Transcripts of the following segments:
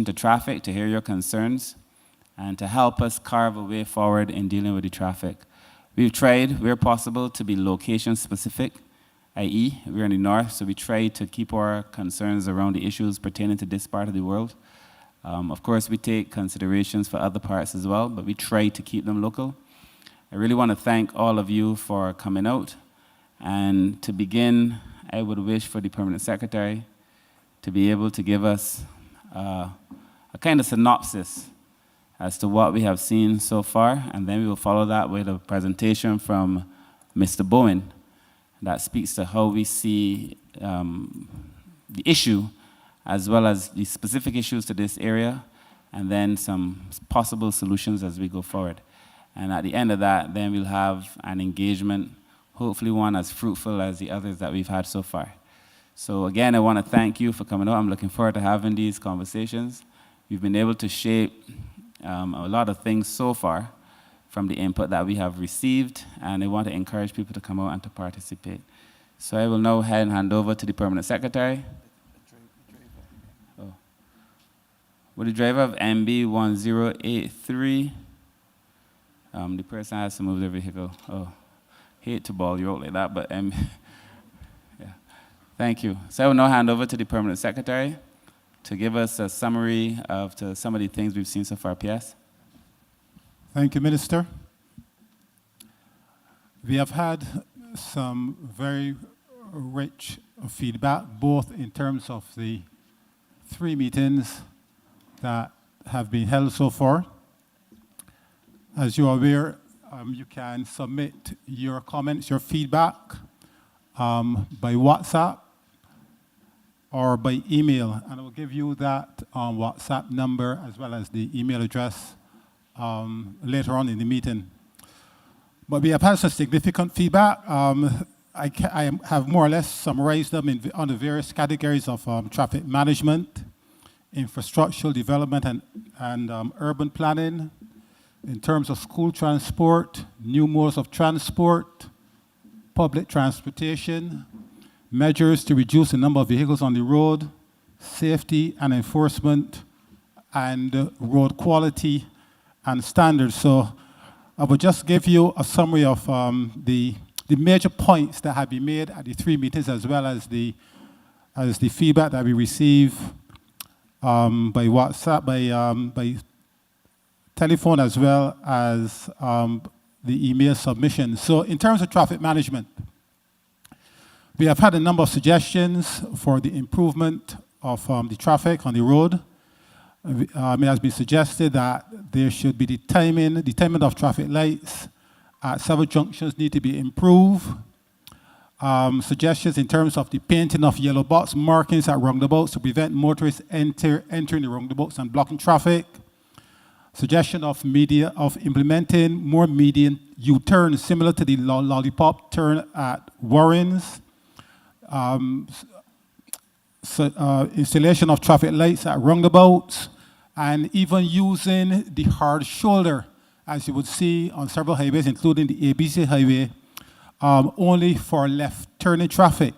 to traffic to hear your concerns and to help us carve a way forward in dealing with the traffic. We've tried, where possible, to be location specific, i.e., we're in the north, so we try to keep our concerns around the issues pertaining to this part of the world. Of course, we take considerations for other parts as well, but we try to keep them local. I really want to thank all of you for coming out. And to begin, I would wish for the Permanent Secretary to be able to give us a kind of synopsis as to what we have seen so far, and then we will follow that with a presentation from Mr. Bowen that speaks to how we see the issue as well as the specific issues to this area, and then some possible solutions as we go forward. And at the end of that, then we'll have an engagement, hopefully one as fruitful as the others that we've had so far. So again, I want to thank you for coming out. I'm looking forward to having these conversations. We've been able to shape a lot of things so far from the input that we have received, and I want to encourage people to come out and to participate. So I will now hand over to the Permanent Secretary. Oh. With the driver of MB1083, the person has to move their vehicle. Oh, hate to ball you out like that, but yeah. Thank you. So I will now hand over to the Permanent Secretary to give us a summary of some of the things we've seen so far. PS. Thank you, Minister. We have had some very rich feedback, both in terms of the 3 meetings that have been held so far. As you are aware, you can submit your comments, your feedback by WhatsApp or by email, and I will give you that WhatsApp number as well as the email address later on in the meeting. But we have had some significant feedback. I have more or less summarized them on the various categories of traffic management, infrastructural development, and urban planning, in terms of school transport, new modes of transport, public transportation, measures to reduce the number of vehicles on the road, safety and enforcement, and road quality and standards. So I will just give you a summary of the major points that have been made at the 3 meetings, as well as the feedback that we receive by WhatsApp, by telephone, as well as the email submission. So in terms of traffic management, we have had a number of suggestions for the improvement of the traffic on the road. It has been suggested that there should be the timing of traffic lights at several junctions need to be improved. Suggestions in terms of the painting of yellow box markings at roundabouts to prevent motorists entering the roundabouts and blocking traffic. Suggestion of implementing more median U-turns similar to the lollipop turn at Warren's. Installation of traffic lights at roundabouts, and even using the hard shoulder, as you would see on several highways, including the ABC highway, only for left turning traffic.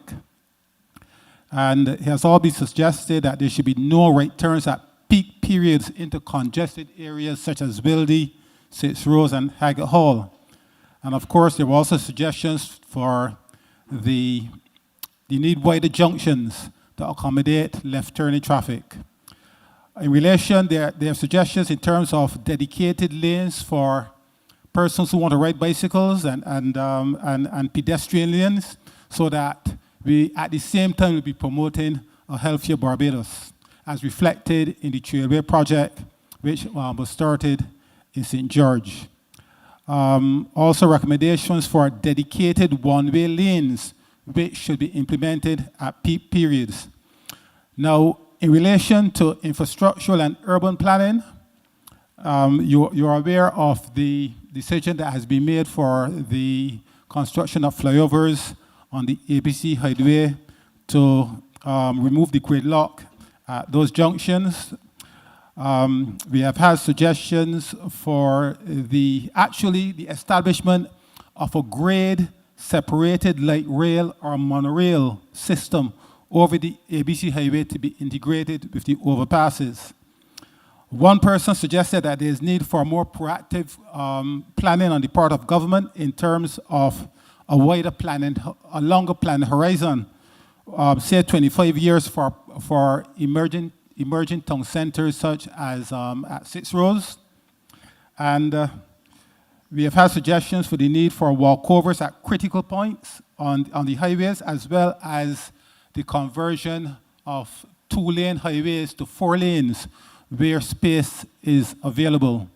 And it has all been suggested that there should be no right turns at peak periods into congested areas such as Wildy, 6 Rose, and Haggett Hall. And of course, there were also suggestions for the need wider junctions to accommodate left turning traffic. In relation, there are suggestions in terms of dedicated lanes for persons who want to ride bicycles and pedestrian lanes, so that we at the same time will be promoting a healthier Barbados, as reflected in the Trailway project, which was started in St. George. Also recommendations for dedicated one-way lanes, which should be implemented at peak periods. Now, in relation to infrastructural and urban planning, you're aware of the decision that has been made for the construction of flyovers on the ABC Highway to remove the gridlock at those junctions. We have had suggestions for the establishment of a grade separated light rail or monorail system over the ABC highway to be integrated with the overpasses. One person suggested that there is need for more proactive planning on the part of government in terms of a wider planning, a longer planning horizon, say 25 years for emerging town centers such as at 6 Roads. And we have had suggestions for the need for walkovers at critical points on the highways, as well as the conversion of 2-lane highways to 4 lanes where space is available.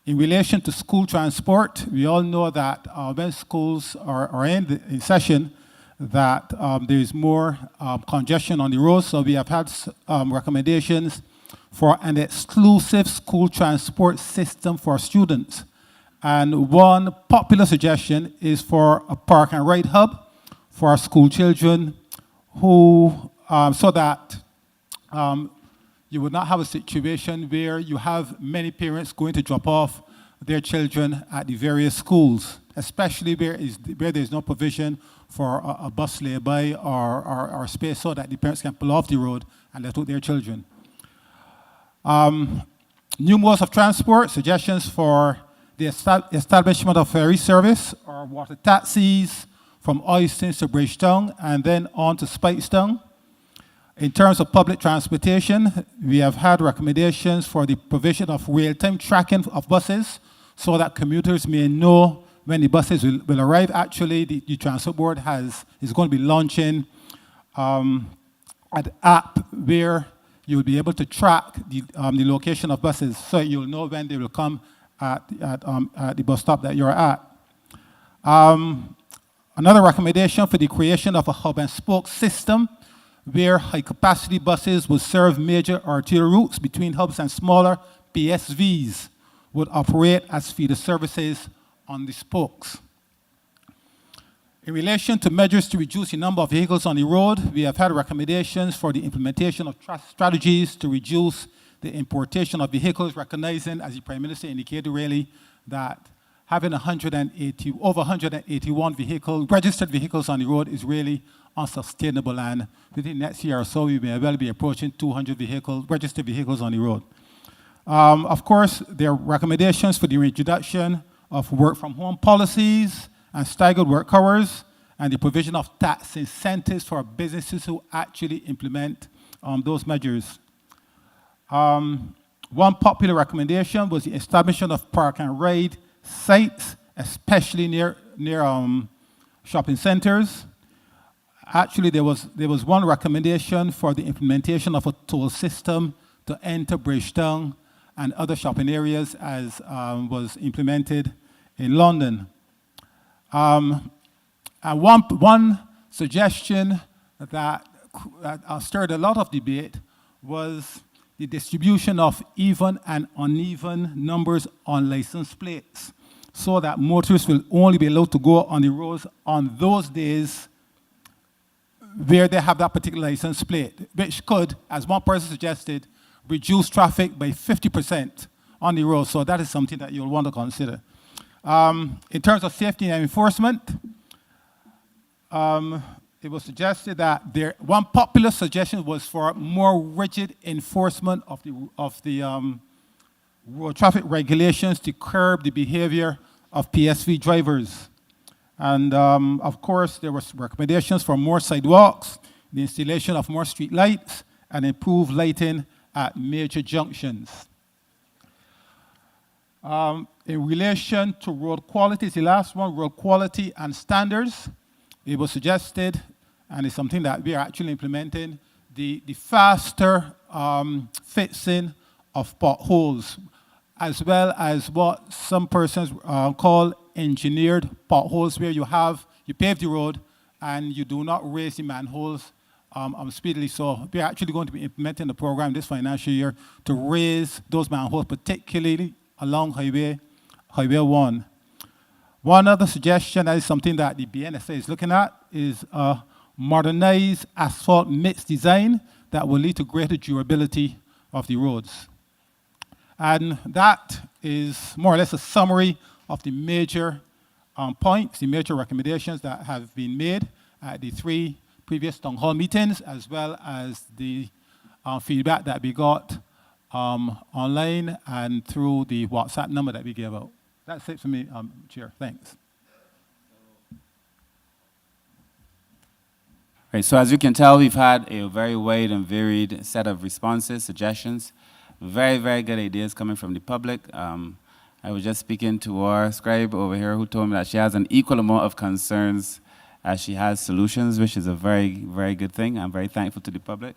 In relation to school transport, we all know that when schools are in session, that there is more congestion on the roads. So we have had recommendations for an exclusive school transport system for students. And one popular suggestion is for a park and ride hub for our school children who, so that you would not have a situation where you have many parents going to drop off their children at the various schools, especially where there's no provision for a bus lay-by or space so that the parents can pull off the road and let out their children. New modes of transport, suggestions for the establishment of ferry service or water taxis from Oystons to Bridgetown and then on to Spikestown. In terms of public transportation, we have had recommendations for the provision of real-time tracking of buses so that commuters may know when the buses will arrive. Actually, the Transport Board is going to be launching an app where you'll be able to track the location of buses so you'll know when they will come at the bus stop that you're at. Another recommendation for the creation of a hub and spoke system where high-capacity buses will serve major arterial routes between hubs and smaller PSVs would operate as feeder services on the spokes. In relation to measures to reduce the number of vehicles on the road, we have had recommendations for the implementation of strategies to reduce the importation of vehicles, recognizing, as the Prime Minister indicated really, that having over 181 registered vehicles on the road is really unsustainable, and within next year or so, we may well be approaching 200 registered vehicles on the road. Of course, there are recommendations for the reintroduction of work-from-home policies and staggered work hours, and the provision of tax incentives for businesses who actually implement those measures. One popular recommendation was the establishment of park and ride sites, especially near shopping centers. Actually, there was one recommendation for the implementation of a toll system to enter Bridgetown and other shopping areas as was implemented in London. And one suggestion that stirred a lot of debate was the distribution of even and uneven numbers on license plates so that motorists will only be allowed to go on the roads on those days where they have that particular license plate, which could, as one person suggested, reduce traffic by 50% on the road. So that is something that you'll want to consider. In terms of safety and enforcement, it was suggested that one popular suggestion was for more rigid enforcement of the road traffic regulations to curb the behavior of PSV drivers. And of course, there were recommendations for more sidewalks, the installation of more street lights, and improved lighting at major junctions. In relation to road quality, the last one, road quality and standards, it was suggested, and it's something that we are actually implementing, the faster fixing of potholes, as well as what some persons call engineered potholes, where you pave the road and you do not raise the manholes speedily. So we're actually going to be implementing the program this financial year to raise those manholes, particularly along Highway 1. One other suggestion, that is something that the BNSA is looking at, is a modernized asphalt mix design that will lead to greater durability of the roads. And that is more or less a summary of the major points, the major recommendations that have been made at the 3 previous town hall meetings, as well as the feedback that we got online and through the WhatsApp number that we gave out. That's it for me, Chair. Thanks. Right, so as you can tell, we've had a very wide and varied set of responses, suggestions, very, very good ideas coming from the public. I was just speaking to our scribe over here who told me that she has an equal amount of concerns as she has solutions, which is a very, very good thing. I'm very thankful to the public.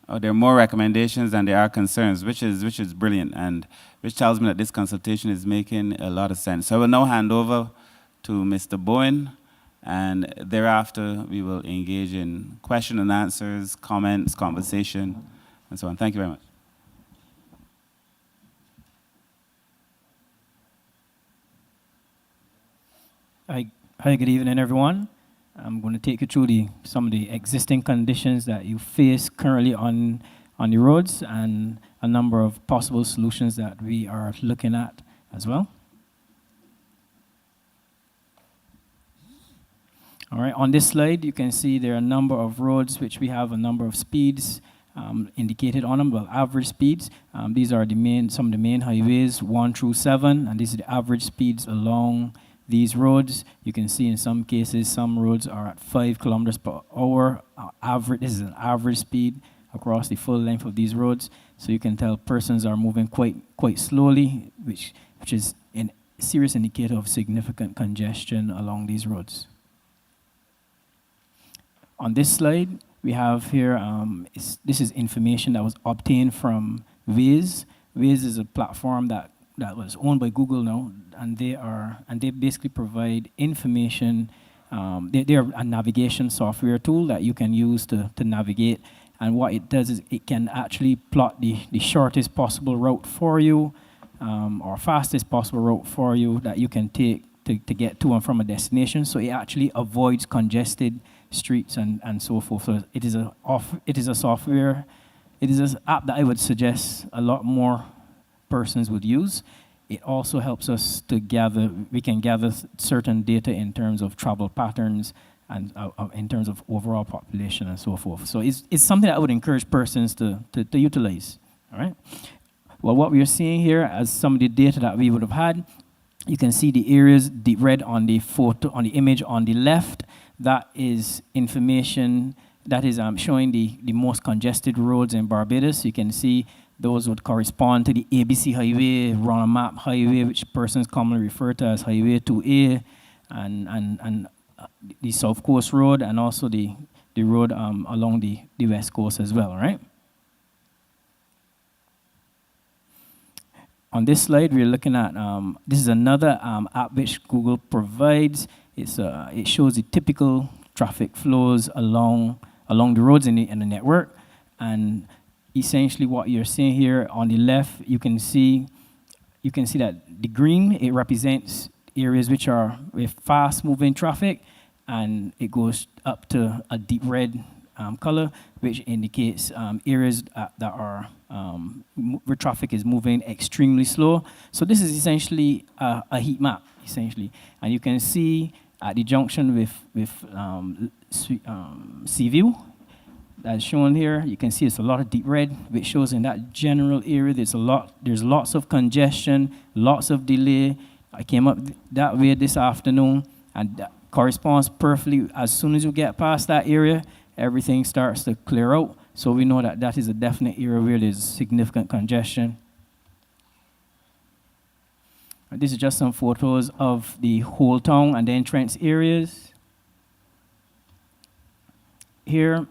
Oh, there are more recommendations than there are concerns, which is brilliant, and which tells me that this consultation is making a lot of sense. So I will now hand over to Mr. Bowen, and thereafter we will engage in question and answers, comments, conversation, and so on. Thank you very much. Hi, good evening, everyone. I'm going to take you through some of the existing conditions that you face currently on the roads and a number of possible solutions that we are looking at as well. All right, on this slide, you can see there are a number of roads which we have a number of speeds indicated on them, well, average speeds. These are some of the main highways, 1 through 7, and these are the average speeds along these roads. You can see in some cases, some roads are at 5 kilometers per hour. This is an average speed across the full length of these roads. So you can tell persons are moving quite slowly, which is a serious indicator of significant congestion along these roads. On this slide, we have here, this is information that was obtained from Waze. Waze is a platform that was owned by Google now, and they basically provide information. They are a navigation software tool that you can use to navigate. And what it does is it can actually plot the shortest possible route for you, or fastest possible route for you that you can take to get to and from a destination. So it actually avoids congested streets and so forth. So it is a software. It is an app that I would suggest a lot more persons would use. It also helps us to we can gather certain data in terms of travel patterns and in terms of overall population and so forth. So it's something that I would encourage persons to utilize, all right? Well, what we are seeing here as some of the data that we would have had, you can see the areas, the red on the photo, on the image on the left. That is information that is showing the most congested roads in Barbados. You can see those would correspond to the ABC Highway, Ronald Map Highway, which persons commonly refer to as Highway 2A, and the South Coast Road, and also the road along the West Coast as well, right? On this slide, we're looking at, this is another app which Google provides. It shows the typical traffic flows along the roads in the network. And essentially what you're seeing here on the left, you can see that the green, it represents areas which are with fast-moving traffic, and it goes up to a deep red color, which indicates areas that are where traffic is moving extremely slow. So this is essentially a heat map, essentially. And you can see at the junction with Seaview, that's shown here, you can see it's a lot of deep red, which shows in that general area there's lots of congestion, lots of delay. I came up that way this afternoon, and that corresponds perfectly. As soon as you get past that area, everything starts to clear out. So we know that is a definite area where there's significant congestion. This is just some photos of the whole town and the entrance areas. Here,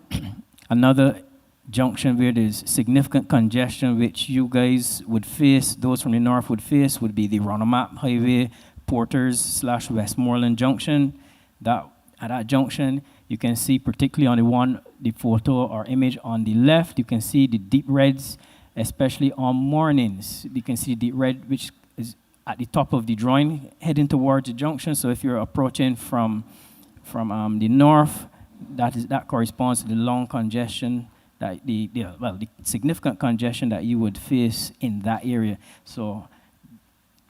another junction where there's significant congestion, which you guys would face, those from the north would face, would be the Ronald Map Highway, Porters/Westmoreland Junction. At that junction, you can see particularly on the photo or image on the left, you can see the deep reds, especially on mornings. You can see deep red, which is at the top of the drawing, heading towards the junction. So if you're approaching from the north, that corresponds to the long congestion, the significant congestion that you would face in that area. So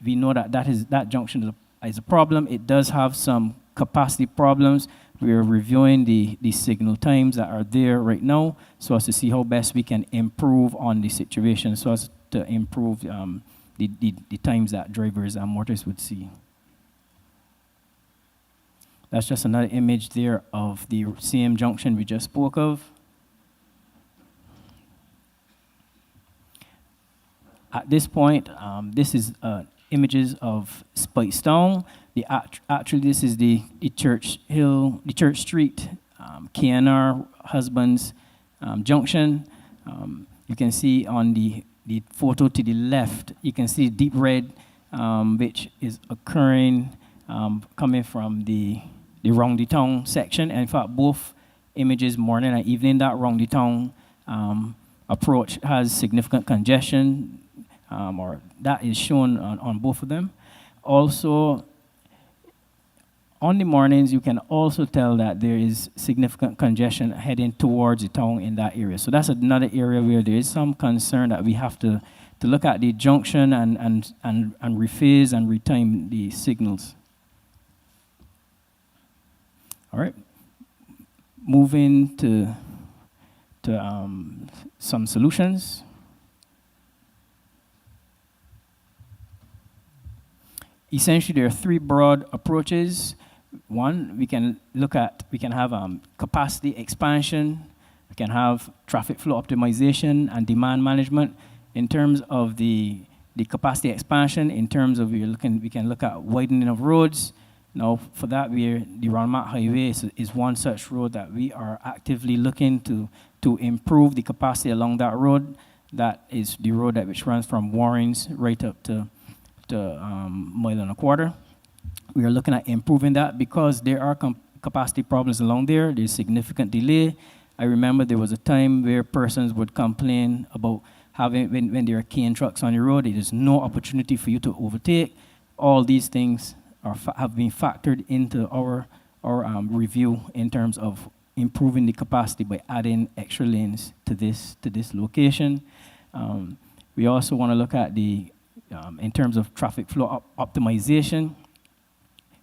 we know that junction is a problem. It does have some capacity problems, we're reviewing the signal times that are there right now so as to see how best we can improve on the situation so as to improve the times that drivers and motorists would see. That's just another image there of the same junction we just spoke of. At this point, this is images of Spikestown. Actually, this is the Church Street, KNR Husbands Junction. You can see on the photo to the left, you can see deep red, which is occurring coming from the Roundy Town section. And in fact, both images, morning and evening, that Roundy Town approach has significant congestion, or that is shown on both of them. Also, on the mornings, you can also tell that there is significant congestion heading towards the town in that area. So that's another area where there is some concern that we have to look at the junction and rephase and retime the signals. All right. Moving to some solutions. Essentially, there are three broad approaches. One, we can have capacity expansion, we can have traffic flow optimization and demand management. In terms of the capacity expansion, in terms of we can look at widening of roads. Now, for that, the Ronmat Highway is one such road that we are actively looking to improve the capacity along that road. That is the road which runs from Warrens right up to mile and a quarter. We are looking at improving that because there are capacity problems along there. There's significant delay. I remember there was a time where persons would complain about when there are cane trucks on the road, there is no opportunity for you to overtake. All these things have been factored into our review in terms of improving the capacity by adding extra lanes to this location. We also want to look at in terms of traffic flow optimization.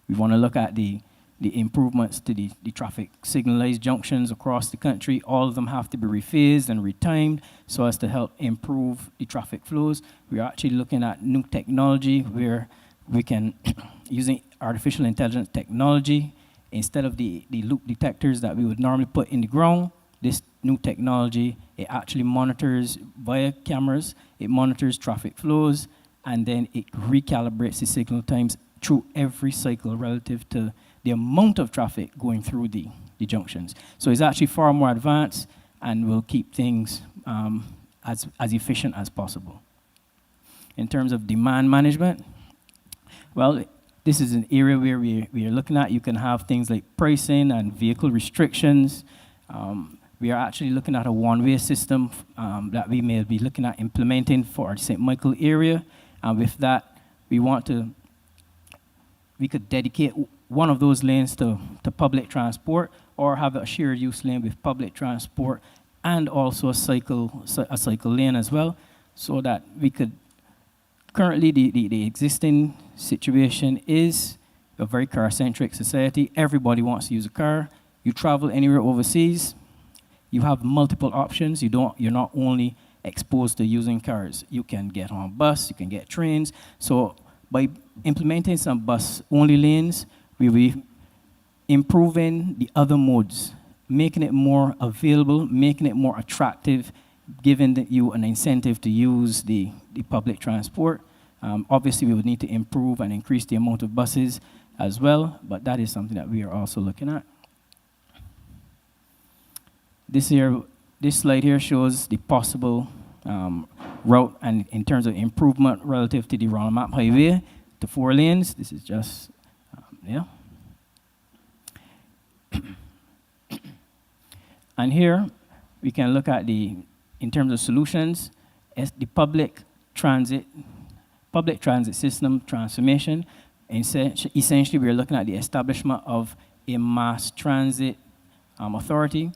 We want to look at the improvements to the traffic signalized junctions across the country. All of them have to be rephased and retimed so as to help improve the traffic flows. We are actually looking at new technology where we can, using artificial intelligence technology, instead of the loop detectors that we would normally put in the ground, this new technology, it actually monitors via cameras, it monitors traffic flows, and then it recalibrates the signal times through every cycle relative to the amount of traffic going through the junctions. So it's actually far more advanced and will keep things as efficient as possible. In terms of demand management, well, this is an area where we are looking at. You can have things like pricing and vehicle restrictions. We are actually looking at a one-way system that we may be looking at implementing for our St. Michael area. And with that, we could dedicate one of those lanes to public transport or have a shared use lane with public transport and also a cycle lane as well, so that we could, currently the existing situation is a very car-centric society. Everybody wants to use a car. You travel anywhere overseas, you have multiple options. You're not only exposed to using cars. You can get on a bus, you can get trains. So by implementing some bus-only lanes, we'll be improving the other modes, making it more available, making it more attractive, giving you an incentive to use the public transport. Obviously, we would need to improve and increase the amount of buses as well, but that is something that we are also looking at. This slide here shows the possible route and in terms of improvement relative to the Ronald Map Highway to 4 lanes. This is just, And here we can look at in terms of solutions, the public transit system transformation. Essentially, we're looking at the establishment of a mass transit authority.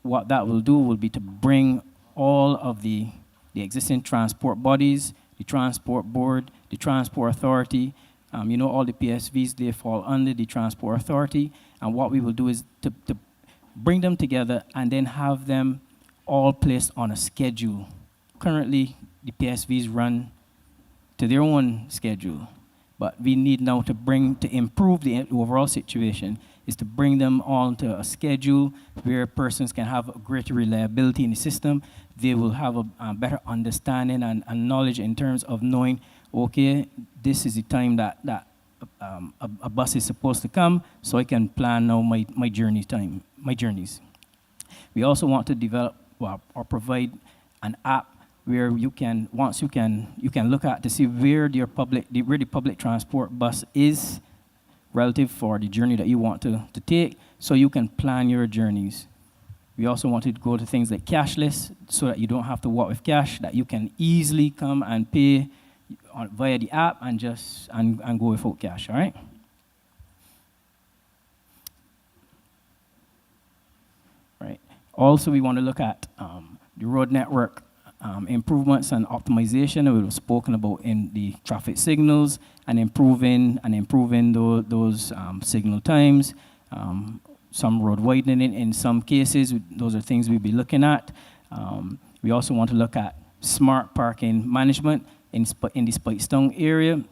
What that will do will be to bring all of the existing transport bodies, the transport board, the transport authority, All the PSVs, they fall under the Transport Authority. And what we will do is to bring them together and then have them all placed on a schedule. Currently, the PSVs run to their own schedule. But we need now to improve the overall situation, is to bring them on to a schedule where persons can have a greater reliability in the system. They will have a better understanding and knowledge in terms of knowing, okay, this is the time that a bus is supposed to come, so I can plan now my journeys. We also want to develop or provide an app where you can look at to see where the public transport bus is relative for the journey that you want to take, so you can plan your journeys. We also want to go to things like cashless, so that you don't have to walk with cash, that you can easily come and pay via the app and go without cash, all right? Right. Also, we want to look at the road network improvements and optimization that we have spoken about in the traffic signals, and improving those signal times, some road widening in some cases. Those are things we'll be looking at. We also want to look at smart parking management in the Speightstown area.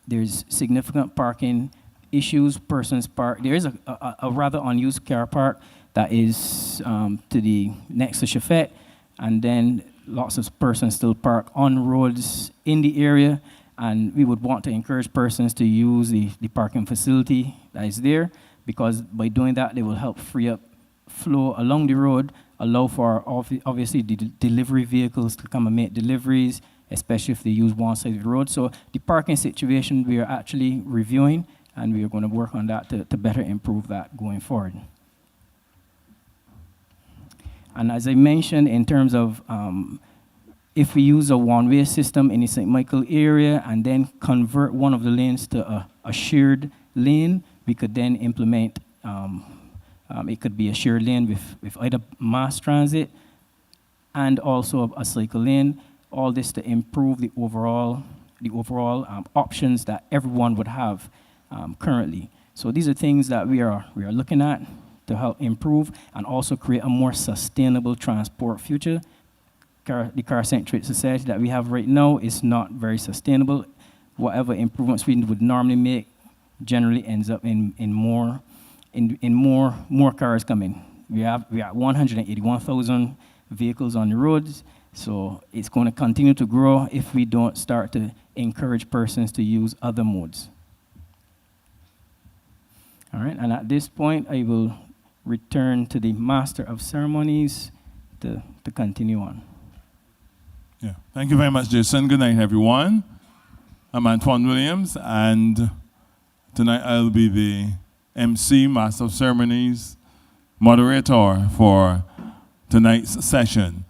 There's significant parking issues. Persons park. There is a rather unused car park that is to the next to Chafet, and then lots of persons still park on roads in the area, and we would want to encourage persons to use the parking facility that is there, because by doing that, they will help free up flow along the road, allow for obviously the delivery vehicles to come and make deliveries, especially if they use one side of the road. So the parking situation we are actually reviewing, and we are going to work on that to better improve that going forward. And as I mentioned, in terms of if we use a one-way system in the St. Michael area and then convert one of the lanes to a shared lane, we could then implement, it could be a shared lane with either mass transit and also a cycle lane, all this to improve the overall options that everyone would have currently. So these are things that we are looking at to help improve and also create a more sustainable transport future. The car-centric society that we have right now is not very sustainable. Whatever improvements we would normally make generally ends up in more cars coming. We are 181,000 vehicles on the roads, so it's going to continue to grow if we don't start to encourage persons to use other modes. All right, and at this point, I will return to the Master of Ceremonies to continue on. Yeah, thank you very much, Jason. Good night, everyone. I'm Antoine Williams, and tonight I'll be the MC, Master of Ceremonies, moderator for tonight's session.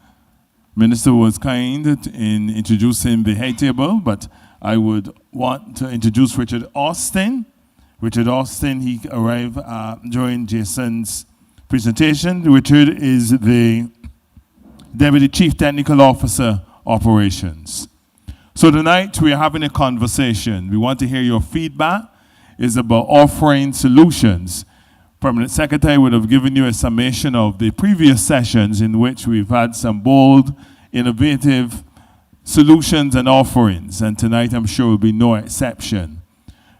Minister was kind in introducing the head table, but I would want to introduce Richard Austin. Richard Austin, he arrived during Jason's presentation. Richard is the Deputy Chief Technical Officer, Operations. So tonight we are having a conversation. We want to hear your feedback. It's about offering solutions. Permanent Secretary would have given you a summation of the previous sessions in which we've had some bold, innovative solutions and offerings, and tonight I'm sure will be no exception.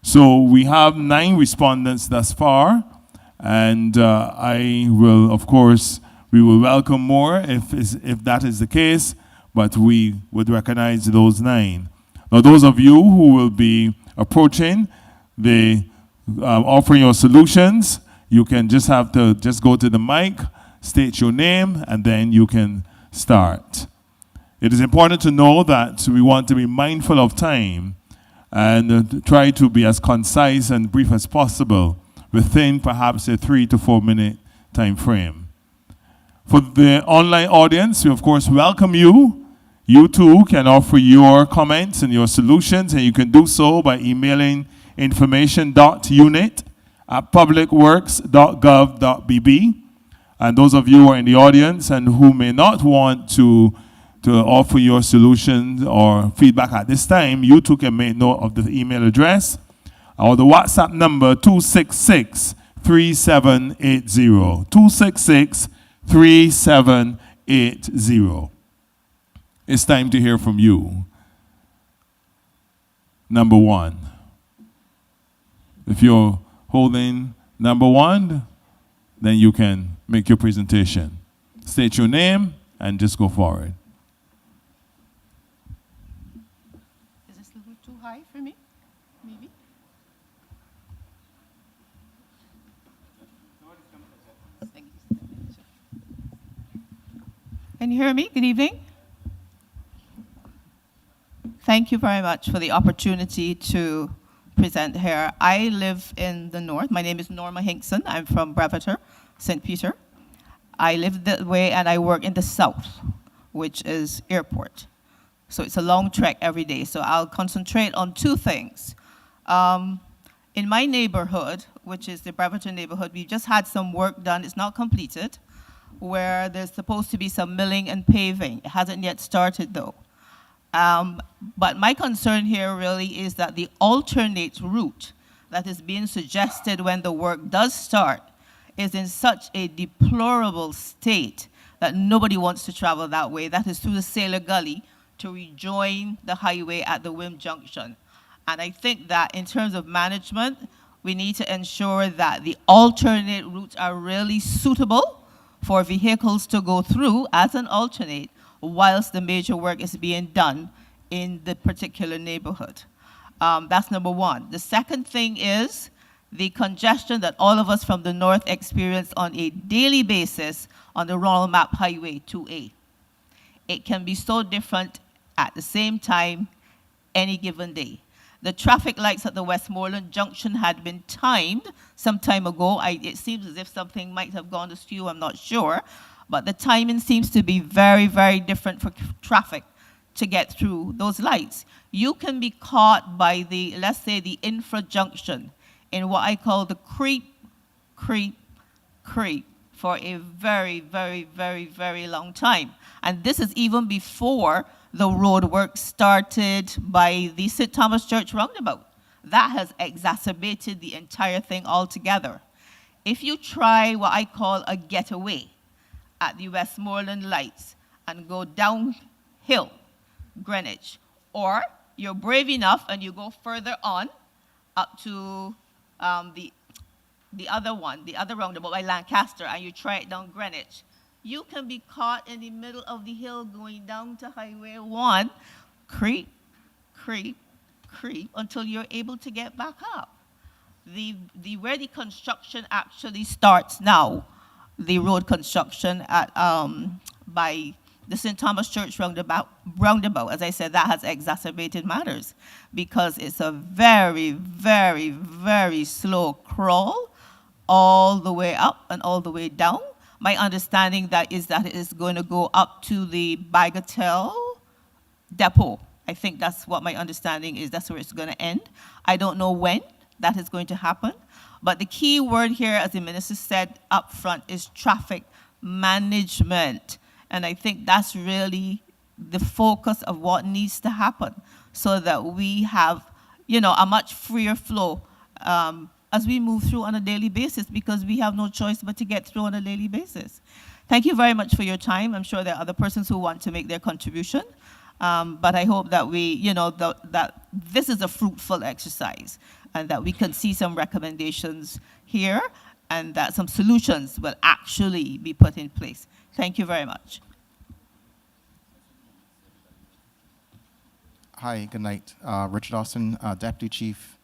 So we have 9 respondents thus far, and I will, of course, we will welcome more if that is the case, but we would recognize those 9. Now, those of you who will be approaching offering your solutions, you can just have to go to the mic, state your name, and then you can start. It is important to know that we want to be mindful of time and try to be as concise and brief as possible within perhaps a 3 to 4 minute time frame. For the online audience, we of course welcome you. You too can offer your comments and your solutions, and you can do so by emailing information.unit@publicworks.gov.bb. And those of you who are in the audience and who may not want to offer your solutions or feedback at this time, you too can make note of the email address, Or the WhatsApp number 266-3780. 266-3780. It's time to hear from you. Number one. If you're holding number one, then you can make your presentation. State your name and just go forward. Is this a little too high for me? Maybe? Thank you. Can you hear me? Good evening. Thank you very much for the opportunity to present here. I live in the north. My name is Norma Hinkson. I'm from Brevetor, St. Peter. I live that way and I work in the south, which is airport. So it's a long trek every day. So I'll concentrate on two things. In my neighborhood, which is the Brevetor neighborhood, we just had some work done. It's not completed, where there's supposed to be some milling and paving. It hasn't yet started though. But my concern here really is that the alternate route that is being suggested when the work does start is in such a deplorable state that nobody wants to travel that way. That is through the Sailor Gully to rejoin the highway at the Wim Junction. And I think that in terms of management, we need to ensure that the alternate routes are really suitable for vehicles to go through as an alternate whilst the major work is being done in the particular neighborhood. That's number one. The second thing is the congestion that all of us from the north experience on a daily basis on the Ronald Map Highway 2A. It can be so different at the same time any given day. The traffic lights at the Westmoreland Junction had been timed some time ago. It seems as if something might have gone askew, I'm not sure. But the timing seems to be very, very different for traffic to get through those lights. You can be caught by the, let's say, the infra junction in what I call the creep for a very, very, very, very long time. And this is even before the road work started by the St. Thomas Church roundabout. That has exacerbated the entire thing altogether. If you try what I call a getaway at the Westmoreland lights and go downhill, Greenwich, or you're brave enough and you go further on up to the other one, the other roundabout by Lancaster, and you try it down Greenwich, you can be caught in the middle of the hill going down to Highway 1, creep, until you're able to get back up. Where the construction actually starts now, the road construction at by the St. Thomas Church roundabout, as I said, that has exacerbated matters because it's a very, very, very slow crawl all the way up and all the way down. My understanding is that it is going to go up to the Bagatelle depot. I think that's what my understanding is. That's where it's going to end. I don't know when that is going to happen. But the key word here, as the minister said up front, is traffic management. And I think that's really the focus of what needs to happen so that we have, a much freer flow as we move through on a daily basis because we have no choice but to get through on a daily basis. Thank you very much for your time. I'm sure there are other persons who want to make their contribution. But I hope that that this is a fruitful exercise and that we can see some recommendations here and that some solutions will actually be put in place. Thank you very much. Hi, good night. Richard Austin, Deputy Chief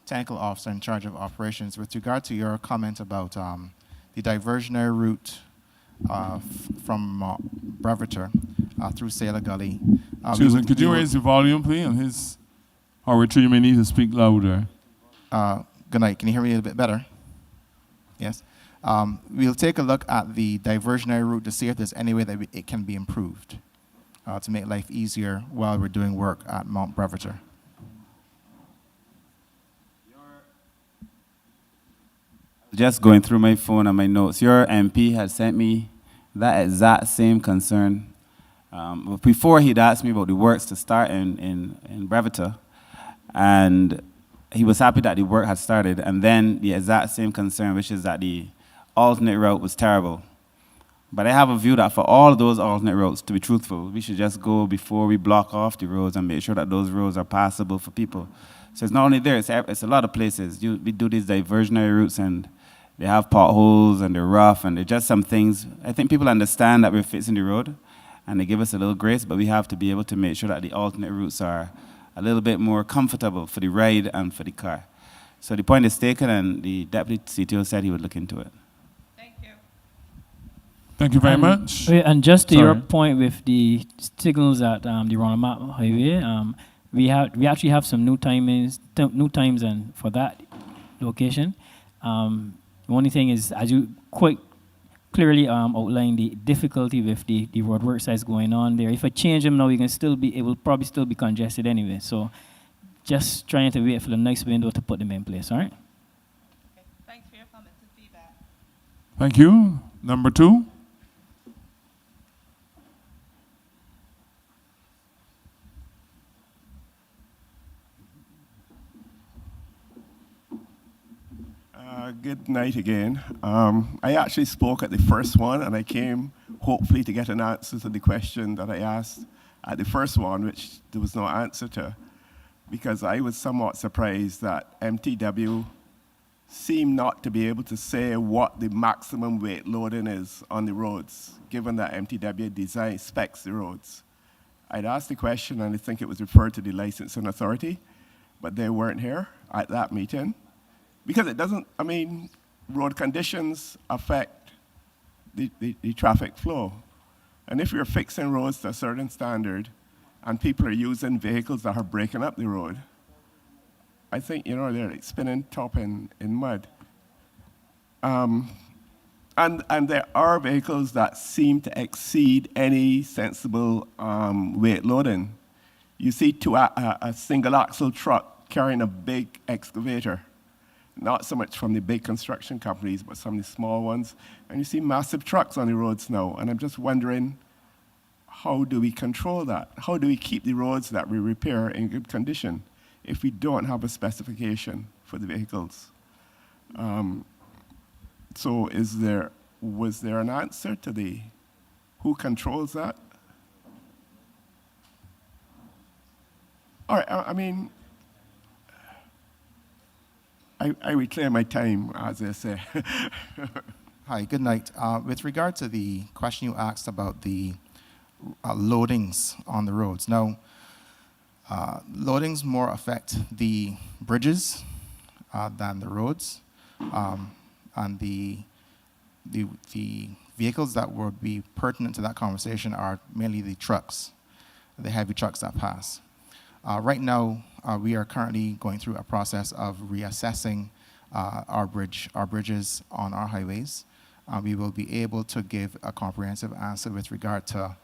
Technical Officer in charge of operations. With regard to your comment about the diversionary route from Brevetor through Sailor Gully. Susan, could you raise the volume, please, on his... Or Richard, you may need to speak louder. Good night. Can you hear me a little bit better? Yes. We'll take a look at the diversionary route to see if there's any way that it can be improved to make life easier while we're doing work at Mount Brevetor. Just going through my phone and my notes, your MP had sent me that exact same concern. Before he'd asked me about the works to start in Brevetor, and he was happy that the work had started, and then the exact same concern, which is that the alternate route was terrible. But I have a view that for all of those alternate routes, to be truthful, we should just go before we block off the roads and make sure that those roads are passable for people. So it's not only there, it's a lot of places. We do these diversionary routes, and they have potholes, and they're rough, and they're just some things. I think people understand that we're fixing the road, and they give us a little grace, but we have to be able to make sure that the alternate routes are a little bit more comfortable for the ride and for the car. So the point is taken, and the deputy CTO said he would look into it. Thank you very much. And just to your Sorry. point with the signals at the Ronald Map Highway, we actually have some new times and for that location. The only thing is, as you quite clearly outlined the difficulty with the road work that's going on there. If I change them now, you can still be, it will probably still be congested anyway. So just trying to wait for the next window to put them in place, all right? Thanks for your comments and feedback. Thank you. Number 2. Good night again. I actually spoke at the first one, and I came hopefully to get an answer to the question that I asked at the first one, which there was no answer to, because I was somewhat surprised that MTW seemed not to be able to say what the maximum weight loading is on the roads, given that MTW design specs the roads. I'd asked the question, and I think it was referred to the licensing authority, but they weren't here at that meeting. Because it doesn't, I mean, road conditions affect the traffic flow. And if you're fixing roads to a certain standard and people are using vehicles that are breaking up the road, I think, they're like spinning top in mud. And there are vehicles that seem to exceed any sensible weight loading. You see a single axle truck carrying a big excavator. Not so much from the big construction companies, but some of the small ones. And you see massive trucks on the roads now. And I'm just wondering, how do we control that? How do we keep the roads that we repair in good condition if we don't have a specification for the vehicles? So was there an answer to who controls that? All right, I mean, I reclaim my time, as I say. Hi, good night. With regard to the question you asked about the loadings on the roads. Now, loadings more affect the bridges than the roads. And the vehicles that would be pertinent to that conversation are mainly the trucks, the heavy trucks that pass. Right now, we are currently going through a process of reassessing our bridges on our highways. We will be able to give a comprehensive answer with regard to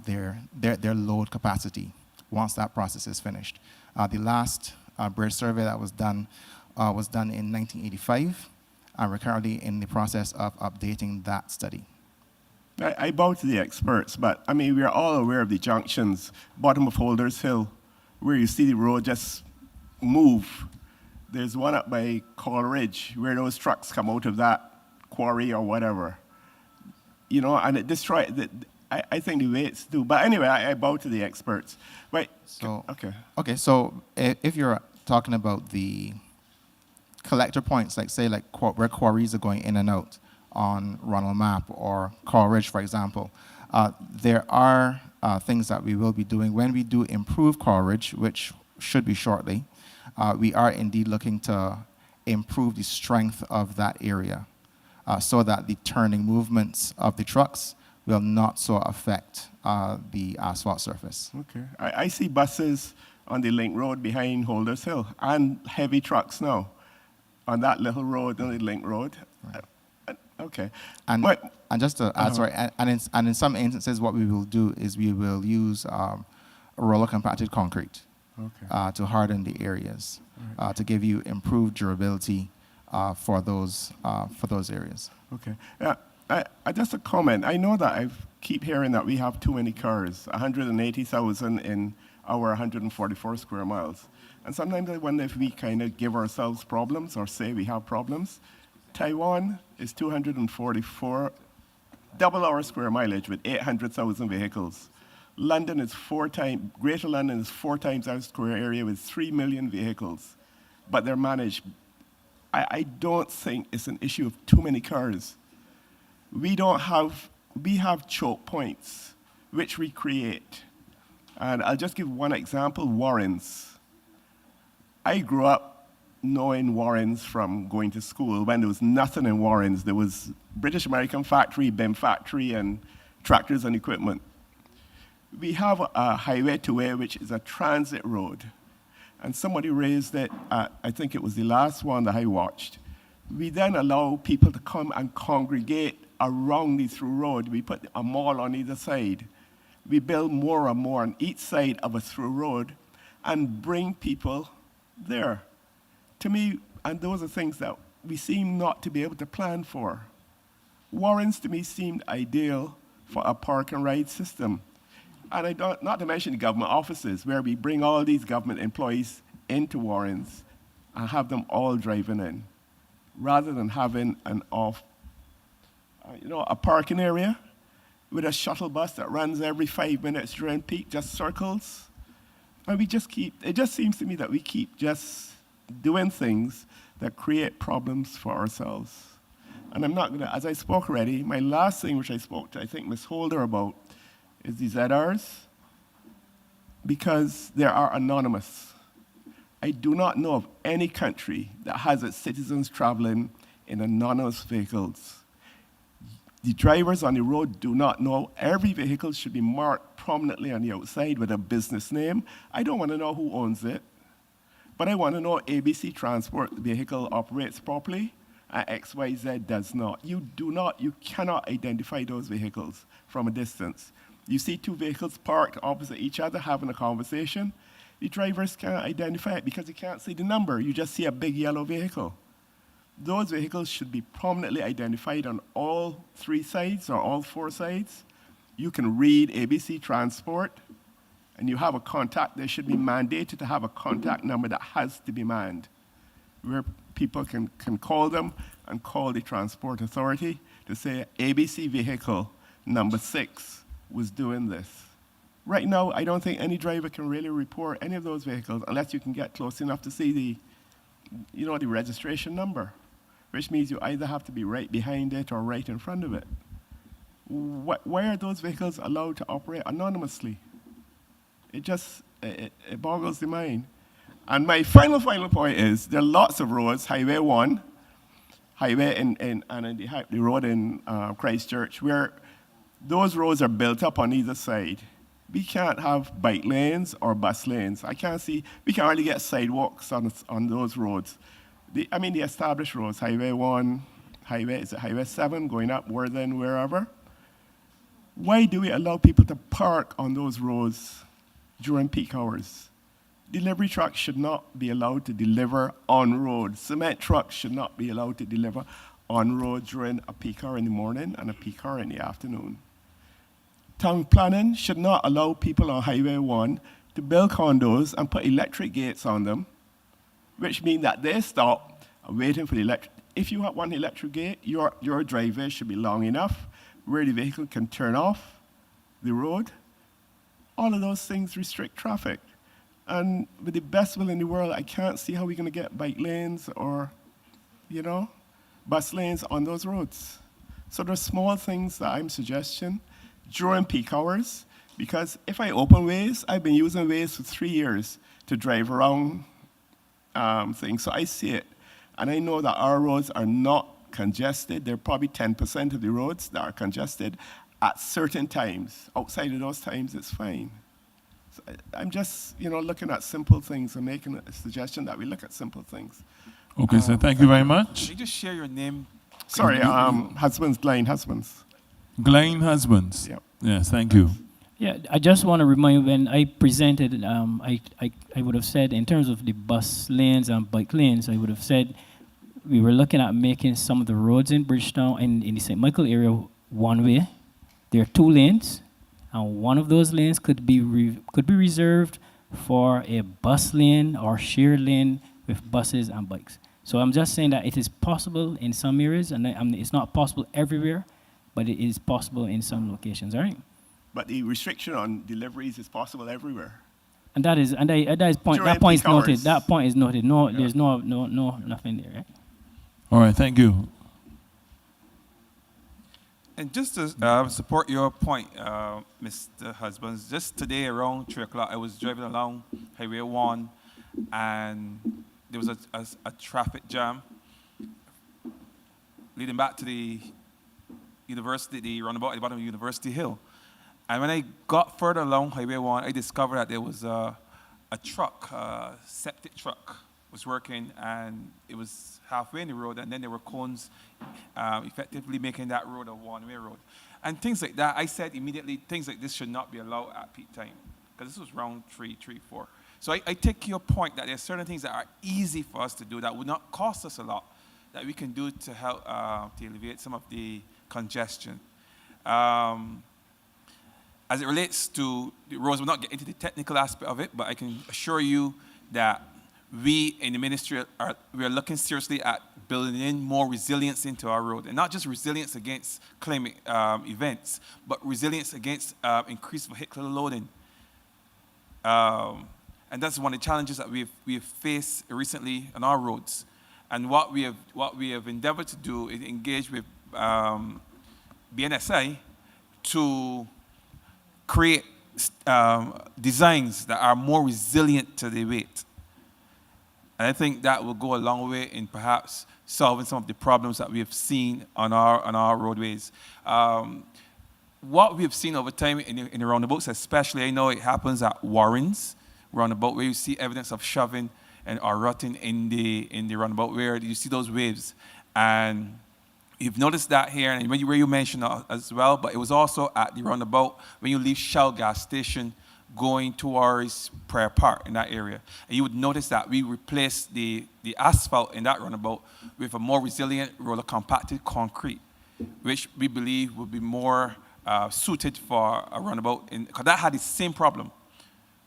their load capacity once that process is finished. The last bridge survey that was done in 1985, and we're currently in the process of updating that study. I bow to the experts, but I mean, we're all aware of the junctions, bottom of Holders Hill, where you see the road just move. There's one up by Call Ridge where those trucks come out of that quarry or whatever. And it destroys, I think the weights do. But anyway, I bow to the experts. Right. Okay, so if you're talking about the collector points, where quarries are going in and out on Ronald Map or Call Ridge, for example, there are things that we will be doing when we do improve Call Ridge, which should be shortly. We are indeed looking to improve the strength of that area so that the turning movements of the trucks will not so affect the asphalt surface. Okay. I see buses on the link road behind Holders Hill and heavy trucks now on that little road, on the link road. Right. Okay. And just to add, sorry, and in some instances, what we will do is we will use roller compacted concrete to harden the areas, to give you improved durability for those areas. Okay. I just a comment. I know that I keep hearing that we have too many cars, 180,000 in our 144 square miles. And sometimes I wonder if we kind of give ourselves problems or say we have problems. Taiwan is 244, double our square mileage with 800,000 vehicles. London is Greater London is 4 times our square area with 3 million vehicles. But they're managed. I don't think it's an issue of too many cars. We have choke points, which we create. And I'll just give one example, Warrens. I grew up knowing Warrens from going to school when there was nothing in Warrens. There was British American factory, BIM factory, and tractors and equipment. We have a highway to where, which is a transit road. And somebody raised it, I think it was the last one that I watched. We then allow people to come and congregate around the through road. We put a mall on either side. We build more and more on each side of a through road and bring people there. To me, and those are things that we seem not to be able to plan for. Warrens, to me, seemed ideal for a park and ride system. And not to mention the government offices, where we bring all these government employees into Warrens and have them all driving in, rather than having a parking area with a shuttle bus that runs every 5 minutes during peak, just circles. And it just seems to me that we keep just doing things that create problems for ourselves. And I'm not going to, as I spoke already, my last thing, which I spoke to, I think, Ms. Holder about, is the ZRs, because they are anonymous. I do not know of any country that has its citizens traveling in anonymous vehicles. The drivers on the road do not know. Every vehicle should be marked prominently on the outside with a business name. I don't want to know who owns it, but I want to know ABC Transport vehicle operates properly and XYZ does not. You cannot identify those vehicles from a distance. You see 2 vehicles parked opposite each other having a conversation. The drivers can't identify it because you can't see the number. You just see a big yellow vehicle. Those vehicles should be prominently identified on all 3 sides or all 4 sides. You can read ABC Transport, and you have a contact. They should be mandated to have a contact number that has to be manned, where people can call them and call the transport authority to say ABC vehicle number 6 was doing this. Right now, I don't think any driver can really report any of those vehicles unless you can get close enough to see the registration number, which means you either have to be right behind it or right in front of it. Why are those vehicles allowed to operate anonymously? It boggles the mind. And my final point is, there are lots of roads, Highway 1, highway and the road in Christchurch, where those roads are built up on either side. We can't have bike lanes or bus lanes. We can hardly get sidewalks on those roads. The established roads, Highway 1, Highway 7, going up Worthing, wherever. Why do we allow people to park on those roads during peak hours? Delivery trucks should not be allowed to deliver on road. Cement trucks should not be allowed to deliver on road during a peak hour in the morning and a peak hour in the afternoon. Town planning should not allow people on Highway 1 to build condos and put electric gates on them, which means that they stop waiting for the electric. If you have one electric gate, your driveway should be long enough where the vehicle can turn off the road. All of those things restrict traffic. And with the best will in the world, I can't see how we're going to get bike lanes or, bus lanes on those roads. So there's small things that I'm suggesting during peak hours, because if I open Waze, I've been using Waze for 3 years to drive around things, so I see it. And I know that our roads are not congested. There are probably 10% of the roads that are congested at certain times. Outside of those times, it's fine. So I'm just, looking at simple things and making a suggestion that we look at simple things. Okay, so thank you very much. Can you just share your name? Sorry, Glenn Husbands. Glenn Husbands. Yep. Yes, thank you. Yeah, I just want to remind you, when I presented, I would have said, in terms of the bus lanes and bike lanes, I would have said we were looking at making some of the roads in Bridgetown, in the St. Michael area, one way. There are 2 lanes, and one of those lanes could be reserved for a bus lane or shared lane with buses and bikes. So I'm just saying that it is possible in some areas, and it's not possible everywhere, but it is possible in some locations, all right? But the restriction on deliveries is possible everywhere. And that is point. During That point is peak noted. hours. That point is noted. No, Yeah. there's no nothing there, right? All right, thank you. And just to support your point, Mr. Husbands, just today around 3 o'clock, I was driving along Highway 1, and there was a traffic jam leading back to the university, the roundabout at the bottom of University Hill. And when I got further along Highway 1, I discovered that there was a truck, a septic truck, was working, and it was halfway in the road, and then there were cones effectively making that road a one-way road. And things like that, I said immediately, things like this should not be allowed at peak time, because this was round 3, 4. So I take your point that there are certain things that are easy for us to do that would not cost us a lot, that we can do to help to alleviate some of the congestion. As it relates to the roads, we'll not get into the technical aspect of it, but I can assure you that we in the ministry we are looking seriously at building in more resilience into our road, and not just resilience against climate events, but resilience against increased vehicular loading. And that's one of the challenges that we've faced recently on our roads. And what we have endeavored to do is engage with BNSI to create designs that are more resilient to the weight. And I think that will go a long way in perhaps solving some of the problems that we have seen on our roadways. What we have seen over time in the roundabouts, especially, I know it happens at Warren's roundabout, where you see evidence of shoving or rutting in the roundabout, where you see those waves. And you've noticed that here, and where you mentioned as well, but it was also at the roundabout when you leave Shell gas station going towards Prayer Park in that area. And you would notice that we replaced the asphalt in that roundabout with a more resilient roller compacted concrete, which we believe would be more suited for a roundabout, because that had the same problem,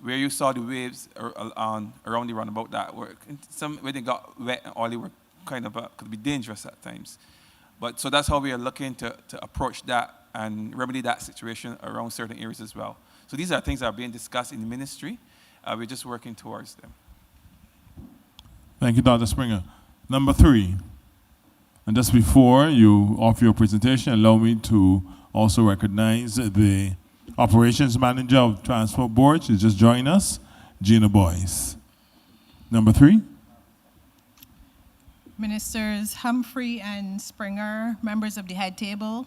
where you saw the waves around the roundabout that were, where they got wet and oily, were kind of could be dangerous at times. But so that's how we are looking to approach that and remedy that situation around certain areas as well. So these are things that are being discussed in the ministry. We're just working towards them. Thank you, Dr. Springer. Number 3, and just before you offer your presentation, allow me to also recognize the Operations Manager of Transport Board. She's just joined us, Gina Boyce. Number 3. Ministers Humphrey and Springer, members of the head table,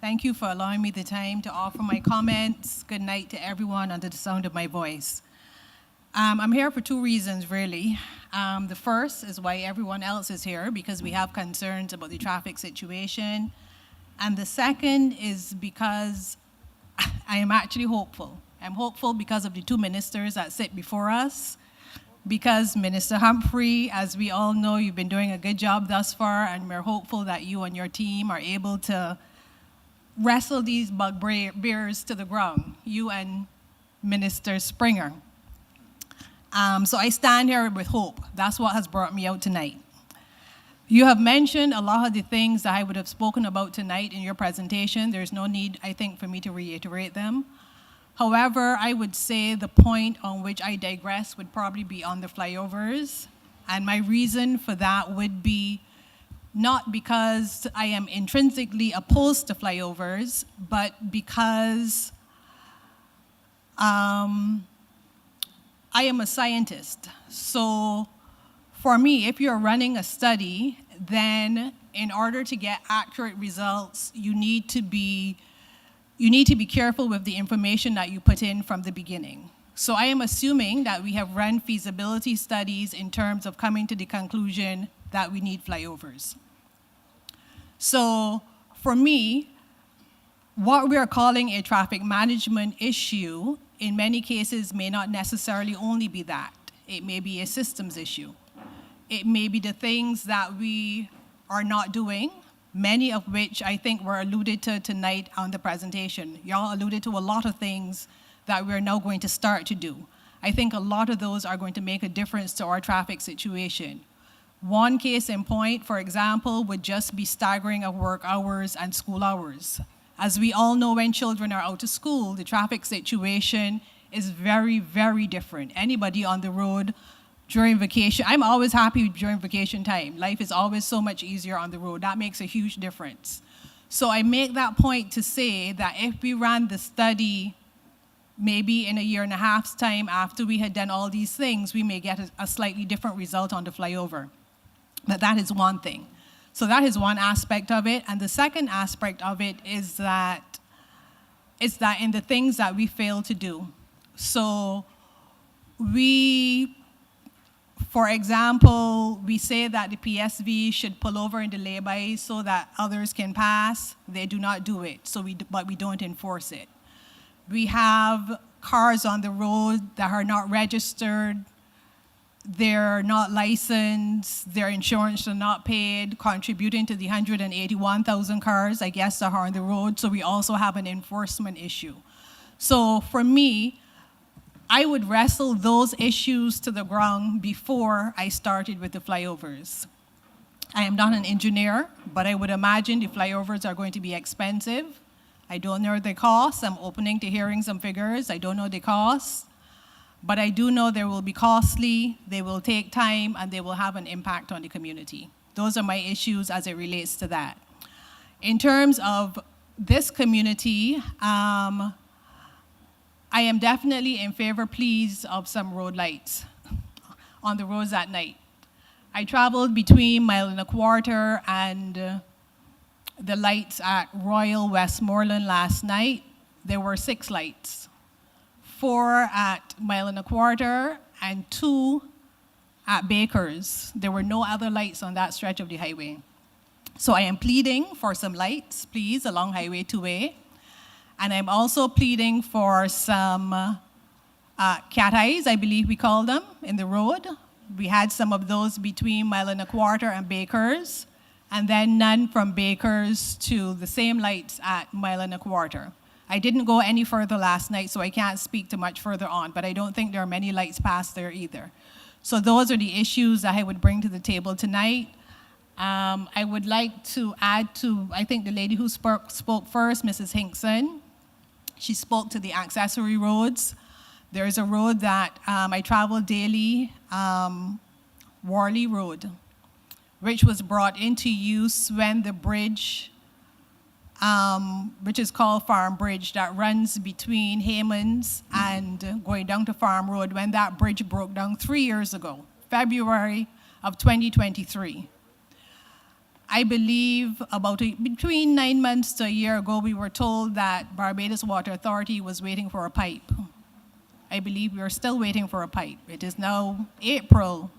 thank you for allowing me the time to offer my comments. Good night to everyone under the sound of my voice. I'm here for 2 reasons, really. The first is why everyone else is here, because we have concerns about the traffic situation. And the second is because I am actually hopeful. I'm hopeful because of the 2 ministers that sit before us. Because Minister Humphrey, as we all know, you've been doing a good job thus far, and we're hopeful that you and your team are able to wrestle these bugbears to the ground, you and Minister Springer. So I stand here with hope. That's what has brought me out tonight. You have mentioned a lot of the things that I would have spoken about tonight in your presentation. There's no need, I think, for me to reiterate them. However, I would say the point on which I digress would probably be on the flyovers. And my reason for that would be not because I am intrinsically opposed to flyovers, but because I am a scientist. So for me, if you're running a study, then in order to get accurate results, you need to be careful with the information that you put in from the beginning. So I am assuming that we have run feasibility studies in terms of coming to the conclusion that we need flyovers. So for me, what we are calling a traffic management issue in many cases may not necessarily only be that. It may be a systems issue. It may be the things that we are not doing, many of which I think were alluded to tonight on the presentation. Y'all alluded to a lot of things that we're now going to start to do. I think a lot of those are going to make a difference to our traffic situation. One case in point, for example, would just be staggering of work hours and school hours. As we all know, when children are out of school, the traffic situation is very, very different. Anybody on the road during vacation, I'm always happy during vacation time. Life is always so much easier on the road. That makes a huge difference. So I make that point to say that if we ran the study maybe in a year and a half's time after we had done all these things, we may get a slightly different result on the flyover. But that is one thing. So that is one aspect of it. And the second aspect of it is that in the things that we fail to do. So for example, we say that the PSV should pull over in the lay-by so that others can pass. They do not do it, but we don't enforce it. We have cars on the road that are not registered. They're not licensed, their insurance are not paid, contributing to the 181,000 cars, I guess, that are on the road. So we also have an enforcement issue. So for me, I would wrestle those issues to the ground before I started with the flyovers. I am not an engineer, but I would imagine the flyovers are going to be expensive. I don't know the cost. I'm opening to hearing some figures. I don't know the cost. But I do know they will be costly, they will take time, and they will have an impact on the community. Those are my issues as it relates to that. In terms of this community, I am definitely in favor, please, of some road lights on the roads at night. I traveled between 1.25 miles and the lights at Royal Westmoreland last night. There were 6 lights. 4 at 1.25 miles and 2 at Baker's. There were no other lights on that stretch of the highway. So I am pleading for some lights, please, along Highway 2A. And I'm also pleading for some cat eyes, I believe we call them, in the road. We had some of those between 1.25 miles and Baker's, and then none from Baker's to the same lights at 1.25 miles. I didn't go any further last night, so I can't speak to much further on, but I don't think there are many lights past there either. So those are the issues that I would bring to the table tonight. I would like to add to, I think the lady who spoke first, Mrs. Hinkson, she spoke to the accessory roads. There is a road that I travel daily, Worley Road, which was brought into use when the bridge, which is called Farm Bridge, that runs between Haymans and going down to Farm Road, when that bridge broke down 3 years ago, February of 2023. I believe between 9 months to a year ago, we were told that Barbados Water Authority was waiting for a pipe. I believe we are still waiting for a pipe. It is now April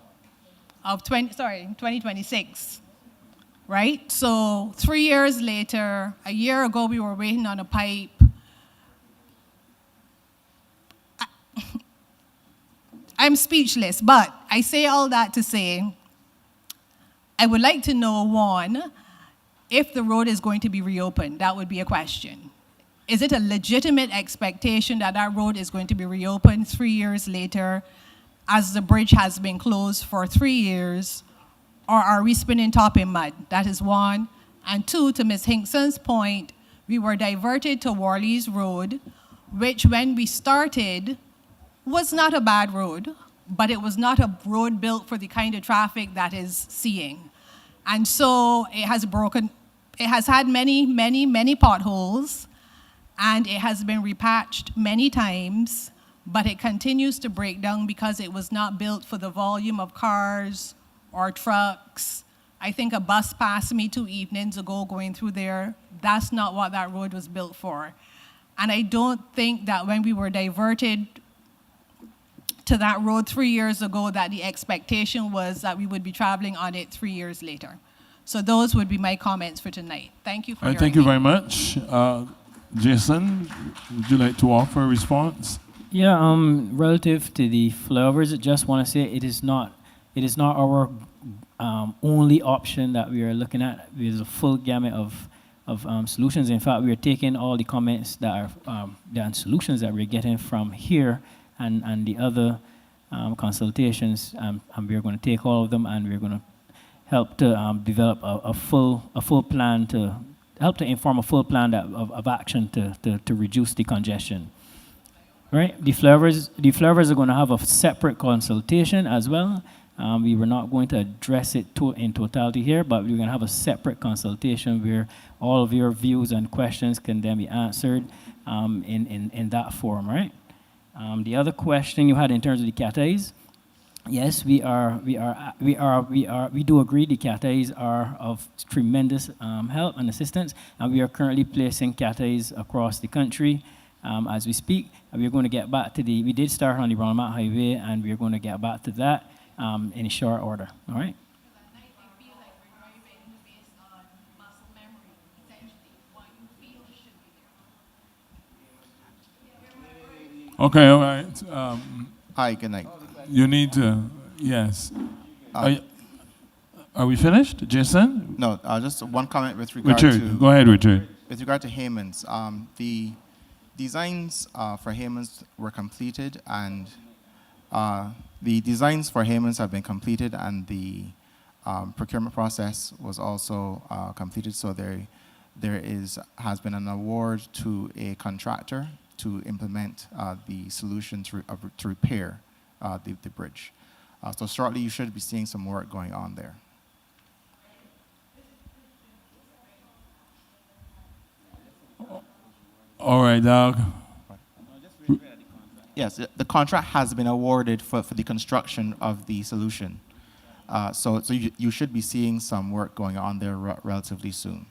of 2026. Right? So 3 years later, a year ago, we were waiting on a pipe. I'm speechless, but I say all that to say, I would like to know, one, if the road is going to be reopened. That would be a question. Is it a legitimate expectation that that road is going to be reopened 3 years later, as the bridge has been closed for 3 years? Or are we spinning top in mud? That is one. And 2, to Ms. Hinkson's point, we were diverted to Worley's Road, which when we started was not a bad road, but it was not a road built for the kind of traffic that is seeing. And so it has had many, many, many potholes, and it has been repatched many times, but it continues to break down because it was not built for the volume of cars or trucks. I think a bus passed me 2 evenings ago going through there. That's not what that road was built for. And I don't think that when we were diverted to that road 3 years ago, that the expectation was that we would be traveling on it 3 years later. So those would be my comments for tonight. Thank you for hearing Thank you me. very much. Jason, would you like to offer a response? Yeah, relative to the flyovers, I just want to say it is not our only option that we are looking at. There's a full gamut of solutions. In fact, we are taking all the comments that are the solutions that we're getting from here and the other consultations, and we're going to take all of them and we're going to help to develop a full plan to help to inform a full plan of action to reduce the congestion. Right? The flavors are going to have a separate consultation as well. We were not going to address it in totality here, but we're going to have a separate consultation where all of your views and questions can then be answered in that forum, right? The other question you had in terms of the CATAs, yes, we do agree the CATAs are of tremendous help and assistance, and we are currently placing CATAs across the country as we speak. And we're going to get back to we did start on the Round Highway, and we're going to get back to that in short order, all right? Okay, all right. Hi, good night. You need to, yes. Are we finished, Jason? No, just one comment with regard Richard, go ahead, Richard. With regard to Haymans, the designs for Haymans were completed, and the designs for Haymans have been completed, and the procurement process was also completed. So there has been an award to a contractor to implement the solution to repair the bridge. So shortly, you should be seeing some work going on there. All right, Doug. Yes, the contract has been awarded for the construction of the solution. So you should be seeing some work going on there relatively soon.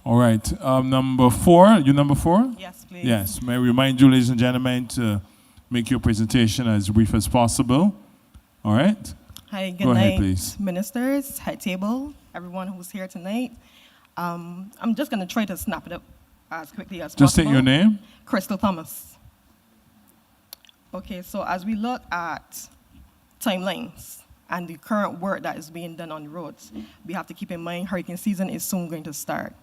All right, number 4, you number 4? Yes, please. Yes, may I remind you, ladies and gentlemen, to make your presentation as brief as possible. All right? Hi, good Go night, ahead, please. ministers, head table, everyone who's here tonight. I'm just going to try to snap it up as quickly as possible. Just state your name. Crystal Thomas. Okay, so as we look at timelines and the current work that is being done on the roads, we have to keep in mind hurricane season is soon going to start.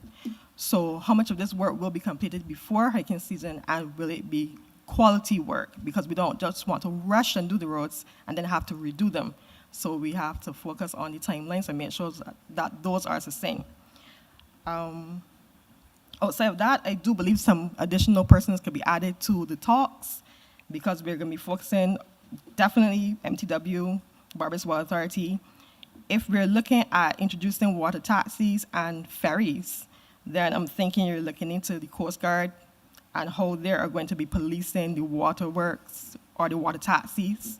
So how much of this work will be completed before hurricane season, and will it be quality work? Because we don't just want to rush and do the roads and then have to redo them. So we have to focus on the timelines and make sure that those are sustained. Outside of that, I do believe some additional persons could be added to the talks, because we're going to be focusing definitely MTW, Barbados Water Authority. If we're looking at introducing water taxis and ferries, then I'm thinking you're looking into the Coast Guard and how they are going to be policing the water works or the water taxis.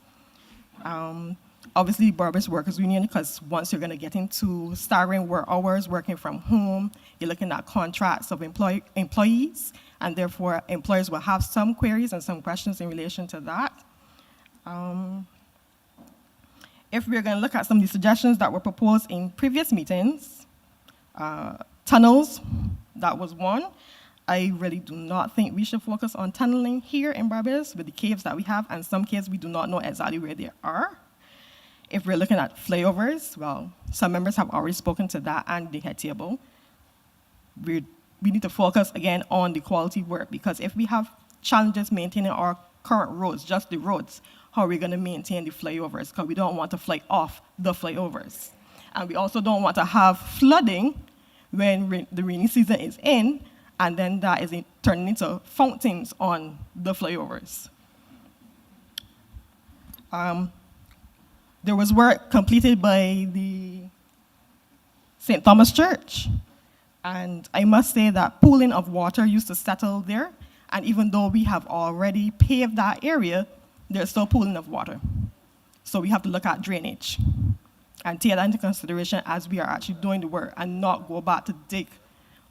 Obviously, Barbados Workers Union, because once you're going to get into staggering work hours, working from home, you're looking at contracts of employees, and therefore employers will have some queries and some questions in relation to that. If we're going to look at some of the suggestions that were proposed in previous meetings, tunnels, that was one. I really do not think we should focus on tunneling here in Barbados with the caves that we have, and some caves we do not know exactly where they are. If we're looking at flyovers, well, some members have already spoken to that and the head table. We need to focus again on the quality work, because if we have challenges maintaining our current roads, just the roads, how are we going to maintain the flyovers? Because we don't want to fly off the flyovers. And we also don't want to have flooding when the rainy season is in, and then that is turning into fountains on the flyovers. There was work completed by the St. Thomas Church. And I must say that pooling of water used to settle there. And even though we have already paved that area, there's still pooling of water. So we have to look at drainage and take that into consideration as we are actually doing the work, and not go back to dig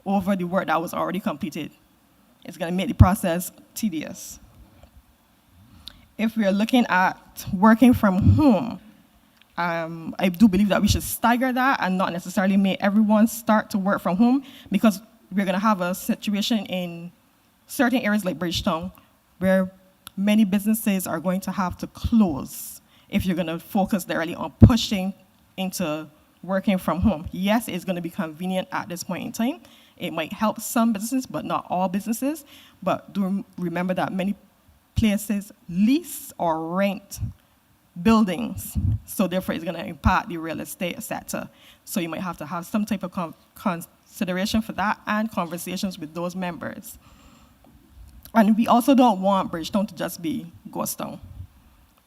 over the work that was already completed. It's going to make the process tedious. If we are looking at working from home, I do believe that we should stagger that and not necessarily make everyone start to work from home, because we're going to have a situation in certain areas like Bridgetown where many businesses are going to have to close if you're going to focus directly on pushing into working from home. Yes, it's going to be convenient at this point in time. It might help some businesses, but not all businesses. But do remember that many places lease or rent buildings, so therefore it's going to impact the real estate sector. So you might have to have some type of consideration for that and conversations with those members. And we also don't want Bridgetown to just be ghost town.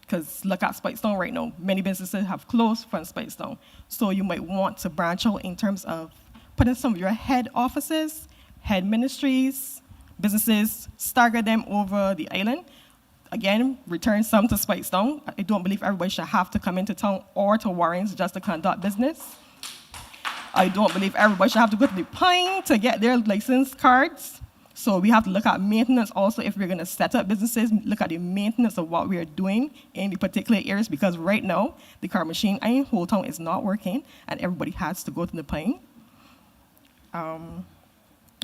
Because look at Spikestone right now. Many businesses have closed from Spikestone. So you might want to branch out in terms of putting some of your head offices, head ministries, businesses, stagger them over the island. Again, return some to Spikestone. I don't believe everybody should have to come into town or to Warrens just to conduct business. I don't believe everybody should have to go to the Pine to get their license cards. So we have to look at maintenance also if we're going to set up businesses, look at the maintenance of what we are doing in the particular areas, because right now, the car machine in Whole Town is not working, and everybody has to go to the Pine.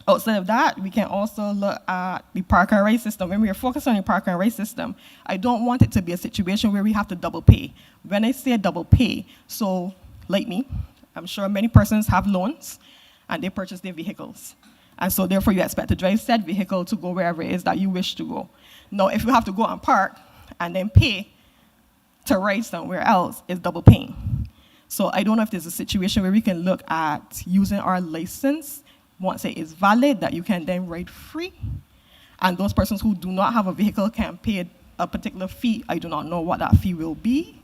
Outside of that, we can also look at the park and ride system. When we are focused on the park and ride system, I don't want it to be a situation where we have to double pay. When I say double pay, so like me, I'm sure many persons have loans, and they purchase their vehicles. And so therefore you expect to drive said vehicle to go wherever it is that you wish to go. Now, if you have to go and park and then pay to ride somewhere else, it's double paying. So I don't know if there's a situation where we can look at using our license once it is valid, that you can then ride free. And those persons who do not have a vehicle can pay a particular fee. I do not know what that fee will be,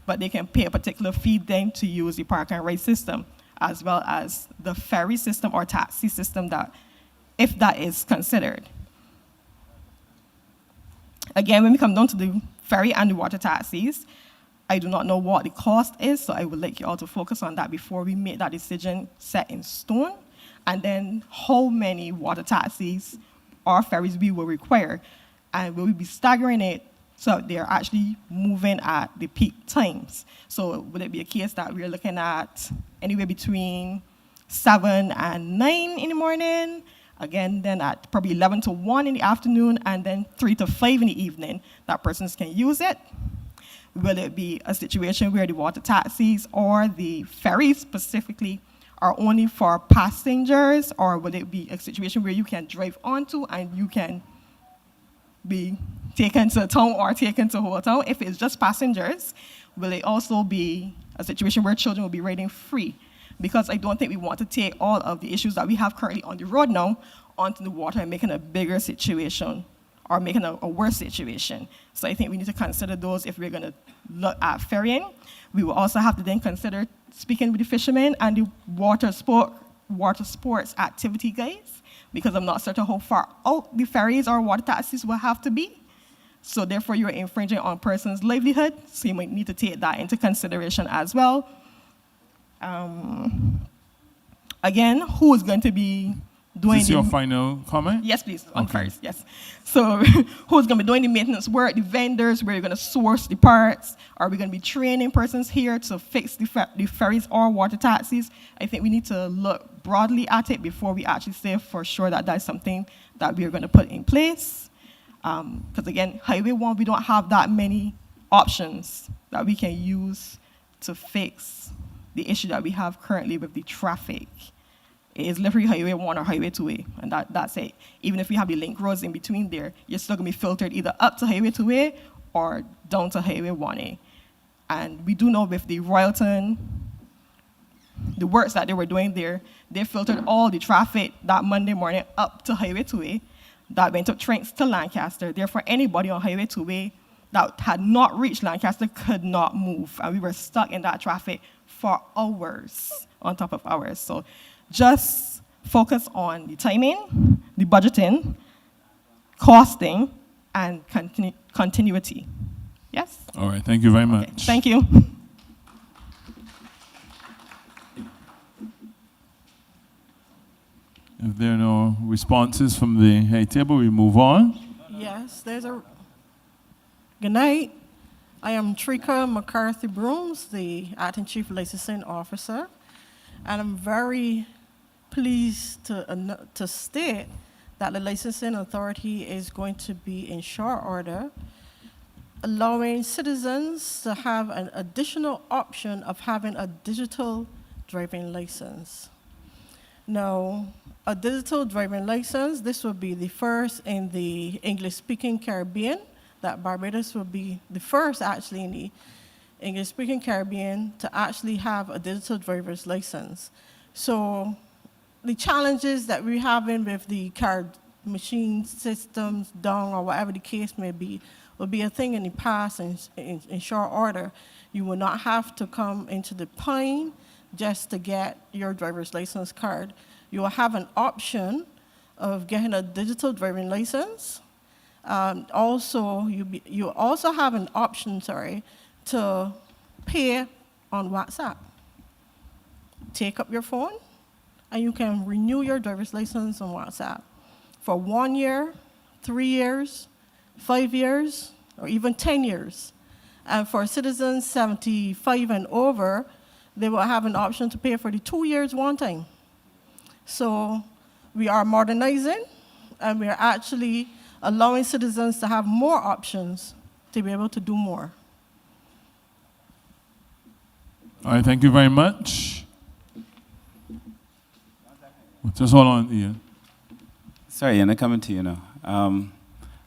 but they can pay a particular fee then to use the park and ride system, as well as the ferry system or taxi system, that, if that is considered. Again, when we come down to the ferry and the water taxis, I do not know what the cost is, so I would like you all to focus on that before we make that decision set in stone. And then how many water taxis or ferries we will require, and will we be staggering it so they're actually moving at the peak times. So would it be a case that we're looking at anywhere between 7 and 9 in the morning, again, then at probably 11 to 1 in the afternoon, and then 3 to 5 in the evening, that persons can use it? Will it be a situation where the water taxis or the ferries specifically are only for passengers, or would it be a situation where you can drive onto and you can be taken to town or taken to Whole Town? If it's just passengers, will it also be a situation where children will be riding free? Because I don't think we want to take all of the issues that we have currently on the road now onto the water and making a bigger situation or making a worse situation. So I think we need to consider those if we're going to look at ferrying. We will also have to then consider speaking with the fishermen and the water sports activity guys, because I'm not certain how far out the ferries or water taxis will have to be. So therefore, you're infringing on persons' livelihood, so you might need to take that into consideration as well. Again, who is going to be doing... Is this your final comment? Yes, please, on Okay. first, yes. So who's going to be doing the maintenance work, the vendors, where you're going to source the parts? Are we going to be training persons here to fix the ferries or water taxis? I think we need to look broadly at it before we actually say for sure that that's something that we're going to put in place. Because again, Highway 1, we don't have that many options that we can use to fix the issue that we have currently with the traffic. It is literally Highway 1 or Highway 2A, and that's it. Even if we have the link roads in between there, you're still going to be filtered either up to Highway 2A or down to Highway 1A. And we do know with the Royalton, the works that they were doing there, they filtered all the traffic that Monday morning up to Highway 2A. That went up trains to Lancaster. Therefore, anybody on Highway 2A that had not reached Lancaster could not move. And we were stuck in that traffic for hours on top of hours. So just focus on the timing, the budgeting, costing, and continuity. Yes? All right, thank you very much. Okay. Thank you. If there are no responses from the head table, we move on. Yes, there's a... Good night. I am Trika McCarthy Brooms, the Acting Chief Licensing Officer, and I'm very pleased to state that the Licensing Authority is going to be in short order, allowing citizens to have an additional option of having a digital driving license. Now, a digital driving license. This will be the first in the English-speaking Caribbean, that Barbados will be the first actually in the English-speaking Caribbean to actually have a digital driver's license. So the challenges that we're having with the card machine systems down or whatever the case may be will be a thing in the past in short order. You will not have to come into the Pine just to get your driver's license card. You will have an option of getting a digital driving license. You also have an option, to pay on WhatsApp. Take up your phone, and you can renew your driver's license on WhatsApp for 1 year, 3 years, 5 years, or even 10 years. And for citizens 75 and over, they will have an option to pay for the 2 years one time. So we are modernizing, and we are actually allowing citizens to have more options to be able to do more. All right, thank you very much. Just hold on, Ian. Sorry, Ian, I'm coming to you now.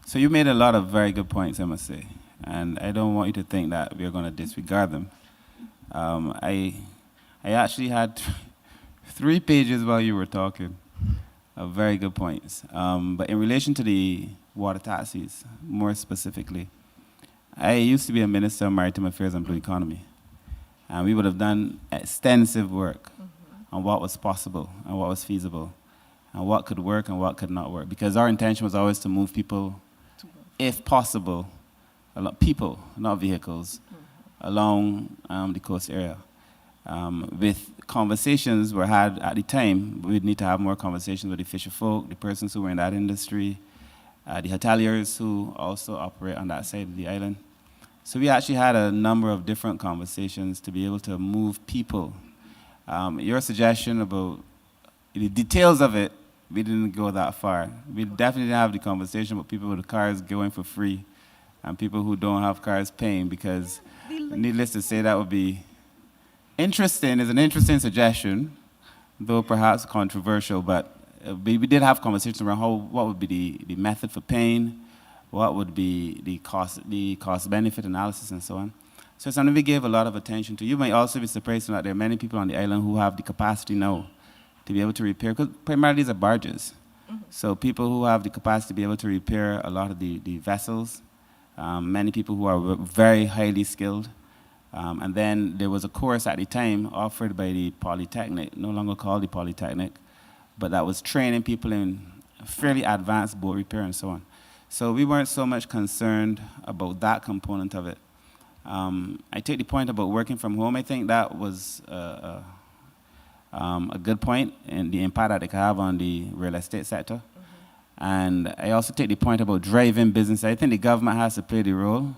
So you made a lot of very good points, I must say, and I don't want you to think that we're going to disregard them. I actually had 3 pages while you were talking of very good points. But in relation to the water taxis, more specifically, I used to be a Minister of Maritime Affairs and Blue Economy, and we would have done extensive work on what was possible and what was feasible and what could work and what could not work, because our intention was always to move people, if possible, people, not vehicles, along the coast area. With conversations were had at the time, we would need to have more conversations with the fisher folk, the persons who were in that industry, the hoteliers who also operate on that side of the island. So we actually had a number of different conversations to be able to move people. Your suggestion about the details of it, we didn't go that far. We definitely didn't have the conversation about people with cars going for free and people who don't have cars paying, because needless to say, that would be interesting. It's an interesting suggestion, though perhaps controversial, but we did have conversations around what would be the method for paying, what would be the cost-benefit analysis, and so on. So it's something we gave a lot of attention to. You might also be surprised that there are many people on the island who have the capacity now to be able to repair, because primarily these are barges. So people who have the capacity to be able to repair a lot of the vessels, many people who are very highly skilled. And then there was a course at the time offered by the Polytechnic, no longer called the Polytechnic, but that was training people in fairly advanced boat repair and so on. So we weren't so much concerned about that component of it. I take the point about working from home. I think that was a good point and the impact that it could have on the real estate sector. And I also take the point about driving business. I think the government has to play the role,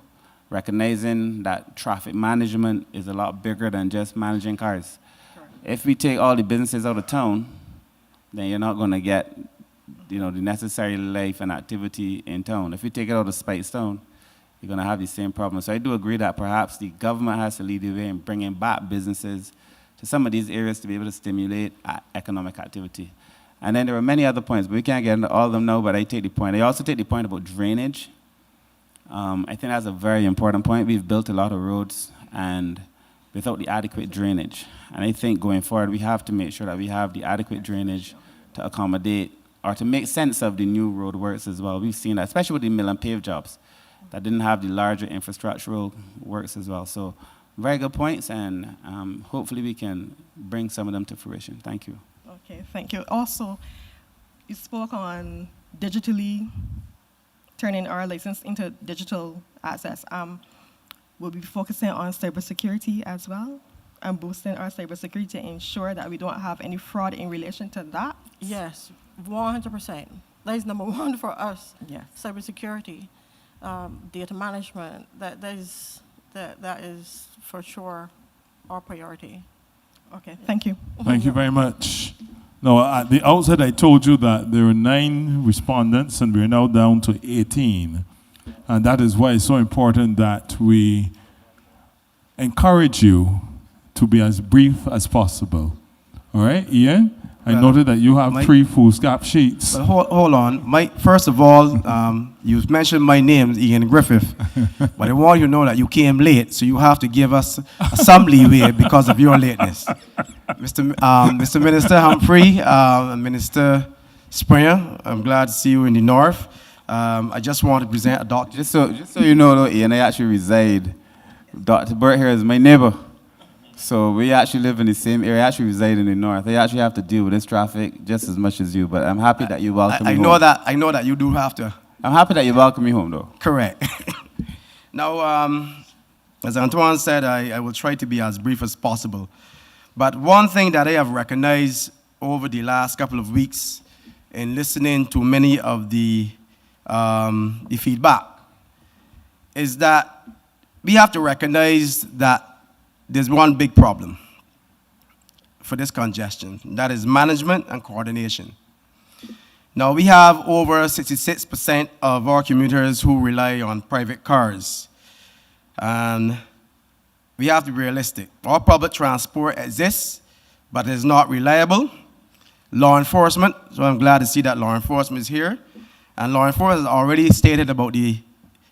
recognizing that traffic management is a lot bigger than just managing cars. If we take all the businesses out of town, then you're not going to get the necessary life and activity in town. If you take it out of Spikestone, you're going to have the same problem. So I do agree that perhaps the government has to lead the way in bringing back businesses to some of these areas to be able to stimulate economic activity. And then there are many other points, but we can't get into all of them now, but I take the point. I also take the point about drainage. I think that's a very important point. We've built a lot of roads and without the adequate drainage. And I think going forward, we have to make sure that we have the adequate drainage to accommodate or to make sense of the new road works as well. We've seen that, especially with the mill and pave jobs, that didn't have the larger infrastructural works as well. So very good points, and hopefully we can bring some of them to fruition. Thank you. Okay, thank you. Also, you spoke on digitally turning our license into digital access. We'll be focusing on cybersecurity as well and boosting our cybersecurity to ensure that we don't have any fraud in relation to that. Yes, 100%. That is number one for us. Yes. Cybersecurity, data management. That is for sure our priority. Okay, thank you. Thank you very much. Now, at the outset, I told you that there were 9 respondents, and we're now down to 18. And that is why it's so important that we encourage you to be as brief as possible. All right, Ian? I noted that you have 3 foolscap sheets. But hold on. First of all, you mentioned my name, Ian Griffith, but I want you to know that you came late, so you have to give us some leeway because of your lateness. Mr. Minister Humphrey, Minister Springer, I'm glad to see you in the north. I just want to present a document. Just so you know, though, Ian, I actually reside. Dr. Burt here is my neighbor. So we actually live in the same area. I actually reside in the north. I actually have to deal with this traffic just as much as you, but I'm happy that you welcome me home. I know that you do have to. I'm happy that you welcome me home, though. Correct. Now, as Antoine said, I will try to be as brief as possible. But one thing that I have recognized over the last couple of weeks in listening to many of the feedback is that we have to recognize that there's one big problem for this congestion. That is management and coordination. Now, we have over 66% of our commuters who rely on private cars. And we have to be realistic. Our public transport exists, but it's not reliable. Law enforcement, so I'm glad to see that law enforcement is here. And law enforcement has already stated about the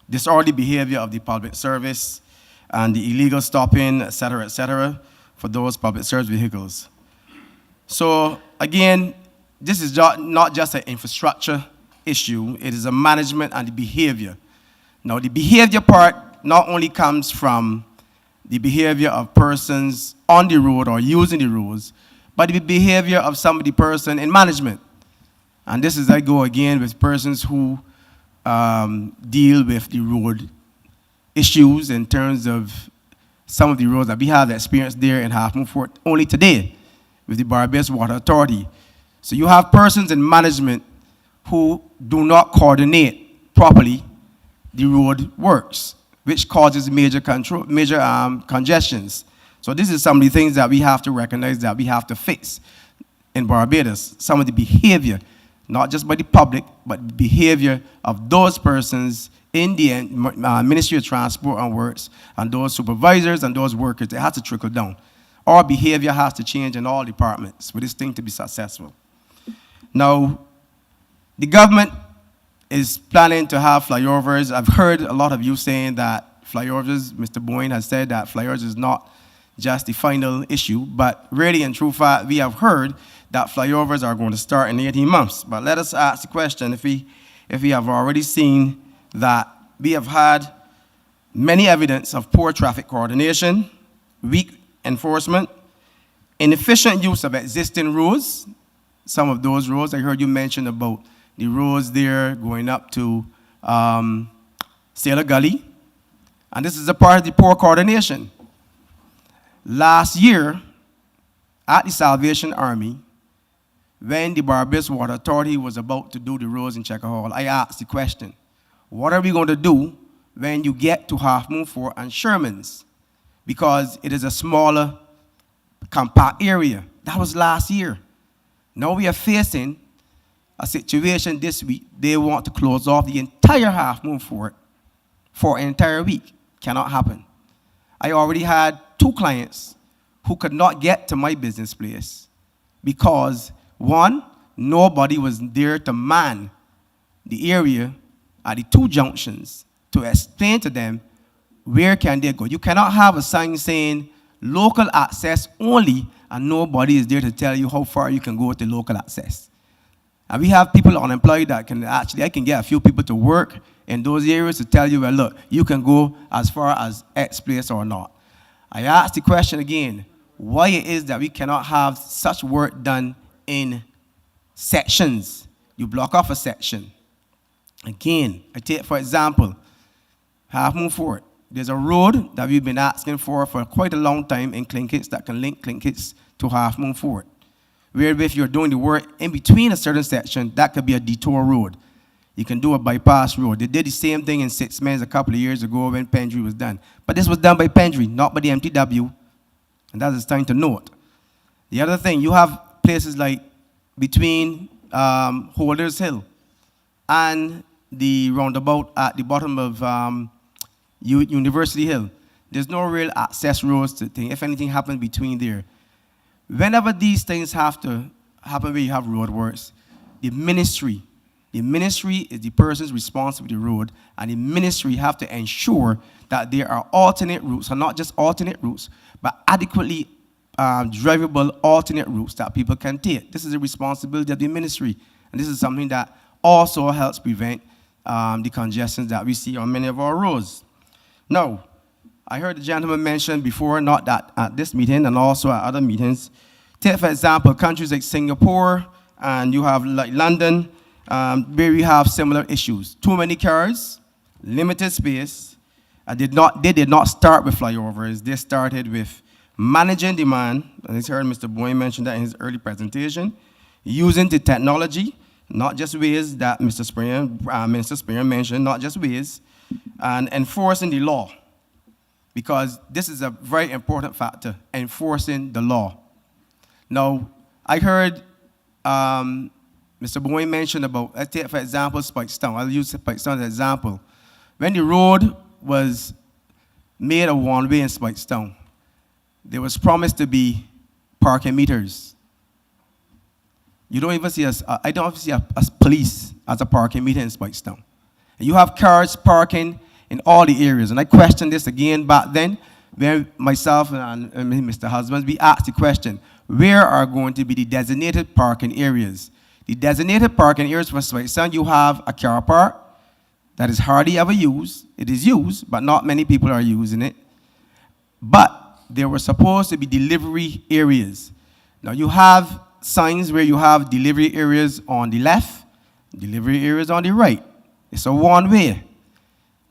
disorderly behavior of the public service and the illegal stopping, et cetera, for those public service vehicles. So again, this is not just an infrastructure issue, it is a management and the behavior. Now the behavior part not only comes from the behavior of persons on the road or using the roads, but the behavior of some of the person in management. And this is, I go again with persons who deal with the road issues in terms of some of the roads that we have experienced there in Half Moon Fort only today with the Barbados Water Authority. So you have persons in management who do not coordinate properly the road works, which causes major congestions. So this is some of the things that we have to recognize that we have to fix in Barbados. Some of the behavior, not just by the public, but behavior of those persons in the Ministry of Transport and Works, and those supervisors and those workers. It has to trickle down. Our behavior has to change in all departments for this thing to be successful. Now, the government is planning to have flyovers. I've heard a lot of you saying that flyovers, Mr. Boyne has said that flyovers is not just the final issue, but really in true fact, we have heard that flyovers are going to start in 18 months. But let us ask the question, if we have already seen that we have had many evidence of poor traffic coordination, weak enforcement, inefficient use of existing roads. Some of those roads, I heard you mention about the roads there going up to Sailor Gully. And this is a part of the poor coordination. Last year, at the Salvation Army, when the Barbados Water Authority was about to do the roads in Checker Hall, I asked the question, what are we going to do when you get to Half Moon Fort and Sherman's? Because it is a smaller, compact area. That was last year. Now we are facing a situation this week. They want to close off the entire Half Moon Fort for an entire week. Cannot happen. I already had 2 clients who could not get to my business place because, one, nobody was there to man the area at the 2 junctions to explain to them where can they go. You cannot have a sign saying local access only and nobody is there to tell you how far you can go with the local access. And we have people unemployed that can actually, I can get a few people to work in those areas to tell you, well, look, you can go as far as X place or not. I asked the question again, why it is that we cannot have such work done in sections. You block off a section. Again, I take, for example, Half Moon Fort. There's a road that we've been asking for quite a long time in Clinkits that can link Clinkits to Half Moon Fort. Where if you're doing the work in between a certain section, that could be a detour road. You can do a bypass road. They did the same thing in 6 Mans a couple of years ago when Pendry was done. But this was done by Pendry, not by the MTW. And that is time to note. The other thing, you have places like between Holders Hill and the roundabout at the bottom of University Hill. There's no real access roads to things. If anything happens between there. Whenever these things have to happen where you have roadworks, the ministry is the person's responsible for the road, and the ministry have to ensure that there are alternate routes, and not just alternate routes, but adequately drivable alternate routes that people can take. This is a responsibility of the ministry, and this is something that also helps prevent the congestions that we see on many of our roads. Now, I heard the gentleman mention before, not that at this meeting and also at other meetings, take for example countries like Singapore, and you have like London, where we have similar issues. Too many cars, limited space. They did not start with flyovers. They started with managing demand, and I heard Mr. Boyne mention that in his early presentation, using the technology, not just ways that Minister Springer mentioned, not just ways, and enforcing the law, because this is a very important factor, enforcing the law. Now, I heard Mr. Boyne mentioned about, let's take for example Spikestown. I'll use Spikestown as an example. When the road was made a one-way in Spikestown, there was promised to be parking meters. You don't even see I don't even see a police as a parking meter in Spikestown. And you have cars parking in all the areas. And I questioned this again back then, when myself and Mr. Husbands, we asked the question, where are going to be the designated parking areas? The designated parking areas for Spikestown, you have a car park that is hardly ever used. It is used, but not many people are using it. But there were supposed to be delivery areas. Now you have signs where you have delivery areas on the left, delivery areas on the right. It's a one-way.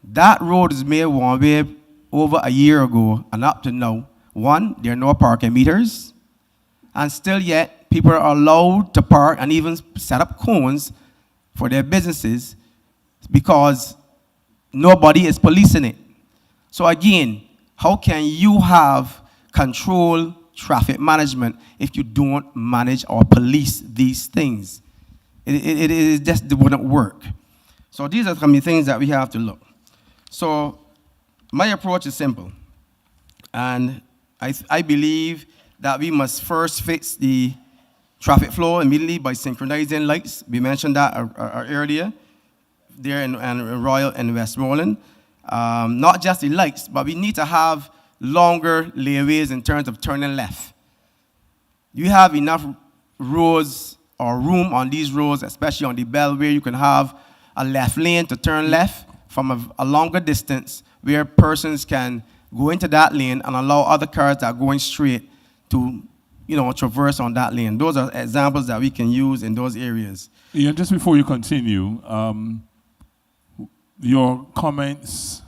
That road is made one-way over a year ago, and up to now, one, there are no parking meters, and still yet, people are allowed to park and even set up cones for their businesses because nobody is policing it. So again, how can you have control traffic management if you don't manage or police these things? It just wouldn't work. So these are some of the things that we have to look. So my approach is simple. And I believe that we must first fix the traffic flow immediately by synchronizing lights. We mentioned that earlier there in Royal and Westmoreland. Not just the lights, but we need to have longer laneways in terms of turning left. You have enough roads or room on these roads, especially on the belt, where you can have a left lane to turn left from a longer distance, where persons can go into that lane and allow other cars that are going straight to, traverse on that lane. Those are examples that we can use in those areas. Ian, just before you continue, your comments,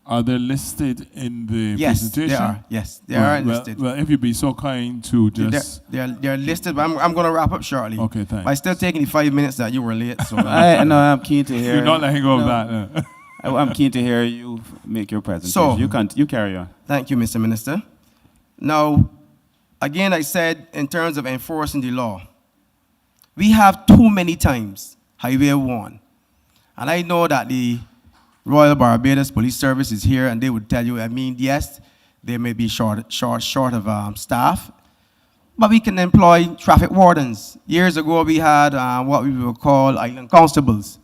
are they listed in the presentation? They are. Yes, they are listed. Well, if you'd be so kind to just... They're listed, but I'm going to wrap up shortly. Okay, thanks. I'm still taking the 5 minutes that you were late. So I'm keen to hear... You're not letting go of that. I'm keen to hear you make your presentation. So, you carry on. Thank you, Mr. Minister. Now, again, I said in terms of enforcing the law, we have too many times Highway 1. And I know that the Royal Barbados Police Service is here, and they would tell you, yes, they may be short of staff, but we can employ traffic wardens. Years ago, we had what we would call island constables.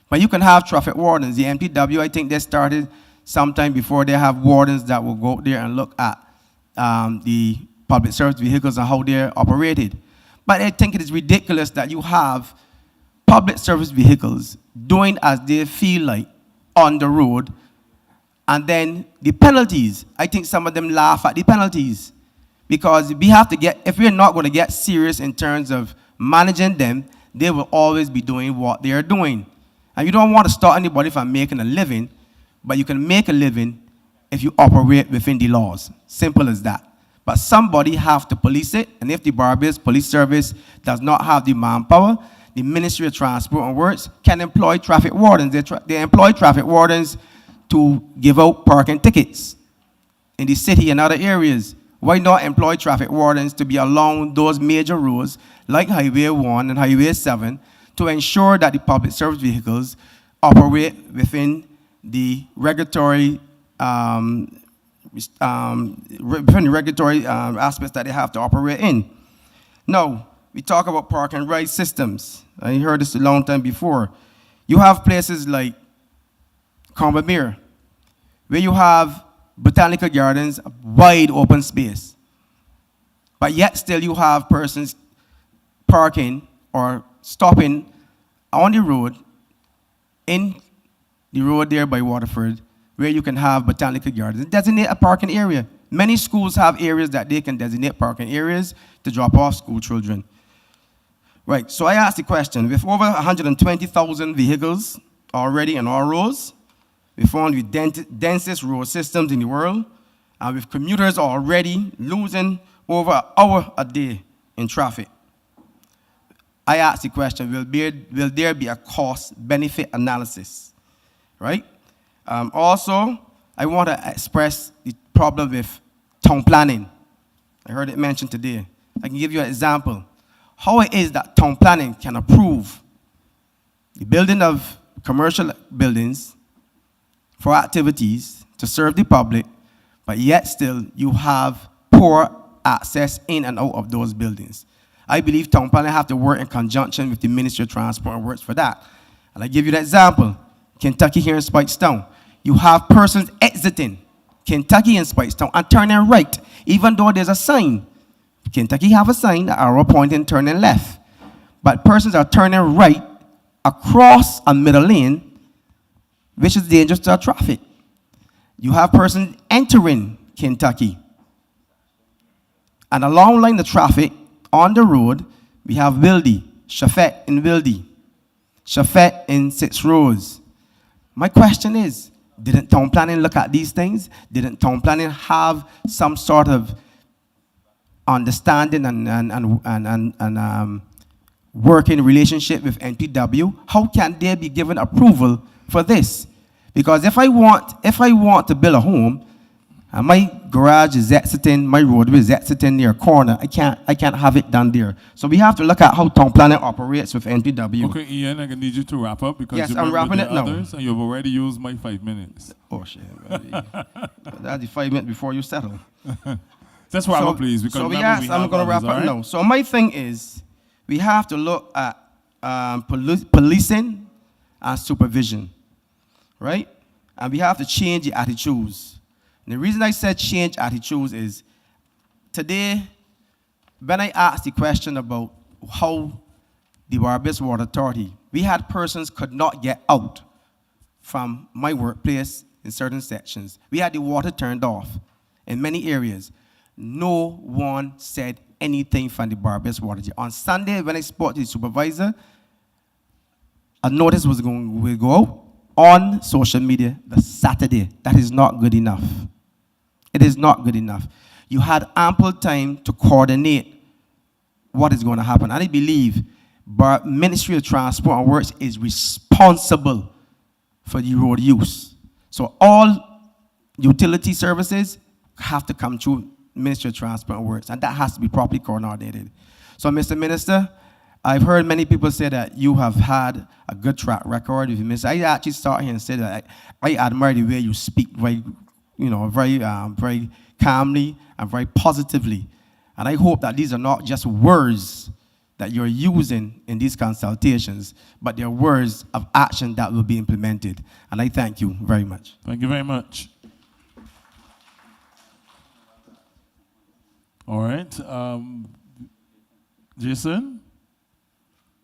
But you can have traffic wardens. The MTW, I think they started sometime before. They have wardens that will go there and look at the public service vehicles and how they're operated. But I think it is ridiculous that you have public service vehicles doing as they feel like on the road, and then the penalties, I think some of them laugh at the penalties, because we have to if we're not going to get serious in terms of managing them, they will always be doing what they are doing. And you don't want to stop anybody from making a living, but you can make a living if you operate within the laws. Simple as that. But somebody have to police it, and if the Barbados Police Service does not have the manpower, the Ministry of Transport and Works can employ traffic wardens. They employ traffic wardens to give out parking tickets in the city and other areas. Why not employ traffic wardens to be along those major roads like Highway 1 and Highway 7 to ensure that the public service vehicles operate within the regulatory aspects that they have to operate in? Now, we talk about park and ride systems. I heard this a long time before. You have places like Combermere, where you have botanical gardens, wide open space. But yet still you have persons parking or stopping on the road, in the road there by Waterford, where you can have botanical gardens. Designate a parking area. Many schools have areas that they can designate parking areas to drop off school children. Right, so I asked the question, with over 120,000 vehicles already on our roads, we found the densest road systems in the world, and with commuters already losing over an hour a day in traffic. I asked the question, will there be a cost-benefit analysis, right? Also, I want to express the problem with town planning. I heard it mentioned today. I can give you an example. How it is that town planning can approve the building of commercial buildings for activities to serve the public, but yet still you have poor access in and out of those buildings. I believe town planning have to work in conjunction with the Ministry of Transport and Works for that. And I give you the example. Kentucky here in Spikestown. You have persons exiting Kentucky and Spikestown and turning right, even though there's a sign. Kentucky have a sign, an arrow pointing, turning left. But persons are turning right across a middle lane, which is dangerous to traffic. You have persons entering Kentucky. And along line the traffic on the road, we have Wildy, Shafet in Wildy, Shafet in 6 Roads. My question is, didn't town planning look at these things? Didn't town planning have some sort of understanding and working relationship with NPW? How can they be given approval for this? Because if I want to build a home, and my garage is exiting, my roadway is exiting near a corner, I can't have it done there. So we have to look at how town planning operates with NPW. Okay, Ian, I need you to wrap up because yes, you I'm wrapping it now. Others, and you've already used my 5 minutes. Oh shit, that's the 5 minutes before you settle. Let's wrap up, please. Because so yes, I'm going to wrap up now. So my thing is, we have to look at policing and supervision, right? And we have to change the attitudes. And the reason I said change attitudes is, today, when I asked the question about how the Barbados Water Authority, we had persons could not get out from my workplace in certain sections. We had the water turned off in many areas. No one said anything from the Barbados Water Authority. On Sunday, when I spoke to the supervisor, a notice will go out on social media the Saturday. That is not good enough. It is not good enough. You had ample time to coordinate what is going to happen. And I believe Ministry of Transport and Works is responsible for the road use. So all utility services have to come through Ministry of Transport and Works, and that has to be properly coordinated. So, Mr. Minister, I've heard many people say that you have had a good track record with Minister. I actually start here and say that I admire the way you speak very calmly and very positively. And I hope that these are not just words that you're using in these consultations, but they're words of action that will be implemented. And I thank you very much. Thank you very much. All right. Jason?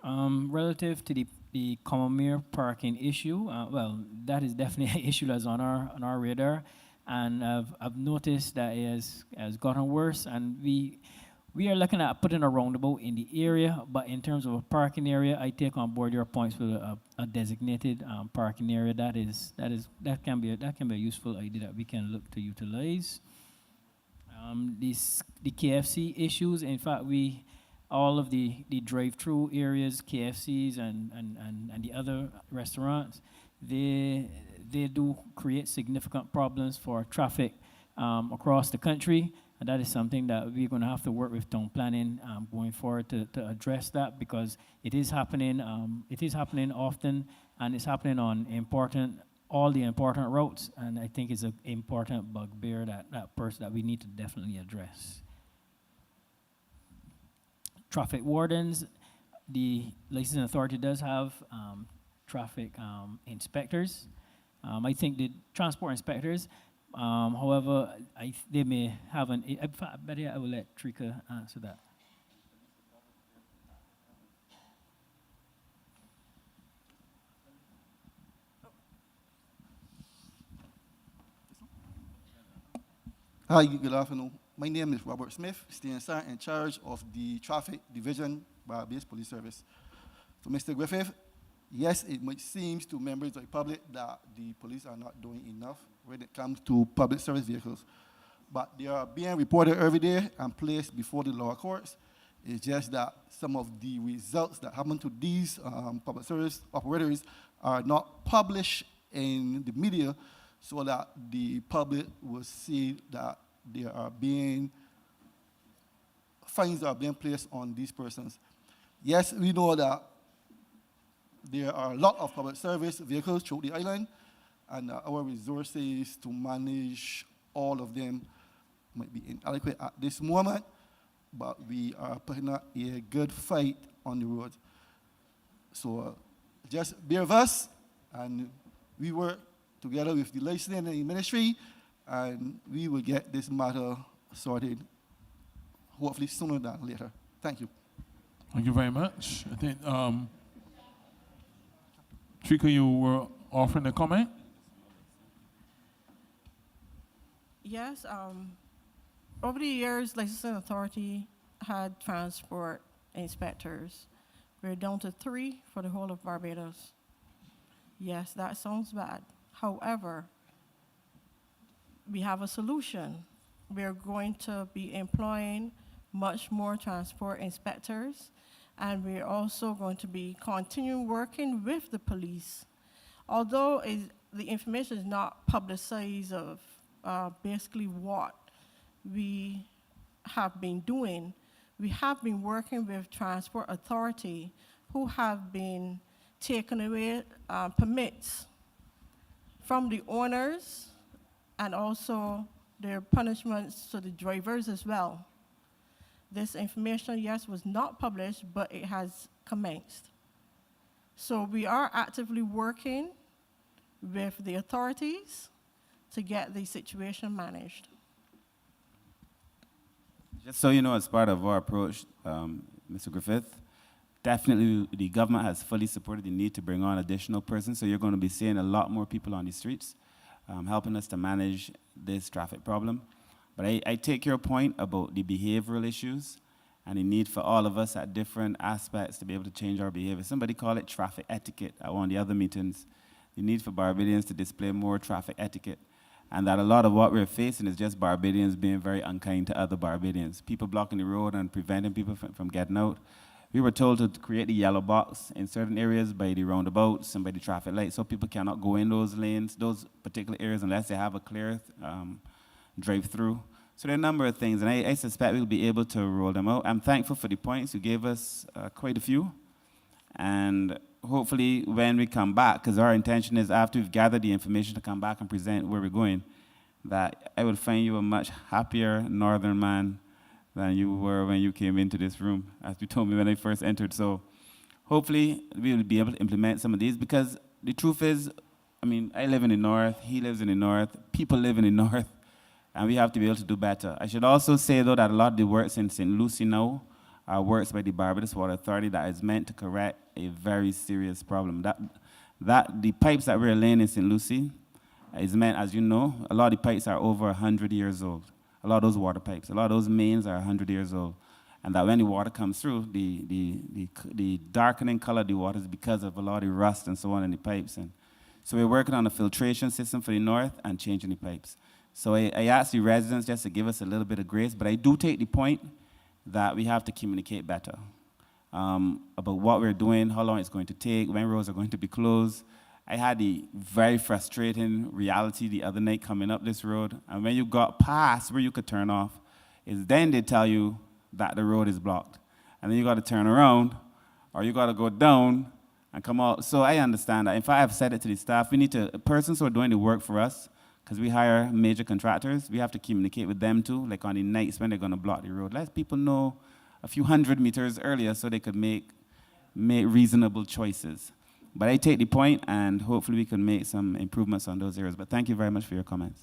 Relative to the Combermere parking issue, well, that is definitely an issue that's on our radar. And I've noticed that it has gotten worse, and we are looking at putting a roundabout in the area, but in terms of a parking area, I take on board your points with a designated parking area. That can be a useful idea that we can look to utilize. The KFC issues, in fact, all of the drive-through areas, KFCs and the other restaurants, they do create significant problems for traffic across the country, and that is something that we're going to have to work with town planning going forward to address that, because it is happening often, and it's happening on all the important routes, and I think it's an important bugbear that we need to definitely address. traffic wardens. The licensing authority does have traffic inspectors. I think the transport inspectors, however, they may have an. In fact, better I will let Trika answer that. Hi, good afternoon. My name is Robert Smith, Senior Sergeant in charge of the Traffic Division, Barbados Police Service. So, Mr. Griffith, yes, it might seem to members of the public that the police are not doing enough when it comes to public service vehicles. But they are being reported every day and placed before the lower courts. It's just that some of the results that happen to these public service operators are not published in the media so that the public will see that there are fines are being placed on these persons. Yes, we know that there are a lot of public service vehicles throughout the island, and our resources to manage all of them might be inadequate at this moment, but we are putting up a good fight on the road. So just bear with us, and we work together with the licensing and the ministry, and we will get this matter sorted, hopefully sooner than later. Thank you. Thank you very much. I think, Trika, you were offering a comment? Yes, over the years, licensing authority had transport inspectors. We're down to 3 for the whole of Barbados. Yes, that sounds bad. However, we have a solution. We're going to be employing much more transport inspectors, and we're also going to be continuing working with the police. Although the information is not publicized of basically what we have been doing, we have been working with Transport Authority who have been taking away permits from the owners, and also their punishments to the drivers as well. This information, yes, was not published, but it has commenced. So we are actively working with the authorities to get the situation managed. Just so you know, as part of our approach, Mr. Griffith, definitely the government has fully supported the need to bring on additional persons, so you're going to be seeing a lot more people on the streets helping us to manage this traffic problem. But I take your point about the behavioral issues and the need for all of us at different aspects to be able to change our behavior. Somebody called it traffic etiquette at one of the other meetings. The need for Barbadians to display more traffic etiquette. And that a lot of what we're facing is just Barbadians being very unkind to other Barbadians. People blocking the road and preventing people from getting out. We were told to create the yellow box in certain areas by the roundabouts and by the traffic lights so people cannot go in those lanes, those particular areas, unless they have a clear drive-through. So there are a number of things, and I suspect we'll be able to roll them out. I'm thankful for the points. You gave us quite a few. And hopefully when we come back, because our intention is after we've gathered the information to come back and present where we're going, that I will find you a much happier northern man than you were when you came into this room, as you told me when I first entered. So hopefully we will be able to implement some of these, because the truth is, I mean, I live in the north, he lives in the north, people live in the north, and we have to be able to do better. I should also say, though, that a lot of the works in St. Lucie now are works by the Barbados Water Authority that is meant to correct a very serious problem. That the pipes that we're laying in St. Lucie is meant, as you know, a lot of the pipes are over 100 years old. A lot of those water pipes, a lot of those mains are 100 years old. And that when the water comes through, the darkening color of the water is because of a lot of rust and so on in the pipes. And so we're working on a filtration system for the north and changing the pipes. So I asked the residents just to give us a little bit of grace, but I do take the point that we have to communicate better about what we're doing, how long it's going to take, when roads are going to be closed. I had the very frustrating reality the other night coming up this road, and when you got past where you could turn off, is then they tell you that the road is blocked. And then you got to turn around, or you got to go down and come out. So I understand that. In fact, I've said it to the staff, we need to, persons who are doing the work for us, because we hire major contractors, we have to communicate with them too, like on the nights when they're going to block the road. Let people know a few hundred meters earlier so they could make reasonable choices. But I take the point, and hopefully we can make some improvements on those areas. But thank you very much for your comments.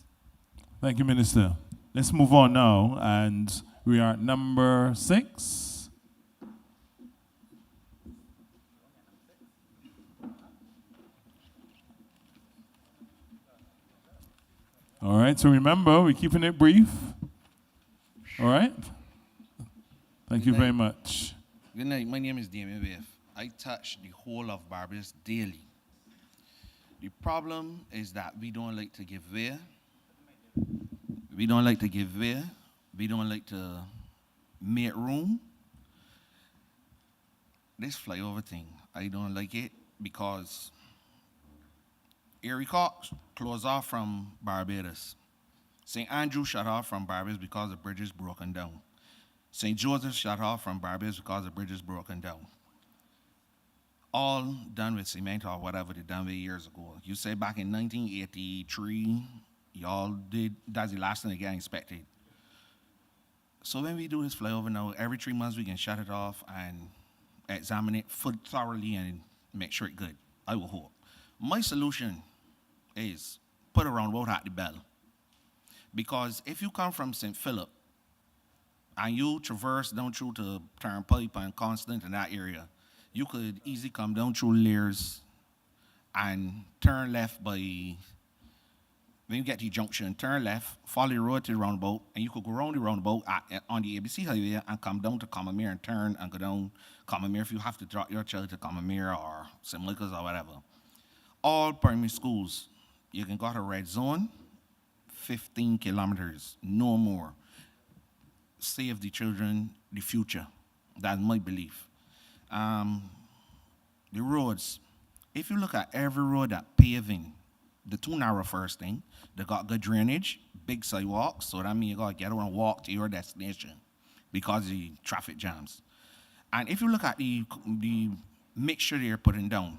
Thank you, Minister. Let's move on now, and we are at number 6. All right, so remember, we're keeping it brief. All right? Thank you very much. Good night. My name is Damien Biff. I touch the whole of Barbados daily. The problem is that we don't like to give way. We don't like to give way. We don't like to make room. This flyover thing, I don't like it because Erie Cox closed off from Barbados. St. Andrew shut off from Barbados because the bridge is broken down. St. Joseph shut off from Barbados because the bridge is broken down. All done with cement or whatever they done with years ago. You say back in 1983, y'all did, that's the last thing they get inspected. So when we do this flyover now, every 3 months we can shut it off and examine it thoroughly and make sure it's good. I will hope. My solution is put a roundabout at the bell. Because if you come from St. Philip and you traverse down through to Turnpike and Constant in that area, you could easily come down through Lears and turn left by, when you get to the junction, turn left, follow the road to the roundabout, and you could go around the roundabout on the ABC highway and come down to Commermere and turn and go down Commermere if you have to drop your child to Commermere or St. Michael's or whatever. All primary schools, you can go to red zone, 15 kilometers, no more. Save the children, the future. That's my belief. The roads, if you look at every road that paving, the too narrow first thing, they got good drainage, big sidewalks, so that means you gotta get around and walk to your destination because of the traffic jams. And if you look at the mixture they're putting down,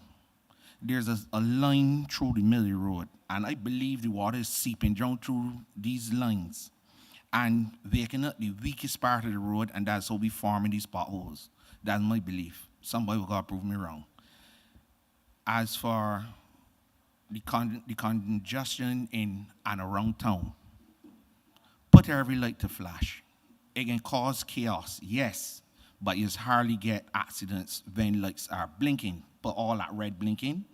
there's a line through the middle of the road, and I believe the water is seeping down through these lines and waking up the weakest part of the road, and that's how we forming these potholes. That's my belief. Somebody will gotta prove me wrong. As for the congestion in and around town, put every light to flash. It can cause chaos, yes, but you hardly get accidents when lights are blinking. Put all that red blinking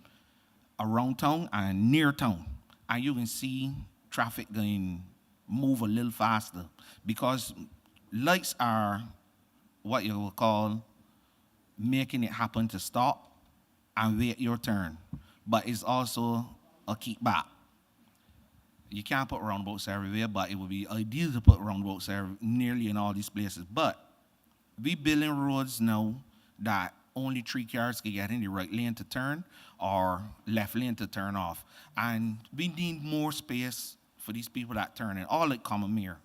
around town and near town, and you can see traffic going move a little faster because lights are what you will call making it happen to stop and wait your turn, but it's also a keep back. You can't put roundabouts everywhere, but it would be ideal to put roundabouts nearly in all these places. But we building roads now that only 3 cars can get in the right lane to turn or left lane to turn off. And we need more space for these people that turn in, all like Commermere.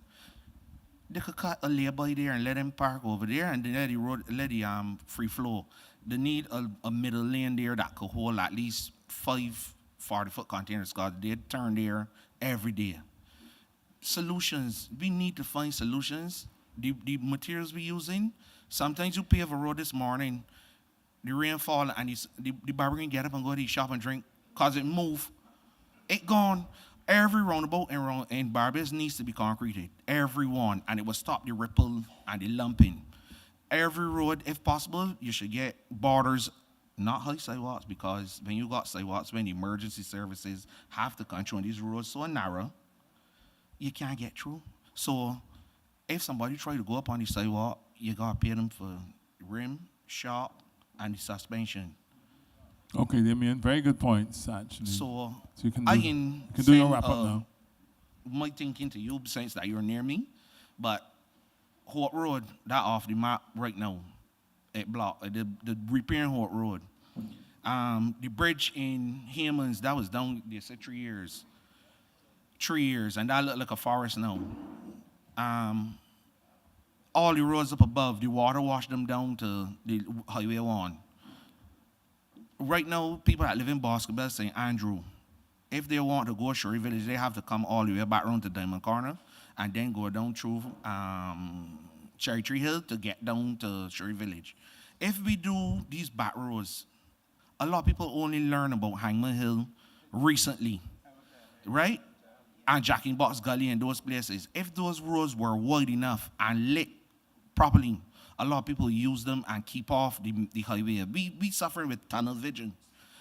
They could cut a lay-by there and let them park over there and then let the free flow. They need a middle lane there that could hold at least 5 40-foot containers because they turn there every day. Solutions, we need to find solutions. The materials we're using, sometimes you pave a road this morning, the rain fall and the barber can get up and go to the shop and drink because it move. It gone. Every roundabout in Barbados needs to be concreted. Every one. And it will stop the ripple and the lumping. Every road, if possible, you should get borders, not high sidewalks, because when you got sidewalks, when the emergency services have to control these roads so narrow, you can't get through. So if somebody try to go up on the sidewalk, you got to pay them for rim, shock, and the suspension. Okay, Damien, very good points, actually. So you can I do, can you can do your wrap up now. My thinking to you, since that you're near me, but Holt Road, that off the map right now, it blocked, the repairing Holt Road. The bridge in Hammonds, that was down, they said 3 years. 3 years, and that looked like a forest now. All the roads up above, the water washed them down to the Highway 1. Right now, people that live in Basketball, St. Andrew, if they want to go Shuri Village, they have to come all the way back around to Diamond Corner and then go down through Cherry Tree Hill to get down to Sherry Village. If we do these back roads, a lot of people only learn about Hangman Hill recently, right? And Jack in Box Gully and those places. If those roads were wide enough and lit properly, a lot of people use them and keep off the highway. We suffer with tunnel vision.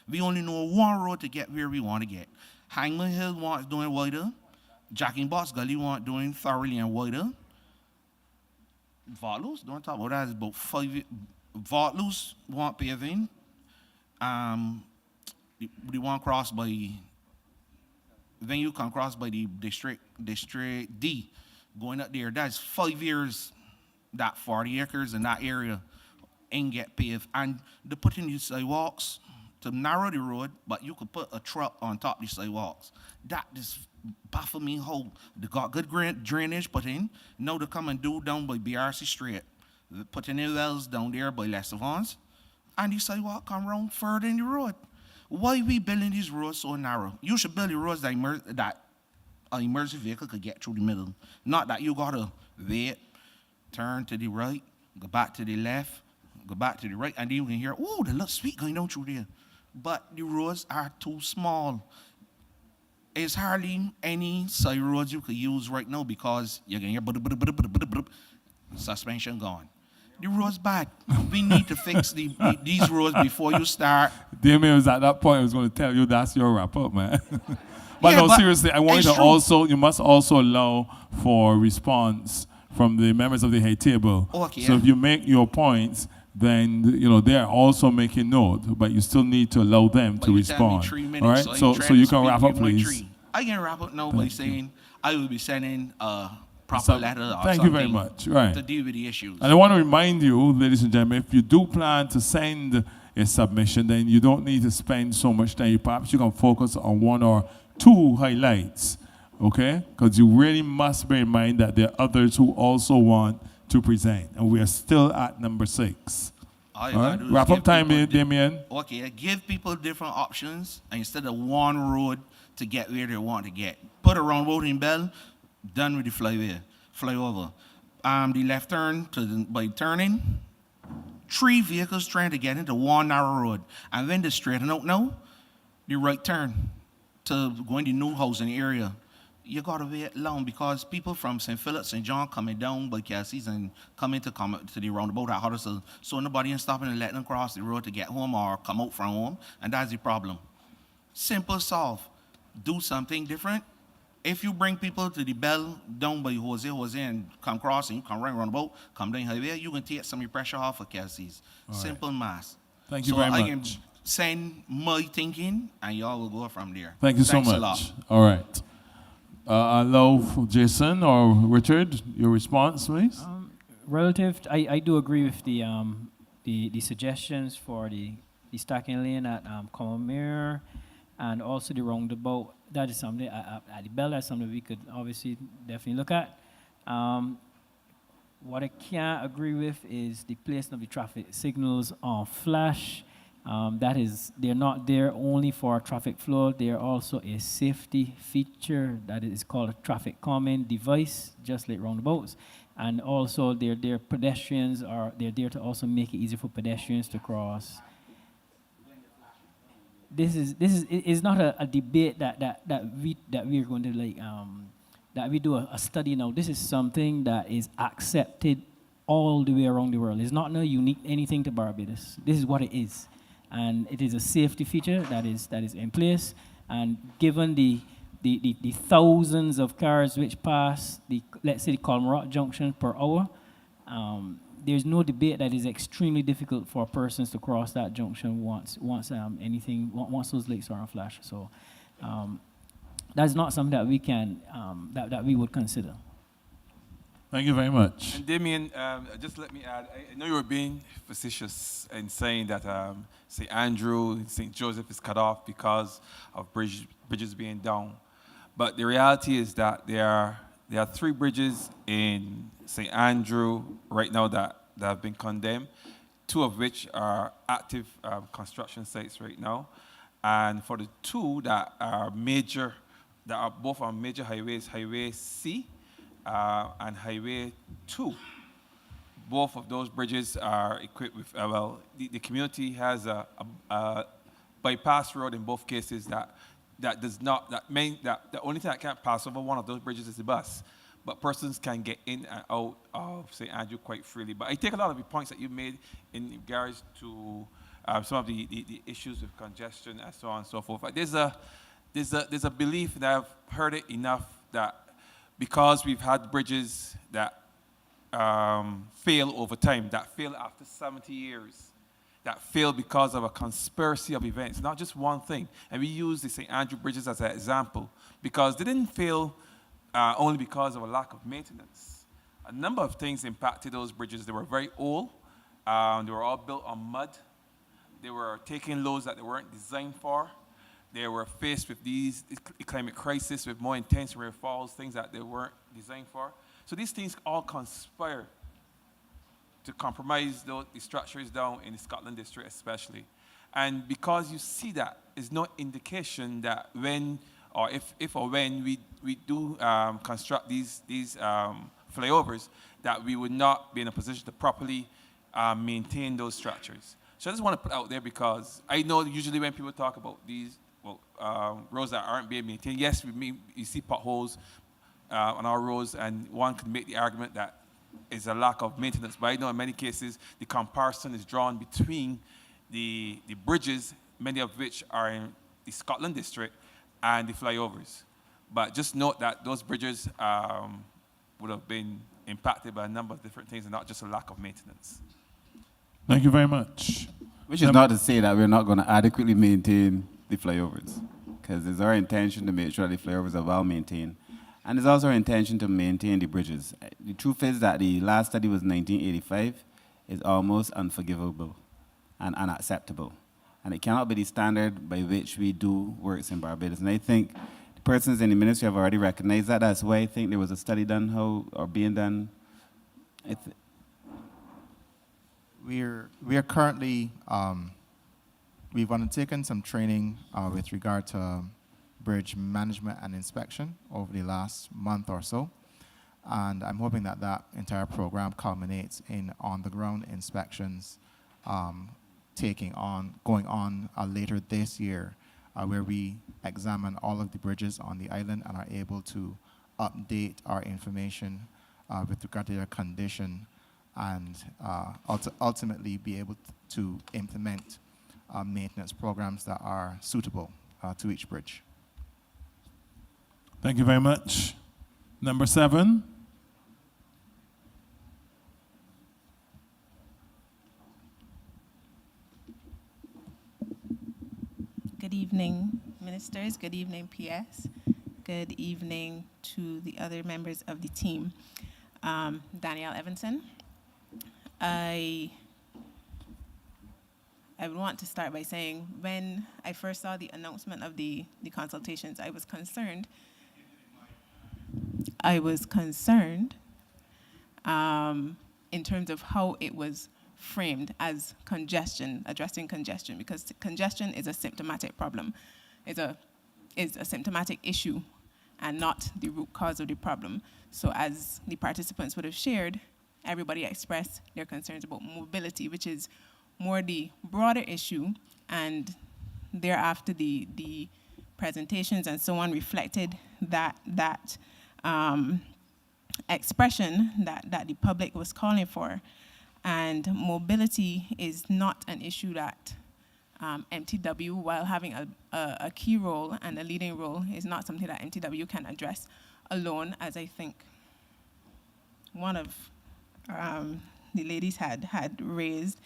We only know one road to get where we want to get. Hangman Hill wants doing wider. Jack in Box Gully want doing thoroughly and wider. Valos, don't talk about that. It's about 5. Valos want paving. The one cross by, then you can cross by the district D, going up there. That's 5 years, that 40 acres in that area ain't get paved. And they put in these sidewalks to narrow the road, but you could put a truck on top of the sidewalks. That just baffle me how they got good drainage put in. Now they come and do down by BRC Street. They put in wells down there by Les Savants. And the sidewalk come round further in the road. Why we building these roads so narrow? You should build the roads that an emergency vehicle could get through the middle. Not that you gotta wait, turn to the right, go back to the left, go back to the right, and then you can hear, oh, the little sweet going down through there. But the roads are too small. There's hardly any side roads you could use right now because you're going to hear suspension gone. The road's bad. We need to fix these roads before you start. Damien was at that point, I was going to tell you that's your wrap up, man. But Yeah, no, but seriously, I want you to true. also, you must also allow for response from the members of the head table. Okay, So yeah. if you make your points, then, they are also making note, but you still need to allow them to You tell me respond. 3 minutes, All right, I ain't so trying you to can speak wrap up, with my please. tree. I can wrap up now by Thank you. saying I will be sending a proper So- letter or thank you very something much. Right. to deal with the issues. And I want to remind you, ladies and gentlemen, if you do plan to send a submission, then you don't need to spend so much time. Perhaps you can focus on 1 or 2 highlights, okay? Because you really must bear in mind that there are others who also want to present. And we are still at number 6. All you All gotta right? do is Wrap up give time, people Damien. Okay, give people different options instead of one road to get where they want to get. Put a roundabout in Bell, done with the flyover. The left turn by turning, 3 vehicles trying to get into one narrow road. And when they straighten out now, the right turn to go in the new housing area. You gotta wait long because people from St. Philip, St. John coming down by Cassie's and come to the roundabout at Huddersfield. So nobody is stopping and letting them cross the road to get home or come out from home, and that's the problem. Simple solve. Do something different. If you bring people to the Bell down by Jose and come cross and you come right roundabout, come down highway, you can take some of the pressure off of Cassie's. All right. Simple math. Thank you So very I can much. send my thinking and y'all will go from there. Thank you so Thanks much. a lot. All right. Allow Jason or Richard, your response, please. I do agree with the suggestions for the stacking lane at Commermere and also the roundabout. That is something at the Bell. That's something we could obviously definitely look at. What I can't agree with is the placement of the traffic signals on flash. They're not there only for traffic flow. They're also a safety feature that is called a traffic calming device, just like roundabouts. And also, they're there to also make it easy for pedestrians to cross. This is not a debate that we're going to that we do a study now. This is something that is accepted all the way around the world. It's not no unique anything to Barbados. This is what it is. And it is a safety feature that is in place. And given the thousands of cars which pass let's say the Colmorock Junction per hour, there's no debate that is extremely difficult for persons to cross that junction once those lights are on flash. So that's not something that we can that we would consider. Thank you very much. And Damien, just let me add, I know you were being facetious in saying that St. Andrew, St. Joseph is cut off because of bridges being down. But the reality is that there are 3 bridges in St. Andrew right now that have been condemned, 2 of which are active construction sites right now. And for the 2 that are both on major highways, Highway C and Highway 2. both of those bridges are equipped with, the community has a bypass road in both cases that does not, that the only thing that can't pass over one of those bridges is the bus. But persons can get in and out of St. Andrew quite freely. But I take a lot of the points that you made in regards to some of the issues with congestion and so on and so forth. But there's a belief that I've heard it enough that because we've had bridges that fail over time, that fail after 70 years, that fail because of a conspiracy of events, not just one thing. And we use the St. Andrew bridges as an example because they didn't fail only because of a lack of maintenance. A number of things impacted those bridges. They were very old. They were all built on mud. They were taking loads that they weren't designed for. They were faced with these climate crisis with more intense rainfalls, things that they weren't designed for. So these things all conspire to compromise the structures down in the Scotland district especially. And because you see that, it's no indication that when, or if or when we do construct these flyovers, that we would not be in a position to properly maintain those structures. So I just want to put out there because I know usually when people talk about these roads that aren't being maintained, yes, you see potholes on our roads, and one can make the argument that it's a lack of maintenance. But I know in many cases the comparison is drawn between the bridges, many of which are in the Scotland district, and the flyovers. But just note that those bridges would have been impacted by a number of different things and not just a lack of maintenance. Thank you very much. Which is not to say that we're not going to adequately maintain the flyovers, because it's our intention to make sure the flyovers are well maintained. And it's also our intention to maintain the bridges. The truth is that the last study was 1985. It's almost unforgivable and unacceptable. And it cannot be the standard by which we do works in Barbados. And I think the persons in the ministry have already recognized that. That's why I think there was a study done being done. We are currently, we've undertaken some training with regard to bridge management and inspection over the last month or so. And I'm hoping that that entire program culminates in on-the-ground inspections going on later this year, where we examine all of the bridges on the island and are able to update our information with regard to their condition and ultimately be able to implement maintenance programs that are suitable to each bridge. Thank you very much. Number 7. Good evening, ministers. Good evening, PS. Good evening to the other members of the team. Danielle Evanson. I would want to start by saying when I first saw the announcement of the consultations, I was concerned. In terms of how it was framed as congestion, addressing congestion, because congestion is a symptomatic problem. It's a symptomatic issue and not the root cause of the problem. So as the participants would have shared, everybody expressed their concerns about mobility, which is more the broader issue, and thereafter the presentations and so on reflected that expression that the public was calling for. And mobility is not an issue that MTW, while having a key role and a leading role, is not something that MTW can address alone, as I think one of the ladies had raised,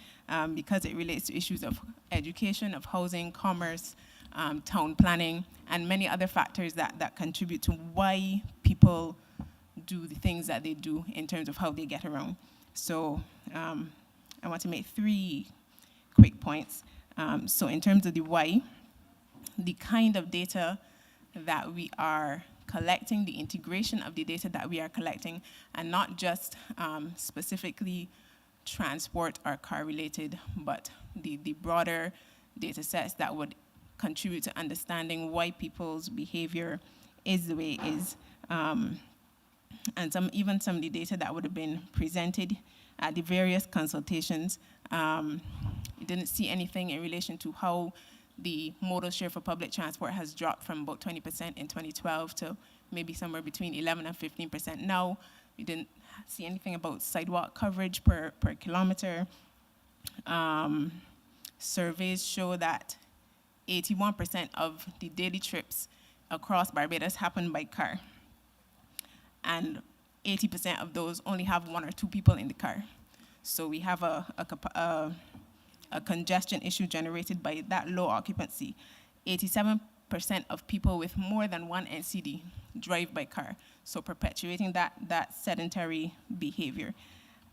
because it relates to issues of education, of housing, commerce, town planning, and many other factors that contribute to why people do the things that they do in terms of how they get around. So I want to make 3 quick points. So in terms of the why, the kind of data that we are collecting, the integration of the data that we are collecting, and not just specifically transport or car related, but the broader data sets that would contribute to understanding why people's behavior is the way it is. And even some of the data that would have been presented at the various consultations. We didn't see anything in relation to how the modal share for public transport has dropped from about 20% in 2012 to maybe somewhere between 11 and 15% now. We didn't see anything about sidewalk coverage per kilometer. Surveys show that 81% of the daily trips across Barbados happen by car. And 80% of those only have 1 or 2 people in the car. So we have a congestion issue generated by that low occupancy. 87% of people with more than 1 NCD drive by car, so perpetuating that sedentary behavior.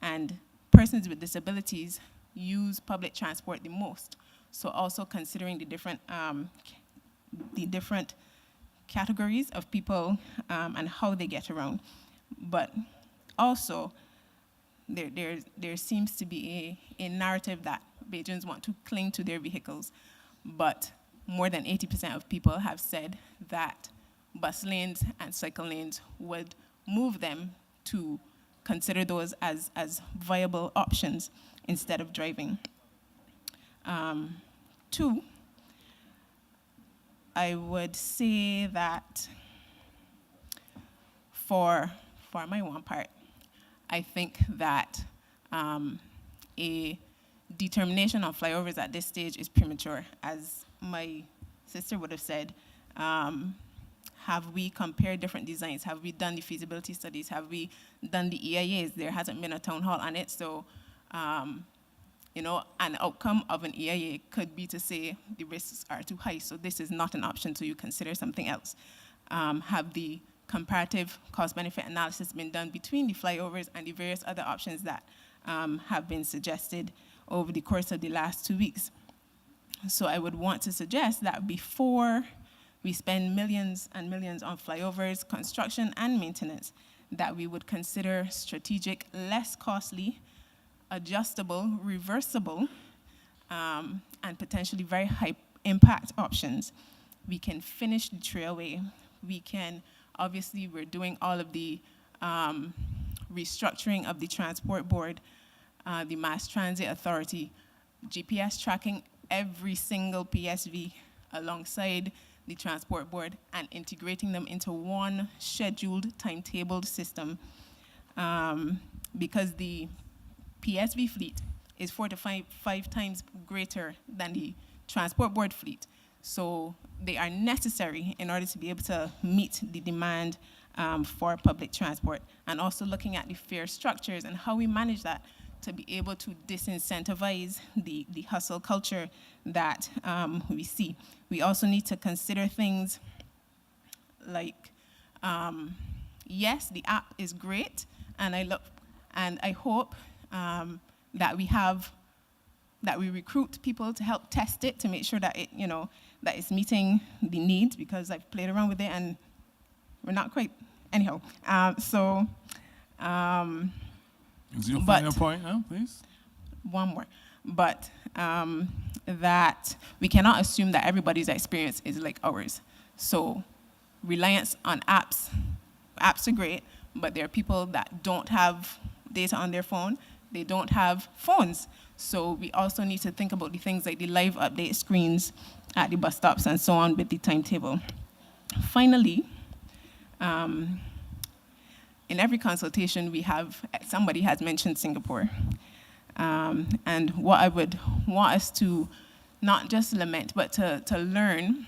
And persons with disabilities use public transport the most, so also considering the different categories of people and how they get around. But also, there seems to be a narrative that Bajans want to cling to their vehicles, but more than 80% of people have said that bus lanes and cycle lanes would move them to consider those as viable options instead of driving. 2, I would say that for my one part, I think that a determination on flyovers at this stage is premature. As my sister would have said, have we compared different designs? Have we done the feasibility studies? Have we done the EIAs? There hasn't been a town hall on it, so you know, an outcome of an EIA could be to say the risks are too high, so this is not an option, so you consider something else. Have the comparative cost-benefit analysis been done between the flyovers and the various other options that have been suggested over the course of the last 2 weeks? So I would want to suggest that before we spend millions and millions on flyovers, construction, and maintenance, that we would consider strategic, less costly, adjustable, reversible, and potentially very high impact options. We can finish the trailway. We can, obviously, we're doing all of the restructuring of the transport board, the Mass Transit Authority, GPS tracking every single PSV alongside the transport board and integrating them into one scheduled, timetabled system, because the PSV fleet is 4 to 5 times greater than the transport board fleet. So they are necessary in order to be able to meet the demand for public transport, and also looking at the fare structures and how we manage that to be able to disincentivize the hustle culture that we see. We also need to consider things like, yes, the app is great, and I hope that we recruit people to help test it to make sure that it, that it's meeting the needs, because I've played around with it and we're not quite, anyhow. Is your final point now, please? One more. But that we cannot assume that everybody's experience is like ours. So reliance on apps are great, but there are people that don't have data on their phone. They don't have phones. So we also need to think about the things like the live update screens at the bus stops and so on with the timetable. Finally, in every consultation we have, somebody has mentioned Singapore. And what I would want us to not just lament, but to learn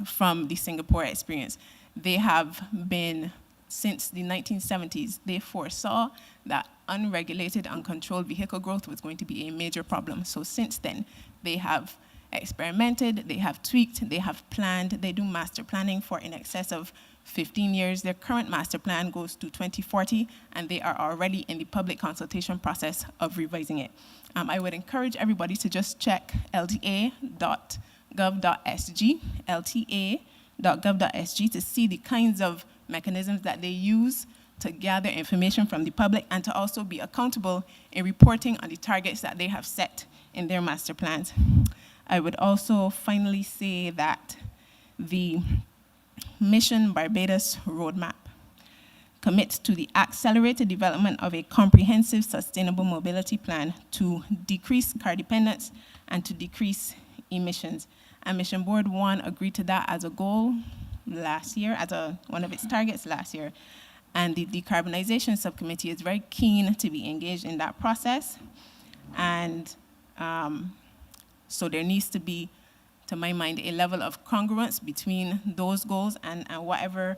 from the Singapore experience. They have been, since the 1970s, they foresaw that unregulated, uncontrolled vehicle growth was going to be a major problem. So since then, they have experimented, they have tweaked, they have planned, they do master planning for in excess of 15 years. Their current master plan goes to 2040, and they are already in the public consultation process of revising it. I would encourage everybody to just check lta.gov.sg to see the kinds of mechanisms that they use to gather information from the public and to also be accountable in reporting on the targets that they have set in their master plans. I would also finally say that the Mission Barbados roadmap commits to the accelerated development of a comprehensive sustainable mobility plan to decrease car dependence and to decrease emissions. And Mission Board 1 agreed to that as a goal last year, as one of its targets last year. And the decarbonization subcommittee is very keen to be engaged in that process. And so there needs to be, to my mind, a level of congruence between those goals and whatever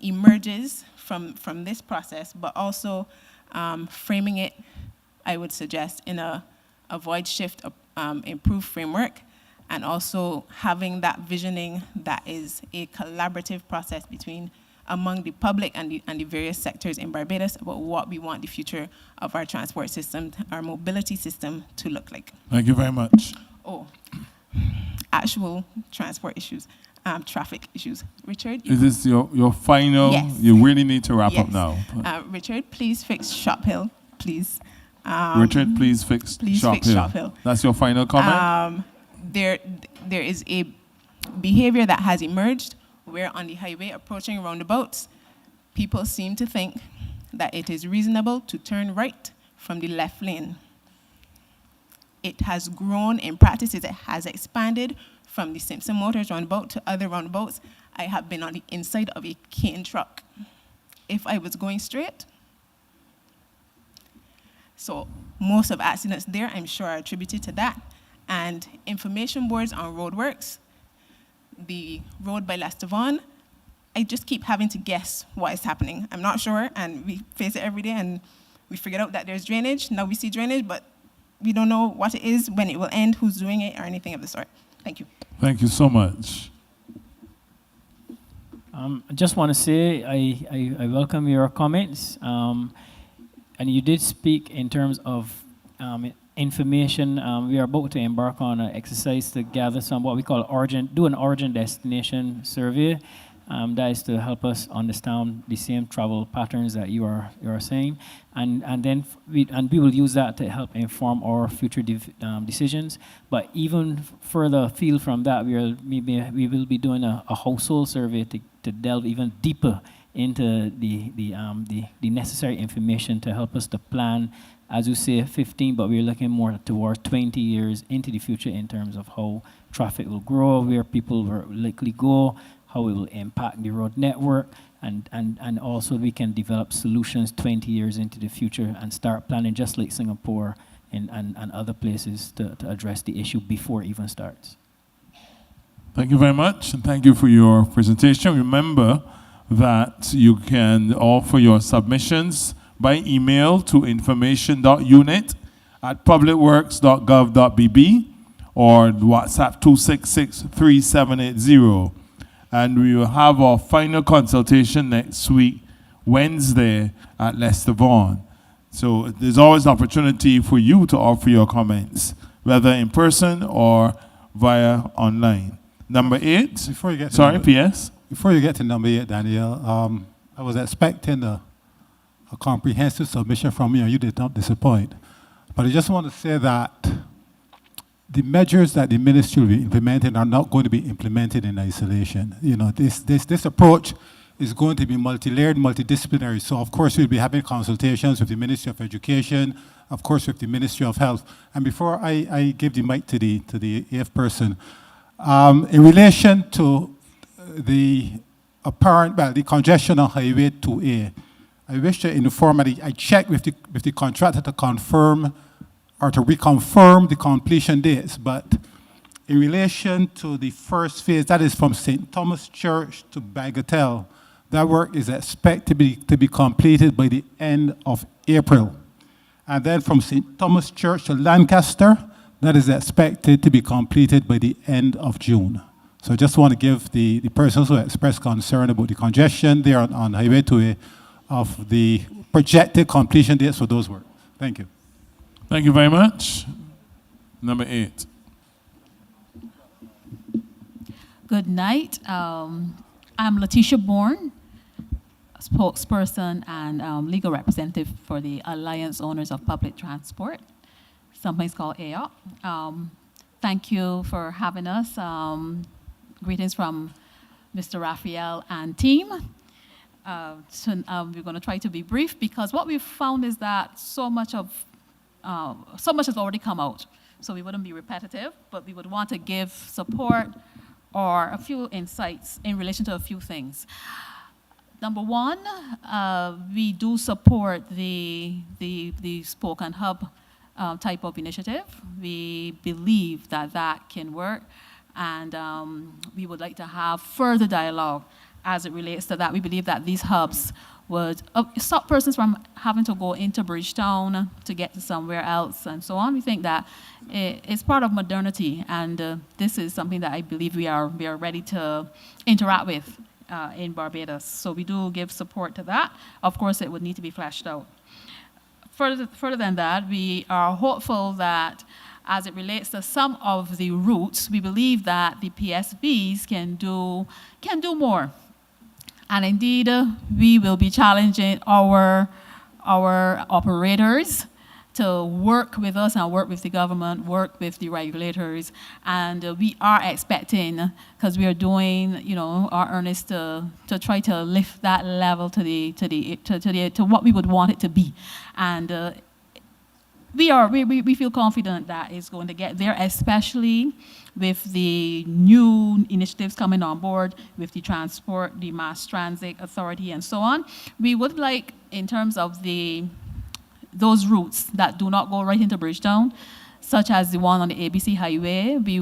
emerges from this process, but also framing it, I would suggest, in a avoid shift, improve framework, and also having that visioning that is a collaborative process among the public and the various sectors in Barbados about what we want the future of our transport system, our mobility system to look like. Thank you very much. Oh, actual transport issues, traffic issues. Richard? Is this your final? Yes. You really need to wrap up Yes. now. Richard, please fix Shop Hill, please. Richard, please fix Shop Hill. That's your final comment? There is a behavior that has emerged where on the highway approaching roundabouts, people seem to think that it is reasonable to turn right from the left lane. It has grown in practice, it has expanded from the Simpson Motors roundabout to other roundabouts. I have been on the inside of a cane truck. If I was going straight, so most of accidents there, I'm sure, are attributed to that. And information boards on roadworks, the road by Lestevon, I just keep having to guess what is happening. I'm not sure, and we face it every day, and we figured out that there's drainage. Now we see drainage, but we don't know what it is, when it will end, who's doing it, or anything of the sort. Thank you. Thank you so much. I just want to say I welcome your comments. And you did speak in terms of information. We are about to embark on an exercise to gather some what we call an origin destination survey. That is to help us understand the same travel patterns that you are saying, and then we will use that to help inform our future decisions. But even further afield from that, we will be doing a household survey to delve even deeper into the necessary information to help us to plan, as you say, 15, but we're looking more towards 20 years into the future in terms of how traffic will grow, where people will likely go, how it will impact the road network, and also we can develop solutions 20 years into the future and start planning just like Singapore and other places to address the issue before it even starts. Thank you very much, and thank you for your presentation. Remember that you can offer your submissions by email to information.unit@publicworks.gov.bb or WhatsApp 266-3780. And we will have our final consultation next week, Wednesday, at Leicester Vaughan. So there's always an opportunity for you to offer your comments, whether in person or via online. Number 8. Before you get PS? Before you get to number 8, Danielle, I was expecting a comprehensive submission from you, and you did not disappoint. But I just want to say that the measures that the ministry will be implementing are not going to be implemented in isolation. You know, this approach is going to be multi-layered, multidisciplinary. So, of course, we'll be having consultations with the Ministry of Education, of course, with the Ministry of Health. And before I give the mic to the AF person, in relation to the the congestion on Highway 2A, I wish to inform that I checked with the contractor to confirm or to reconfirm the completion dates, but in relation to the first phase, that is from St. Thomas Church to Bagatelle, that work is expected to be completed by the end of April. And then from St. Thomas Church to Lancaster, that is expected to be completed by the end of June. So I just want to give the persons who expressed concern about the congestion there on Highway 2A of the projected completion dates for those works. Thank you. Thank you very much. Number 8. Good night. I'm Letitia Bourne, spokesperson and legal representative for the Alliance Owners of Public Transport. Something's called AOP. Thank you for having us. Greetings from Mr. Raphael and team. We're going to try to be brief because what we've found is that so much has already come out. So we wouldn't be repetitive, but we would want to give support or a few insights in relation to a few things. Number one, we do support the Spoke and Hub type of initiative. We believe that that can work, and we would like to have further dialogue as it relates to that. We believe that these hubs would stop persons from having to go into Bridgetown to get to somewhere else and so on. We think that it's part of modernity, and this is something that I believe we are ready to interact with in Barbados. So we do give support to that. Of course, it would need to be fleshed out. Further than that, we are hopeful that as it relates to some of the routes, we believe that the PSVs can do more. And indeed, we will be challenging our operators to work with us and work with the government, work with the regulators. And we are expecting, because we are doing, our earnest to try to lift that level to what we would want it to be. And we feel confident that it's going to get there, especially with the new initiatives coming on board with the transport, the mass transit authority, and so on. We would like, in terms of those routes that do not go right into Bridgetown, such as the one on the ABC Highway, we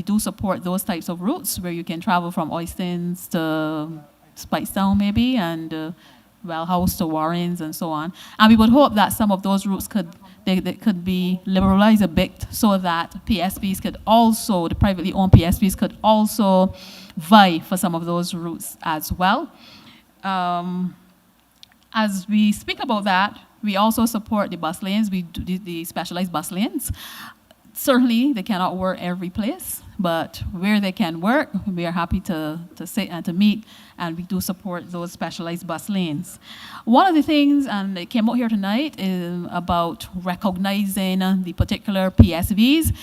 do support those types of routes where you can travel from Oistins to Spikestown maybe, and Wellhouse to Warrens and so on. And we would hope that some of those routes could be liberalized a bit so that PSPs could also, the privately owned PSPs could also vie for some of those routes as well. As we speak about that, we also support the bus lanes. We do the specialized bus lanes. Certainly, they cannot work every place, but where they can work, we are happy to sit and to meet, and we do support those specialized bus lanes. One of the things, and it came out here tonight, is about recognizing the particular PSVs.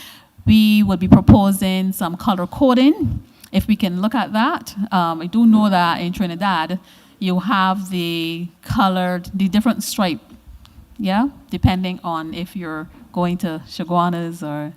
We would be proposing some color coding, if we can look at that. I do know that in Trinidad, you have the different stripe, depending on if you're going to Chaguanas or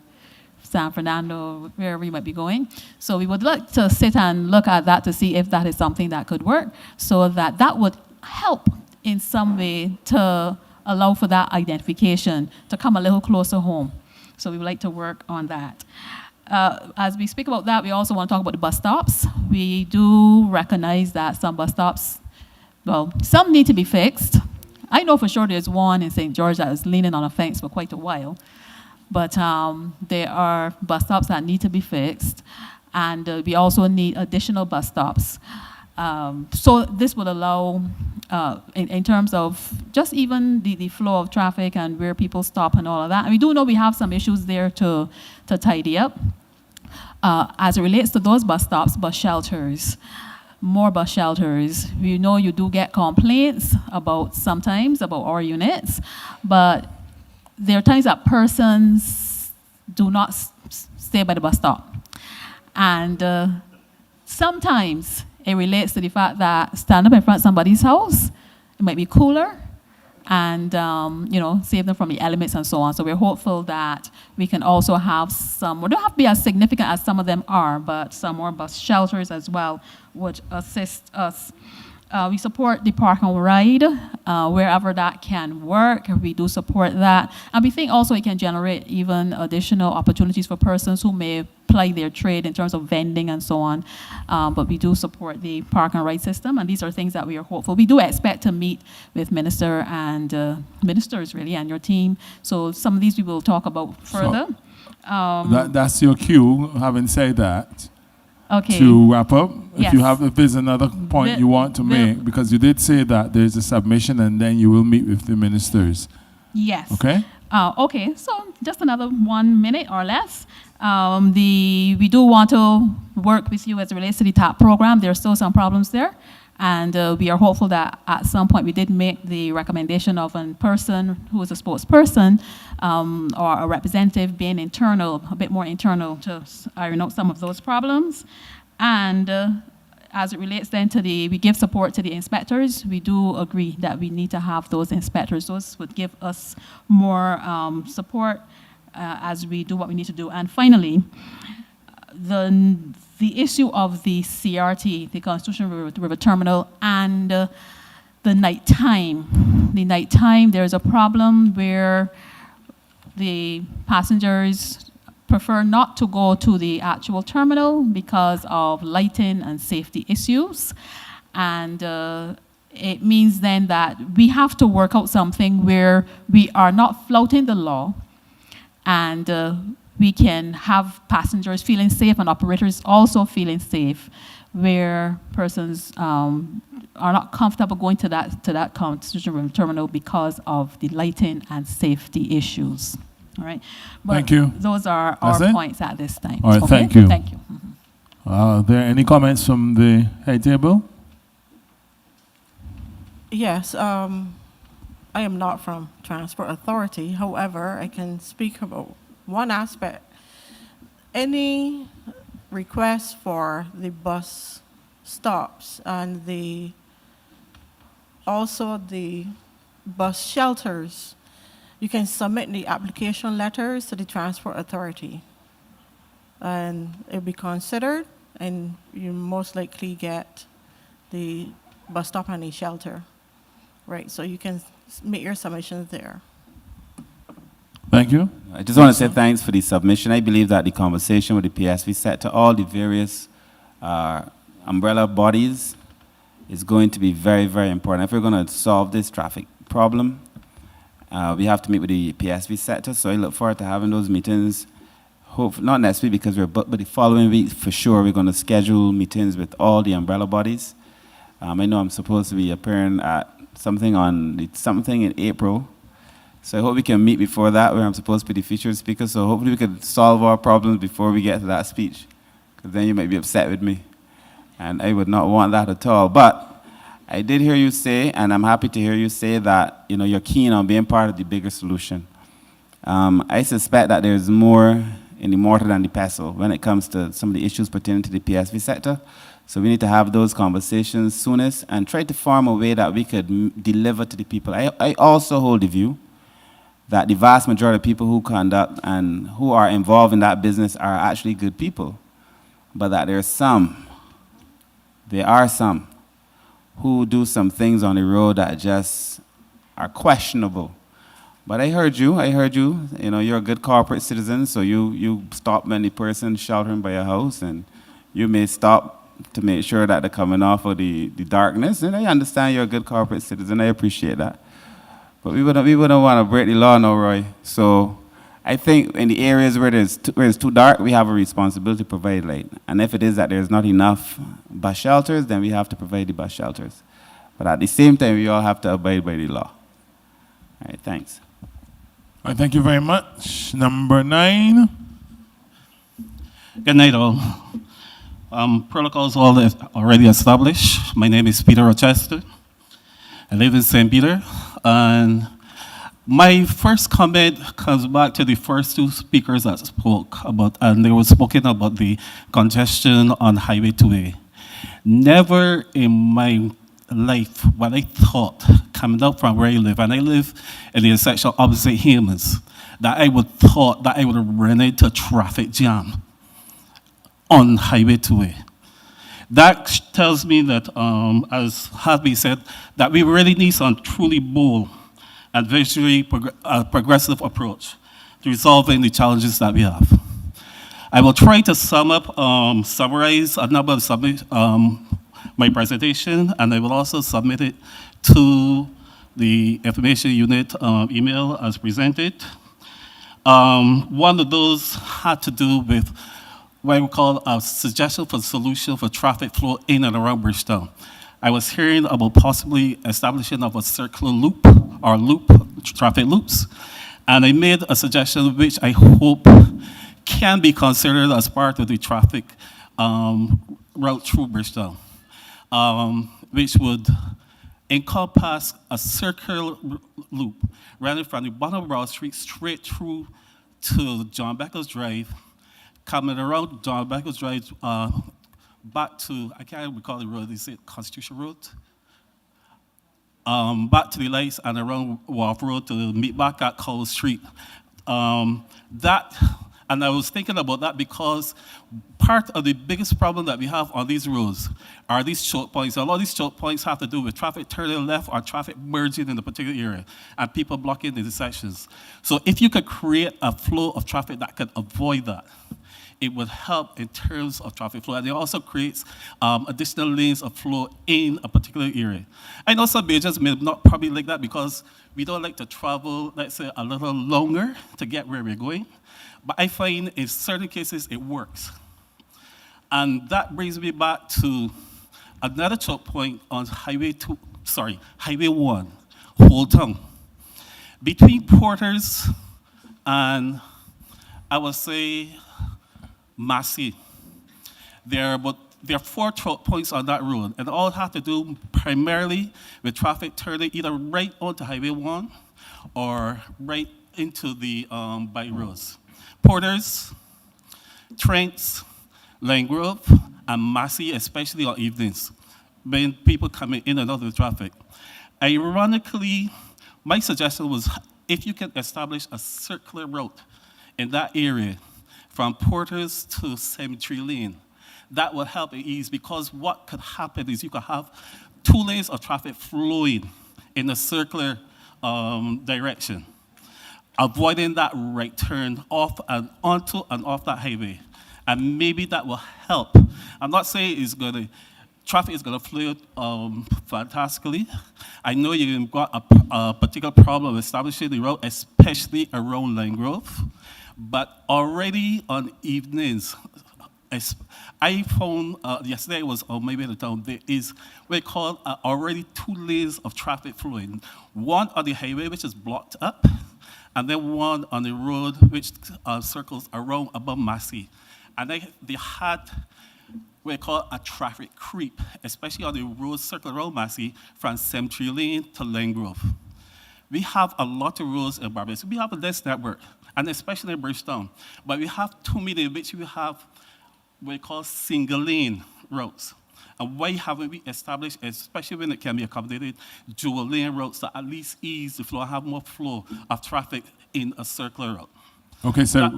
San Fernando, wherever you might be going. So we would like to sit and look at that to see if that is something that could work, so that would help in some way to allow for that identification to come a little closer home. So we would like to work on that. As we speak about that, we also want to talk about the bus stops. We do recognize that some bus stops, some need to be fixed. I know for sure there's one in St. George that is leaning on a fence for quite a while. But there are bus stops that need to be fixed. And we also need additional bus stops. So this would allow, in terms of just even the flow of traffic and where people stop and all of that. And we do know we have some issues there to tidy up. As it relates to those bus stops, bus shelters. More bus shelters. We know you do get complaints sometimes about our units, but there are times that persons do not stay by the bus stop. And sometimes it relates to the fact that stand up in front of somebody's house, it might be cooler, and save them from the elements and so on. So we're hopeful that we can also have some, we don't have to be as significant as some of them are, but some more bus shelters as well would assist us. We support the park and ride wherever that can work. We do support that. And we think also it can generate even additional opportunities for persons who may ply their trade in terms of vending and so on. But we do support the park and ride system, and these are things that we are hopeful. We do expect to meet with ministers really and your team. So some of these we will talk about further. That's your cue, having said that. Okay. To wrap up, yes. if there's another point you want to make, because you did say that there's a submission and then you will meet with the ministers. Yes. Okay? Okay, so just another 1 minute or less. We do want to work with you as it relates to the TAP program. There are still some problems there. And we are hopeful that at some point we did make the recommendation of a person who is a spokesperson or a representative being internal, a bit more internal to iron out some of those problems. And as it relates then to we give support to the inspectors. We do agree that we need to have those inspectors. Those would give us more support as we do what we need to do. And finally, the issue of the CRT, the Constitution River Terminal, and the nighttime. The nighttime, there's a problem where the passengers prefer not to go to the actual terminal because of lighting and safety issues. And it means then that we have to work out something where we are not flouting the law, and we can have passengers feeling safe and operators also feeling safe, where persons are not comfortable going to that Constitution terminal because of the lighting and safety issues. All right. But thank you. Those are our points at this time. All right, okay? thank you. Thank you. Are there any comments from the head table? Yes, I am not from Transport Authority. However, I can speak about one aspect. Any request for the bus stops and also the bus shelters, you can submit the application letters to the Transport Authority, and it'll be considered, and you most likely get the bus stop and the shelter. Right, so you can make your submissions there. Thank you. I just want to say thanks for the submission. I believe that the conversation with the PSV set to all the various umbrella bodies is going to be very, very important. If we're going to solve this traffic problem, we have to meet with the PSV sector, so I look forward to having those meetings. Not next week because we're booked, but the following week for sure we're going to schedule meetings with all the umbrella bodies. I know I'm supposed to be appearing at something in April, so I hope we can meet before that, where I'm supposed to be the featured speaker, so hopefully we could solve our problems before we get to that speech, because then you might be upset with me, and I would not want that at all. But I did hear you say, and I'm happy to hear you say that you're keen on being part of the bigger solution. I suspect that there's more in the mortar than the pestle when it comes to some of the issues pertaining to the PSV sector. So we need to have those conversations soonest and try to form a way that we could deliver to the people. I also hold the view that the vast majority of people who conduct and who are involved in that business are actually good people, but that there are some who do some things on the road that just are questionable. But I heard you, you're a good corporate citizen, so you stop any person sheltering by your house, and you may stop to make sure that they're coming off of the darkness, and I understand you're a good corporate citizen, I appreciate that. But we wouldn't want to break the law now, Roy. So I think in the areas where it's too dark, we have a responsibility to provide light. And if it is that there's not enough bus shelters, then we have to provide the bus shelters. But at the same time, we all have to abide by the law. All right, thanks. All right, thank you very much. Number 9. Good night, all. Protocols all already established. My name is Peter Rochester. I live in St. Peter. And my first comment comes back to the first two speakers that spoke about, and they were speaking about the congestion on Highway 2A. Never in my life what I thought, coming up from where I live, and I live in the intersection opposite Hemans, that I would thought that I would run into a traffic jam on Highway 2A. That tells me that, as has been said, that we really need some truly bold and visually progressive approach to resolving the challenges that we have. I will try to summarize a number of my presentation, and I will also submit it to the information unit email as presented. One of those had to do with what we call a suggestion for solution for traffic flow in and around Bridgetown. I was hearing about possibly establishing of a circular loop or traffic loops, and I made a suggestion which I hope can be considered as part of the traffic route through Bridgetown, which would encompass a circular loop running from the bottom of Broad Street straight through to John Beckles Drive, coming around John Beckles Drive, back to, I can't recall the road, is it Constitution Road? Back to the lights and around Wharf Road to meet back at Cole Street. And I was thinking about that because part of the biggest problem that we have on these roads are these choke points. A lot of these choke points have to do with traffic turning left or traffic merging in a particular area and people blocking the intersections. So if you could create a flow of traffic that could avoid that, it would help in terms of traffic flow. And it also creates additional lanes of flow in a particular area. I know some majors may not probably like that because we don't like to travel, let's say, a little longer to get where we're going. But I find in certain cases it works. And that brings me back to another choke point on Highway 1, Holton. Between Porters and, I would say, Massey, there are 4 choke points on that road, and all have to do primarily with traffic turning either right onto Highway 1 or right into the by roads. Porters, Trents, Lane Grove, and Massey, especially on evenings, when people coming in and out of the traffic. Ironically, my suggestion was if you can establish a circular route in that area from Porters to Cemetery Lane, that will help ease, because what could happen is you could have 2 lanes of traffic flowing in a circular direction, avoiding that right turn off and onto and off that highway. And maybe that will help. I'm not saying traffic is going to flow fantastically. I know you've got a particular problem establishing the route, especially around Lane Grove. But already on evenings, I found, yesterday I was on my way to town, there is what we call already 2 lanes of traffic flowing. One on the highway, which is blocked up, and then one on the road, which circles around above Massey. And they had what we call a traffic creep, especially on the road circle around Massey from Cemetery Lane to Lane Grove. We have a lot of roads in Barbados. We have a dense network, and especially in Bridgetown. But we have too many in which we have what we call single lane roads. And why haven't we established, especially when it can be accommodated, dual lane roads to at least ease the flow and have more flow of traffic in a circular route? Okay, sir.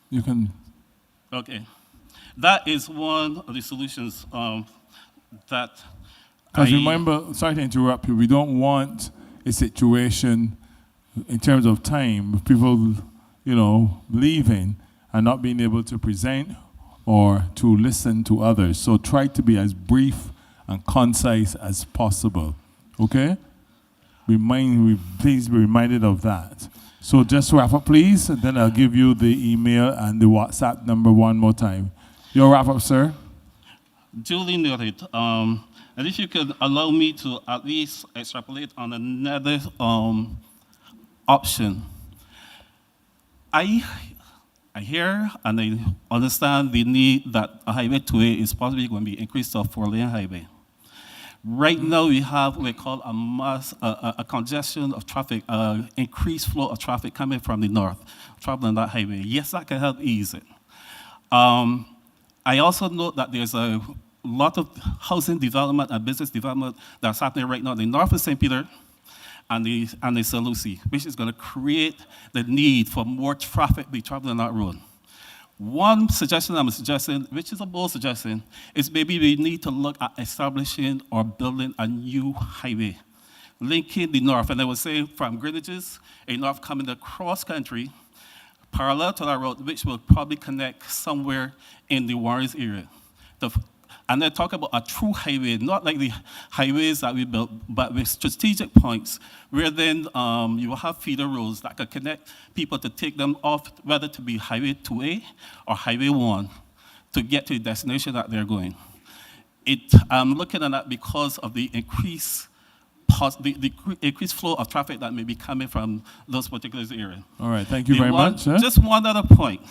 You can. Okay. That is one of the solutions that Because remember, sorry to interrupt you, we don't want a situation in terms of time with people, leaving and not being able to present or to listen to others. So try to be as brief and concise as possible. Okay? Please be reminded of that. So just wrap up, please, and then I'll give you the email and the WhatsApp number one more time. Your wrap up, sir. Duly noted. And if you could allow me to at least extrapolate on another option. I hear and I understand the need that a highway 2A is possibly going to be increased to a 4-lane highway. Right now, we have what we call a congestion of traffic, increased flow of traffic coming from the north, traveling that highway. Yes, that can help ease it. I also note that there's a lot of housing development and business development that's happening right now in the north of St. Peter and the St. Lucie, which is going to create the need for more traffic be traveling that road. One suggestion I'm suggesting, which is a bold suggestion, is maybe we need to look at establishing or building a new highway linking the north. And I would say from Greenwich's, a north coming across country, parallel to that road, which will probably connect somewhere in the Warriors area. And they talk about a true highway, not like the highways that we built, but with strategic points, where then you will have feeder roads that could connect people to take them off, whether to be Highway 2A or Highway 1, to get to the destination that they're going. I'm looking at that because of the increased flow of traffic that may be coming from those particular areas. All right, thank you very much. Sir. Just one other point.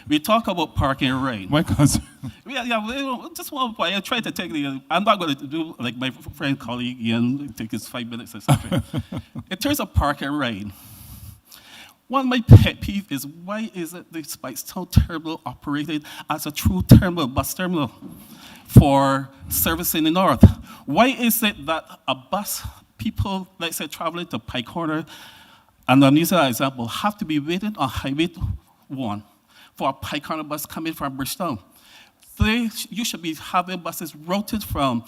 We talk about parking right. My cousin. Just one point. I try to take I'm not going to do like my friend, colleague Ian, take his 5 minutes or something. In terms of parking right, One of my pet peeve is why is it the Spicetown terminal operated as a true terminal, bus terminal, for service in the north? Why is it that a bus, people, let's say, traveling to Pike Corner, and I'm using that example, have to be waiting on Highway 1 for a Pike Corner bus coming from Bridgetown? You should be having buses routed from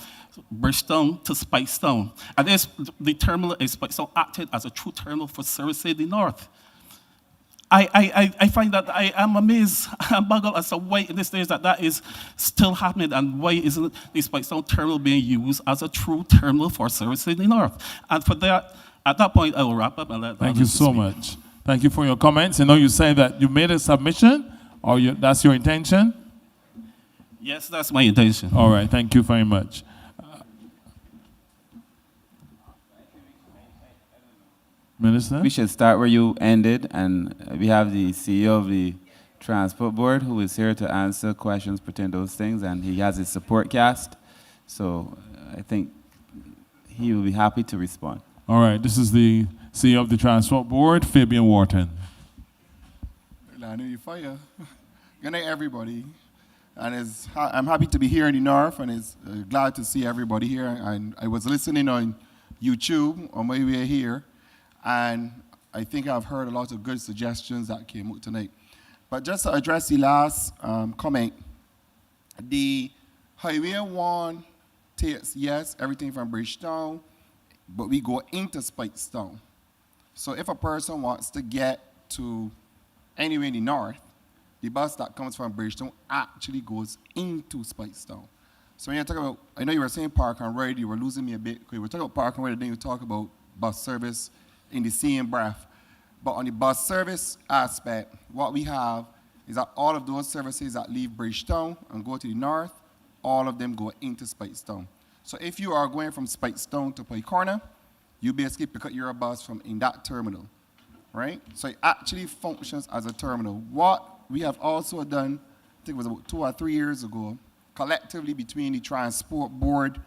Bridgetown to Spicetown. And the terminal in Spicetown acted as a true terminal for service in the north. I find that I am amazed, I'm boggled as to why in these days that is still happening, and why isn't the Spicetown terminal being used as a true terminal for service in the north. And for that, at that point, I will wrap up and let Thank you so much. Thank you for your comments. You know, you say that you made a submission, or that's your intention? Yes, that's my intention. All right, thank you very much. Minister? We should start where you ended, and we have the CEO of the Transport Board who is here to answer questions pertaining to those things, and he has his support cast, so I think he will be happy to respond. All right, this is the CEO of the Transport Board, Fabian Wharton. I know you fire. Good night, everybody. And I'm happy to be here in the north, and it's glad to see everybody here. And I was listening on YouTube on my way here, and I think I've heard a lot of good suggestions that came out tonight. But just to address the last comment, the Highway 1 takes, yes, everything from Bridgetown, but we go into Spicetown. So if a person wants to get to anywhere in the north, the bus that comes from Bridgetown actually goes into Spicetown. So when you talk about, I know you were saying park and ride, you were losing me a bit, because you were talking about park and ride, and then you talk about bus service in the same breath. But on the bus service aspect, what we have is that all of those services that leave Bridgetown and go to the north, all of them go into Spicetown. So if you are going from Spicetown to Pike Corner, you basically pick up your bus from in that terminal, right? So it actually functions as a terminal. What we have also done, I think it was about 2 or 3 years ago, collectively between the Transport Board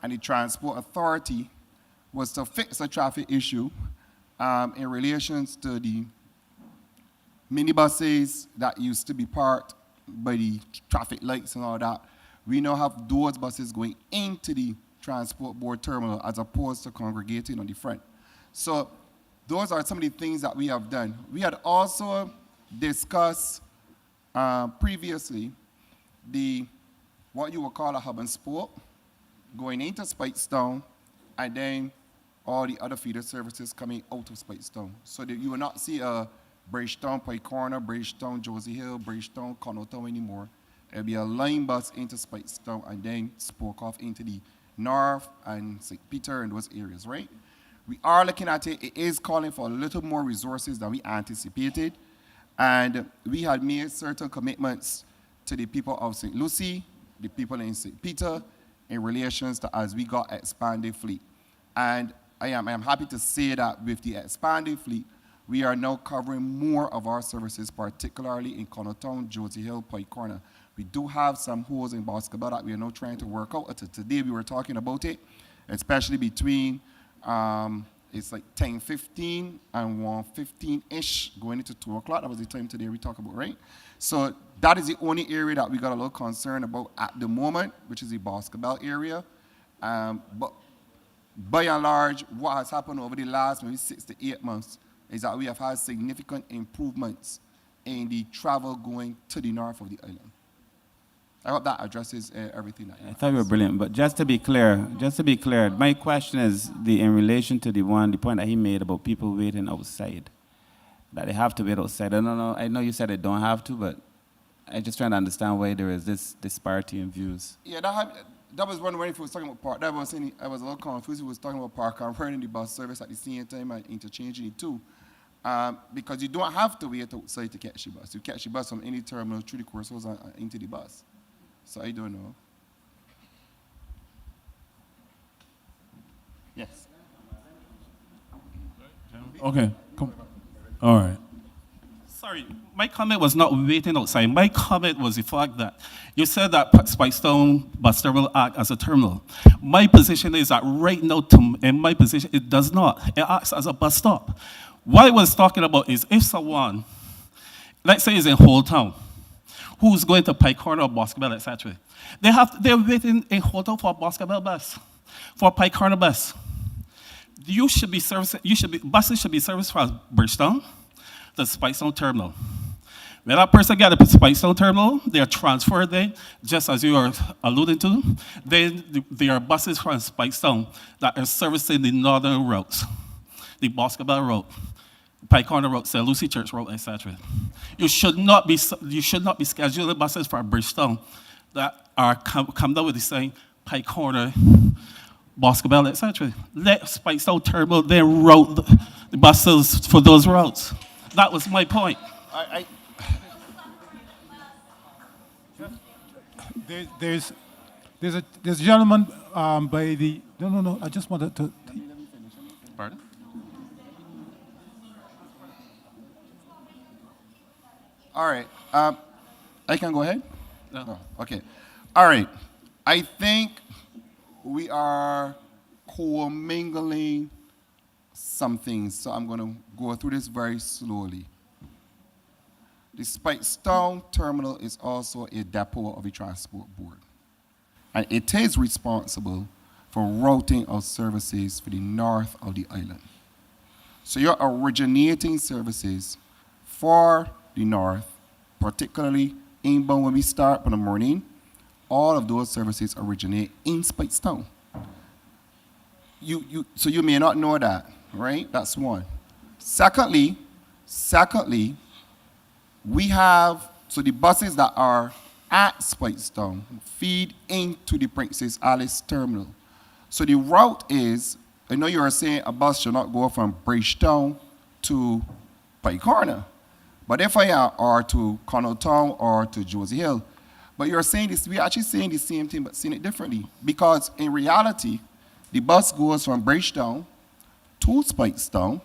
and the Transport Authority, was to fix a traffic issue in relations to the minibuses that used to be parked by the traffic lights and all that. We now have those buses going into the Transport Board terminal as opposed to congregating on the front. So those are some of the things that we have done. We had also discussed previously what you would call a hub and spoke, going into Spicetown, and then all the other feeder services coming out of Spicetown. So that you will not see a Bridgetown, Pike Corner, Bridgetown, Josie Hill, Bridgetown, Consultation anymore. It'll be a line bus into Spicetown and then spoke off into the north and St. Peter and those areas, right? We are looking at it. It is calling for a little more resources than we anticipated. And we had made certain commitments to the people of St. Lucie, the people in St. Peter, in relations to as we got expanded fleet. And I am happy to say that with the expanded fleet, we are now covering more of our services, particularly in Consultation, Josie Hill, Pike Corner. We do have some holes in basketball that we are now trying to work out. Today we were talking about it, especially between, it's like 10:15 and 1:15-ish, going into 2 o'clock. That was the time today we talked about, right? So that is the only area that we got a little concerned about at the moment, which is the basketball area. But by and large, what has happened over the last maybe 6 to 8 months is that we have had significant improvements in the travel going to the north of the island. I hope that addresses everything. I thought you were brilliant, but just to be clear, my question is in relation to the point that he made about people waiting outside, that they have to wait outside. I know you said they don't have to, but I'm just trying to understand why there is this disparity in views. Yeah, that was one way if he was talking about park. That was saying I was a little confused. He was talking about park and running the bus service at the same time and interchanging it too. Because you don't have to wait outside to catch the bus. You catch the bus from any terminal through the courses and into the bus. So I don't know. Yes. Okay, come. All right. Sorry, my comment was not waiting outside. My comment was the fact that you said that Spicetown bus terminal act as a terminal. My position is that right now, in my position, it does not. It acts as a bus stop. What I was talking about is if someone, let's say is in whole town, who's going to Pike Corner or Boscobel, etc. They're waiting in hotel for a Boscobel bus, for a Pike Corner bus. Buses should be serviced from Bridgetown to Spicetown Terminal. When that person gets to Spicetown Terminal, they are transferred there, just as you are alluding to. Then there are buses from Spicetown that are servicing the northern routes, the Boscobel Road, Pike Corner Road, St. Lucie Church Road, etc. You should not be scheduling buses from Bridgetown that are come down with the same Pike Corner, Boscobel, etc. Let Spicetown Terminal then route the buses for those routes. That was my point. There's a gentleman by the no. I just wanted to. Pardon? All right. I can go ahead? No. Oh, okay. All right. I think we are commingling some things, so I'm going to go through this very slowly. The Spicetown Terminal is also a depot of the Transport Board, and it is responsible for routing of services for the north of the island. So you're originating services for the north, particularly inbound when we start in the morning. All of those services originate in Spicetown. So you may not know that, right? That's one. Secondly, we have, so the buses that are at Spicetown feed into the Princess Alice Terminal. So the route is, I know you are saying a bus should not go from Bridgetown to Pike Corner, but if I are, or to Connelltown or to Josie Hill, but you're saying this, we're actually saying the same thing, but seeing it differently. Because in reality, the bus goes from Bridgetown to Spicetown,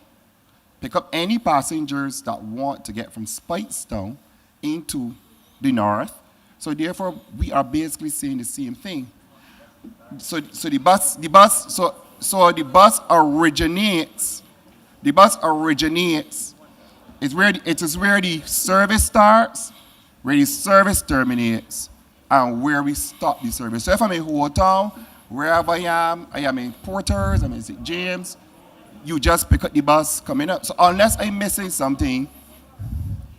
pick up any passengers that want to get from Spicetown into the north. So therefore, we are basically saying the same thing. So the bus originates. The bus originates. It is where the service starts, where the service terminates, and where we stop the service. So if I'm in Hotown, wherever I am in Porters, I'm in St. James, you just pick up the bus coming up. So unless I'm missing something,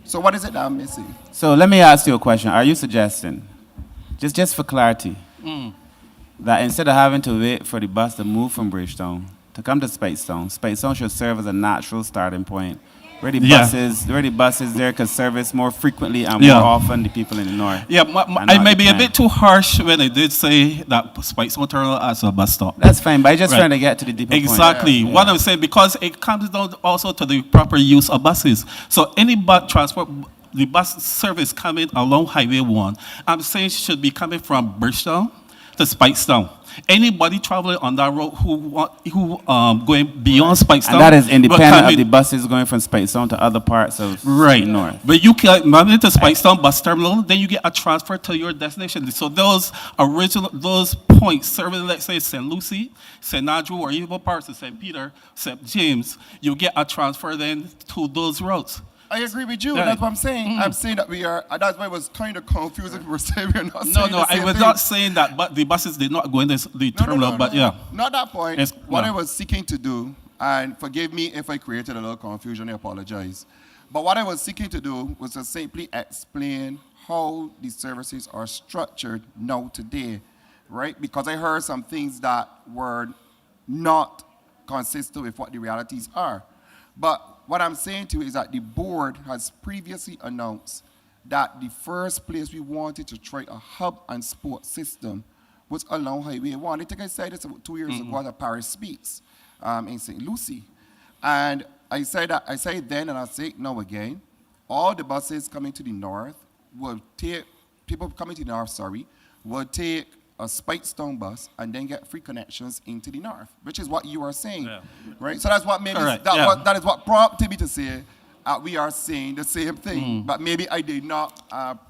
so what is it that I'm missing? So let me ask you a question. Are you suggesting, just for clarity, that instead of having to wait for the bus to move from Bridgetown to come to Spicetown should serve as a natural starting point where the buses there can service more frequently and more often the people in the north? Yeah, I may be a bit too harsh when I did say that Spicetown Terminal as a bus stop. That's fine, but I'm just trying to get to the deeper point. Exactly. What I'm saying, because it comes down also to the proper use of buses. So any bus transport, the bus service coming along Highway 1, I'm saying should be coming from Bridgetown to Spicetown. Anybody traveling on that road who going beyond Spicetown, and that is independent of the buses going from Spicetown to other parts of the north. But you can manage to Spicetown bus terminal, then you get a transfer to your destination. So those points serving, let's say, St. Lucie, St. Andrew, or even parts of St. Peter, St. James, you get a transfer then to those routes. I agree with you. That's what I'm saying. I'm saying that we are. That's why it was kind of confusing. We're saying we're not. No, I was not saying that. But the buses did not go in the terminal. But yeah, not that point. What I was seeking to do, and forgive me if I created a little confusion. I apologize. But what I was seeking to do was to simply explain how these services are structured now today, right? Because I heard some things that were not consistent with what the realities are. But what I'm saying to you is that the board has previously announced that the first place we wanted to try a hub and spoke system was along Highway 1. I think I said this about 2 years ago at Paris Speaks in St. Lucie. And I said then and I say it now again, all the buses coming to the north will take, will take a Spicetown bus and then get free connections into the north, which is what you are saying, right? So that's what maybe that is what prompted me to say we are saying the same thing, but maybe I did not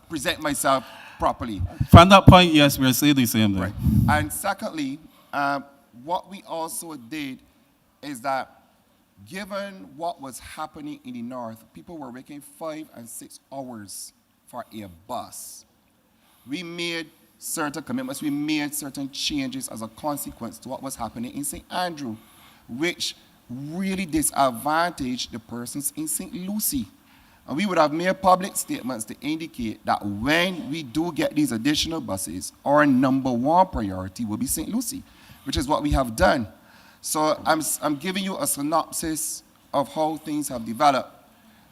present myself properly. From that point, yes, we're saying the same thing. Right. And secondly, what we also did is that Given what was happening in the north, people were waiting 5 and 6 hours for a bus. We made certain commitments, we made certain changes as a consequence to what was happening in St. Andrew, which really disadvantaged the persons in St. Lucie. And we would have made public statements to indicate that when we do get these additional buses, our number one priority will be St. Lucie, which is what we have done. So I'm giving you a synopsis of how things have developed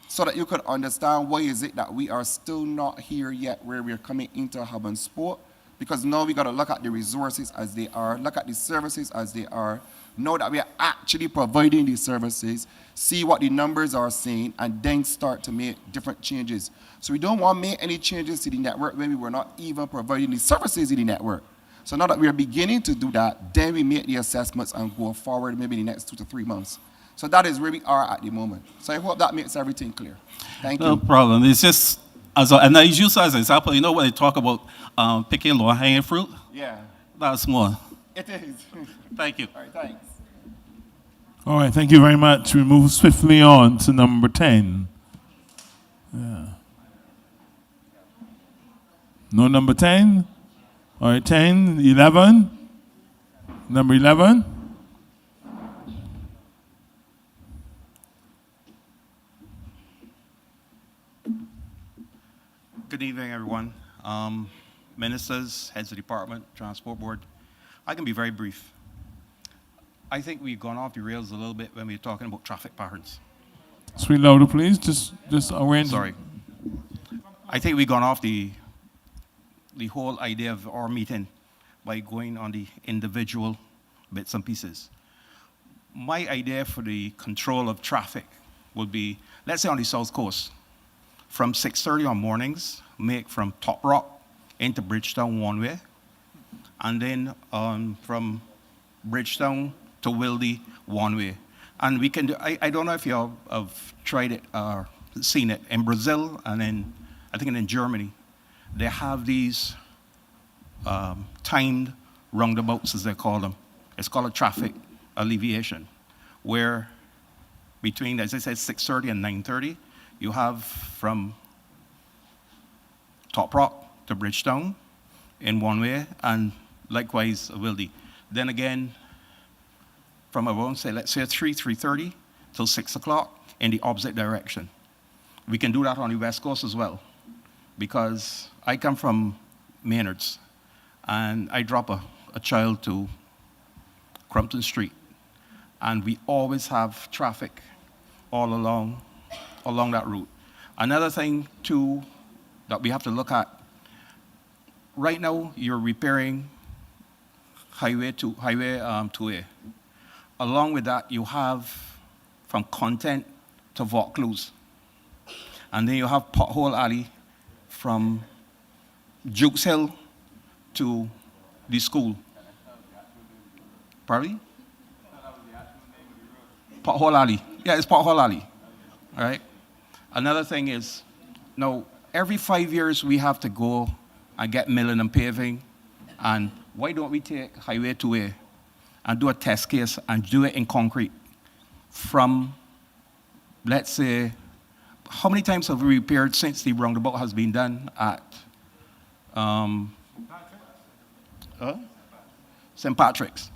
so that you can understand why is it that we are still not here yet where we're coming into hub and spoke, because now we got to look at the resources as they are, look at the services as they are, know that we are actually providing these services, see what the numbers are saying, and then start to make different changes. So we don't want to make any changes to the network when we were not even providing the services in the network. So now that we are beginning to do that, then we make the assessments and go forward maybe in the next 2 to 3 months. So that is where we are at the moment. So I hope that makes everything clear. Thank you. No problem. It's just, and I use as an example, you know when they talk about picking low-hanging fruit? Yeah. That's more. It is. Thank you. All right, thanks. All right, thank you very much. We move swiftly on to number 10. Yeah. No number 10? All right, 10, 11. Number 11. Good evening, everyone. Ministers, heads of department, transport board. I can be very brief. I think we've gone off the rails a little bit when we're talking about traffic patterns. Speak louder, please. Just arrange. Sorry. I think we've gone off the whole idea of our meeting by going on the individual bits and pieces. My idea for the control of traffic would be, let's say on the South Coast, from 6:30 on mornings, make from Top Rock into Bridgetown one way, and then from Bridgetown to Wildy one way. And we can do, I don't know if you have tried it or seen it. In Brazil and I think in Germany, they have these timed roundabouts, as they call them. It's called a traffic alleviation, where between, as I said, 6:30 and 9:30, you have from Top Rock to Bridgetown in one way, and likewise Wildy. Then again, from around, say, let's say 3:30 till 6 o'clock in the opposite direction. We can do that on the West Coast as well, because I come from Maynards, and I drop a child to Crumpton Street, and we always have traffic all along that route. Another thing, too, that we have to look at, right now, you're repairing Highway 2A. Along with that, you have from Content to Vaucluse. And then you have Pothole Alley from Jukes Hill to the school. Pardon? Pothole Alley. Yeah, it's Pothole Alley. All right? Another thing is, now, every 5 years we have to go and get milling and paving. And why don't we take Highway 2A and do a test case and do it in concrete from, let's say, how many times have we repaired since the roundabout has been done at St. Patrick's?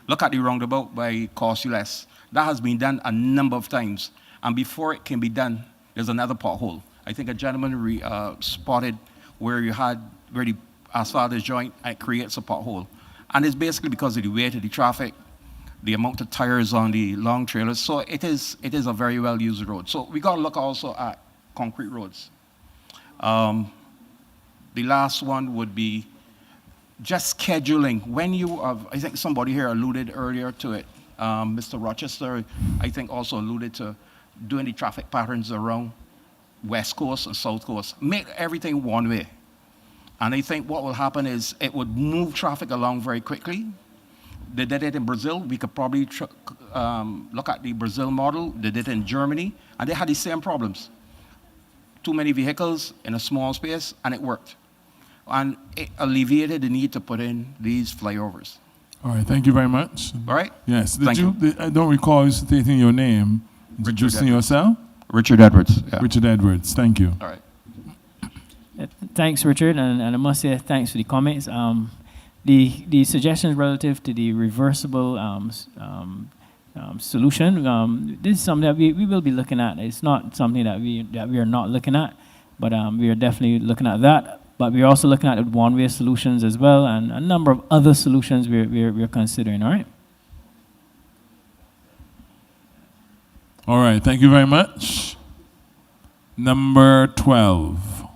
Look at the roundabout by Corsuless. That has been done a number of times. And before it can be done, there's another pothole. I think a gentleman spotted where the asphalt is joint and it creates a pothole. And it's basically because of the weight of the traffic, the amount of tires on the long trailers. So it is a very well-used road. So we got to look also at concrete roads. The last one would be just scheduling. When you have, I think somebody here alluded earlier to it. Mr. Rochester, I think, also alluded to doing the traffic patterns around West Coast and South Coast. Make everything one way. And I think what will happen is it would move traffic along very quickly. They did it in Brazil. We could probably look at the Brazil model. They did it in Germany, and they had the same problems. Too many vehicles in a small space, and it worked. And it alleviated the need to put in these flyovers. All right, thank you very much. All right. Yes. Thank you. I don't recall you stating your name. Introducing yourself? Richard Edwards. Yeah. Richard Edwards, thank you. All right. Thanks, Richard, and I must say thanks for the comments. The suggestions relative to the reversible solution, this is something that we will be looking at. It's not something that we are not looking at, but we are definitely looking at that. But we're also looking at one-way solutions as well, and a number of other solutions we're considering. All right. All right, thank you very much. Number 12.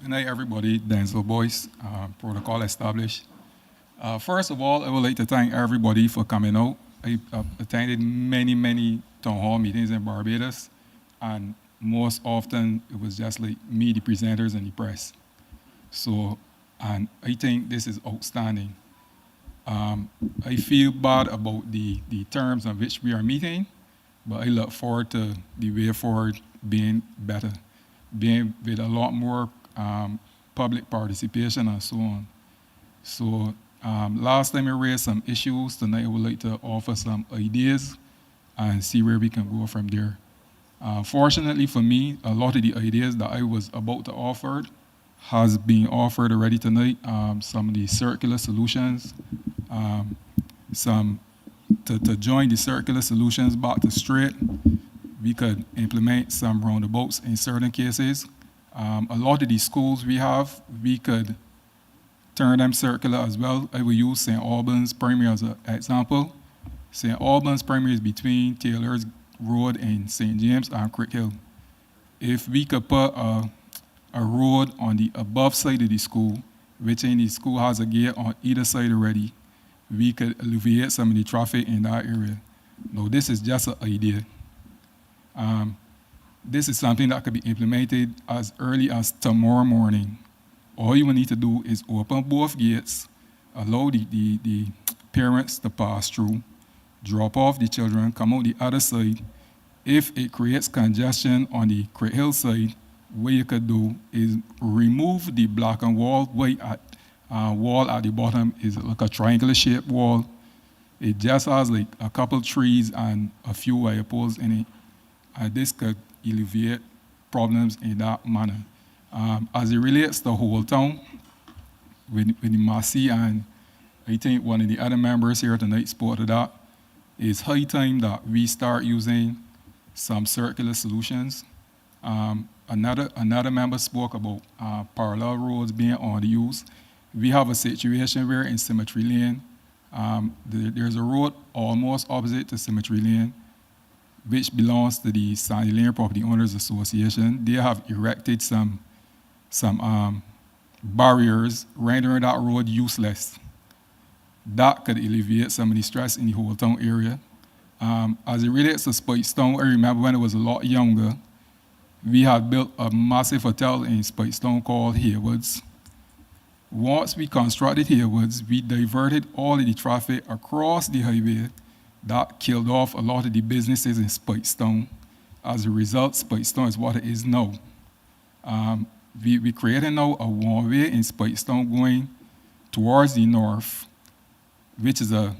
Good night, everybody. Denzel Boyce, protocol established. First of all, I would like to thank everybody for coming out. I attended many town hall meetings in Barbados, and most often it was just like me, the presenters, and the press. So, and I think this is outstanding. I feel bad about the terms on which we are meeting, but I look forward to the way forward being better, being with a lot more public participation and so on. So last time I raised some issues, tonight I would like to offer some ideas and see where we can go from there. Fortunately for me, a lot of the ideas that I was about to offer has been offered already tonight. Some of the circular solutions, to join the circular solutions back to straight, we could implement some roundabouts in certain cases. A lot of the schools we have, we could turn them circular as well. I will use St. Albans Primary as an example. St. Albans Primary is between Taylor's Road and St. James and Crick Hill. If we could put a road on the above side of the school, which in the school has a gate on either side already, we could alleviate some of the traffic in that area. Now, this is just an idea. This is something that could be implemented as early as tomorrow morning. All you will need to do is open both gates, allow the parents to pass through, drop off the children, come out the other side. If it creates congestion on the Crick Hill side, what you could do is remove the black and white wall at the bottom. Is like a triangular shaped wall. It just has like a couple trees and a few wire poles in it. And this could alleviate problems in that manner. As it relates to the whole town, with the Massey, and I think one of the other members here tonight spoke to that, it's high time that we start using some circular solutions. Another member spoke about parallel roads being on the use. We have a situation where in Cemetery Lane, there's a road almost opposite to Cemetery Lane, which belongs to the Sandy Lane Property Owners Association. They have erected some barriers rendering that road useless. That could alleviate some of the stress in the whole town area. As it relates to Spikestown, I remember when I was a lot younger, we had built a massive hotel in Spikestown called Haywoods. Once we constructed Haywoods, we diverted all of the traffic across the highway. That killed off a lot of the businesses in Spikestown. As a result, Spikestown is what it is now. We created now a one-way in Spikestown going towards the north, which is I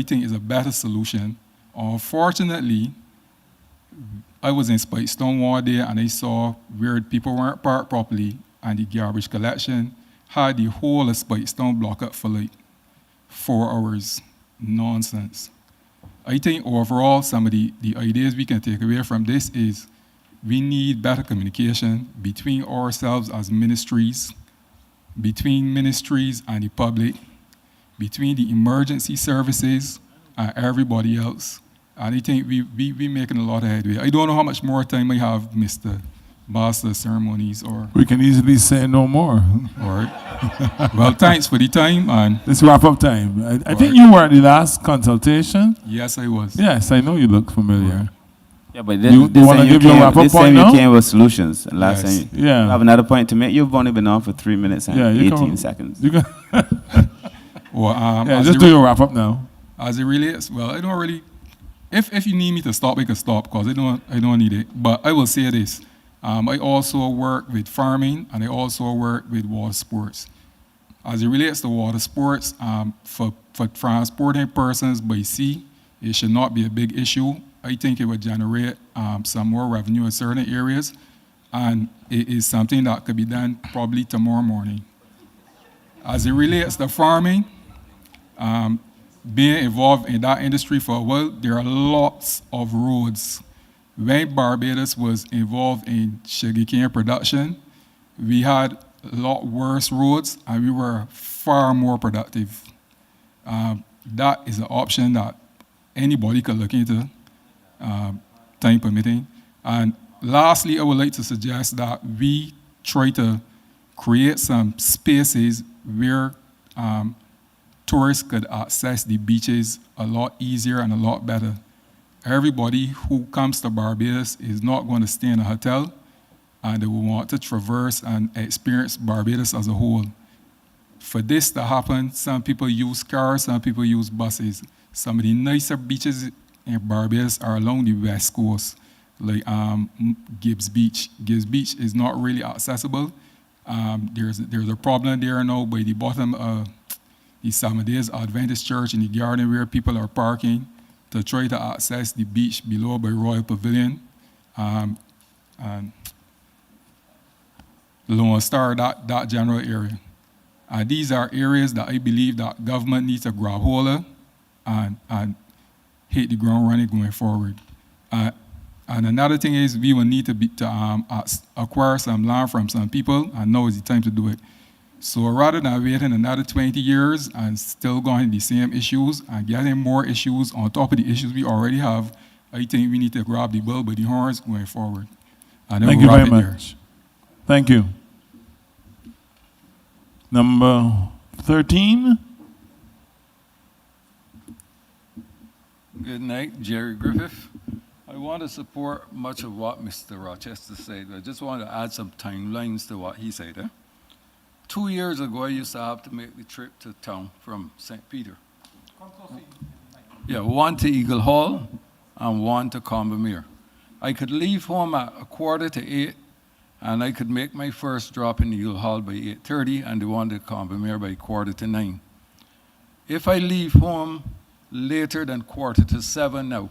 think is a better solution. Unfortunately, I was in Spikestown one day and I saw where people weren't parked properly and the garbage collection had the whole of Spikestown blocked up for like 4 hours. Nonsense. I think overall some of the ideas we can take away from this is we need better communication between ourselves as ministries, between ministries and the public, between the emergency services and everybody else. And I think we making a lot of headway. I don't know how much more time I have, Mr. Master Ceremonies, or we can easily say no more. All right. Well, thanks for the time. And let's wrap up time. I think you were at the last consultation. Yes, I was. Yes, I know you look familiar. Yeah, but this you want to give your wrap up point now? You came with solutions. And last Yes. time Yeah. you have another point to make. You've only been on for 3 minutes and 18 seconds. You can well, yeah, just do your wrap up now. As it relates, well, I don't really. If you need me to stop, I can stop because I don't need it. But I will say this. I also work with farming and I also work with water sports. As it relates to water sports, for transporting persons by sea, it should not be a big issue. I think it would generate some more revenue in certain areas, and it is something that could be done probably tomorrow morning. As it relates to farming, being involved in that industry for a while, there are lots of roads. When Barbados was involved in sugarcane production, we had a lot worse roads and we were far more productive. That is an option that anybody could look into, time permitting. And lastly, I would like to suggest that we try to create some spaces where tourists could access the beaches a lot easier and a lot better. Everybody who comes to Barbados is not going to stay in a hotel, and they will want to traverse and experience Barbados as a whole. For this to happen, some people use cars, some people use buses. Some of the nicer beaches in Barbados are along the west coast, like Gibbs Beach. Gibbs Beach is not really accessible. There's a problem there now by the bottom of the Samadeus Adventist Church in the garden where people are parking to try to access the beach below by Royal Pavilion. And Lone Star, that general area. These are areas that I believe that government needs to grab hold of and hit the ground running going forward. And another thing is we will need to acquire some land from some people, and now is the time to do it. So rather than waiting another 20 years and still going the same issues and getting more issues on top of the issues we already have, I think we need to grab the bull by the horns going forward. And Thank you very much. Thank you. Number 13. Good night, Jerry Griffith. I want to support much of what Mr. Rochester said. I just want to add some timelines to what he said. 2 years ago, I used to have to make the trip to town from St. Peter. Yeah, one to Eagle Hall and one to Combermere. I could leave home at 7:45, and I could make my first drop in Eagle Hall by 8:30 and the one to Combermere by 8:45. If I leave home later than 6:45 now,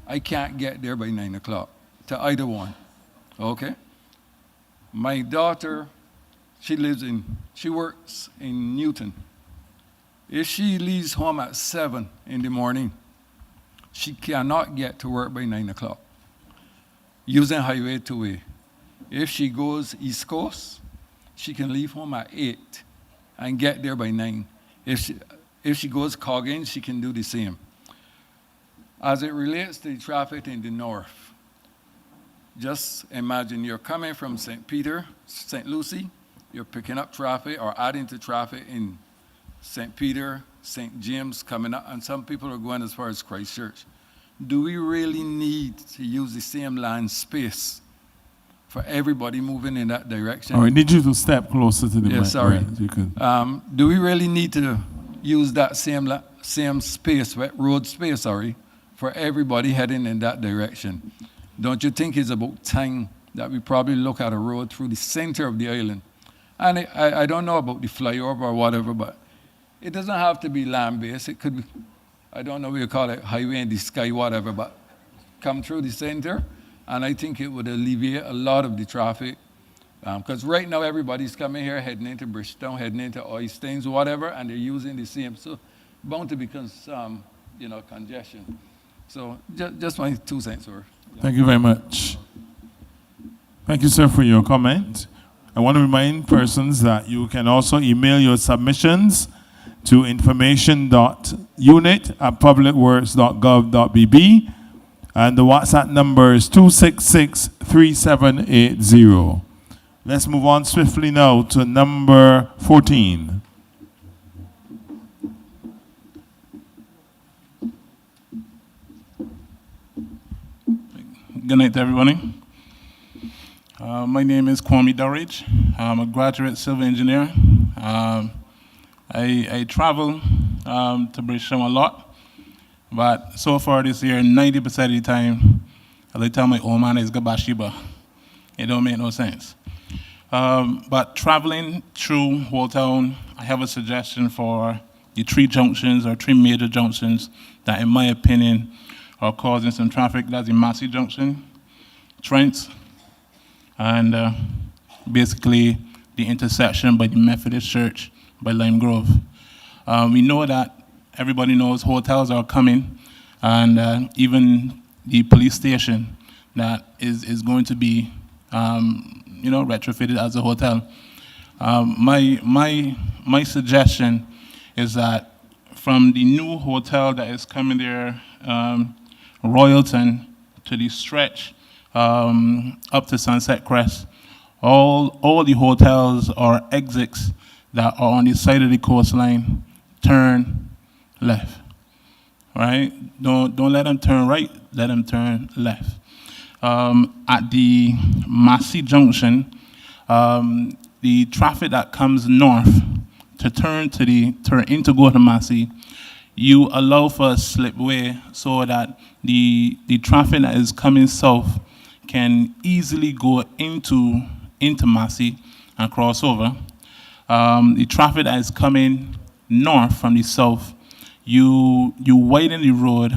I can't get there by 9 o'clock to either one, okay? My daughter, she works in Newton. If she leaves home at 7 in the morning, she cannot get to work by 9 o'clock using Highway 2A. If she goes East Coast, she can leave home at 8 and get there by 9. If she goes Coggins, she can do the same. As it relates to the traffic in the north, just imagine you're coming from St. Peter, St. Lucie, you're picking up traffic or adding to traffic in St. Peter, St. James coming up, and some people are going as far as Christchurch. Do we really need to use the same land space for everybody moving in that direction? All right, need you to step closer to the mic. Yeah, sorry. Right, you could. Do we really need to use that same space, road space, for everybody heading in that direction? Don't you think it's about time that we probably look at a road through the center of the island? And I don't know about the flyover or whatever, but it doesn't have to be land-based. It could be, I don't know what you call it, highway in the sky, whatever, but come through the center, and I think it would alleviate a lot of the traffic. Because right now everybody's coming here, heading into Bridgetown, heading into Oistins, whatever, and they're using the same. So bound to become some, congestion. So just my 2 cents, sir. Thank you very much. Thank you, sir, for your comment. I want to remind persons that you can also email your submissions to information.unit@publicworks.gov.bb, and the WhatsApp number is 266-3780. Let's move on swiftly now to number 14. Good night, everybody. My name is Kwame Durridge. I'm a graduate civil engineer. I travel to Bridgetown a lot, but so far this year, 90% of the time, I tell my old man is Gabashiba. It don't make no sense. But traveling through Whole Town I have a suggestion for the three junctions or three major junctions that, in my opinion, are causing some traffic. That's the Massey Junction, Trent, and basically the intersection by the Methodist Church by Lime Grove. We know that everybody knows hotels are coming, and even the police station that is going to be retrofitted as a hotel. My suggestion is that from the new hotel that is coming there, Royalton, to the stretch up to Sunset Crest, all the hotels or exits that are on the side of the coastline turn left. Right? Don't let them turn right, let them turn left. At the Massey Junction, the traffic that comes north to turn into go to Massey, you allow for a slipway so that the traffic that is coming south can easily go into Massey and cross over. The traffic that is coming north from the south, you widen the road,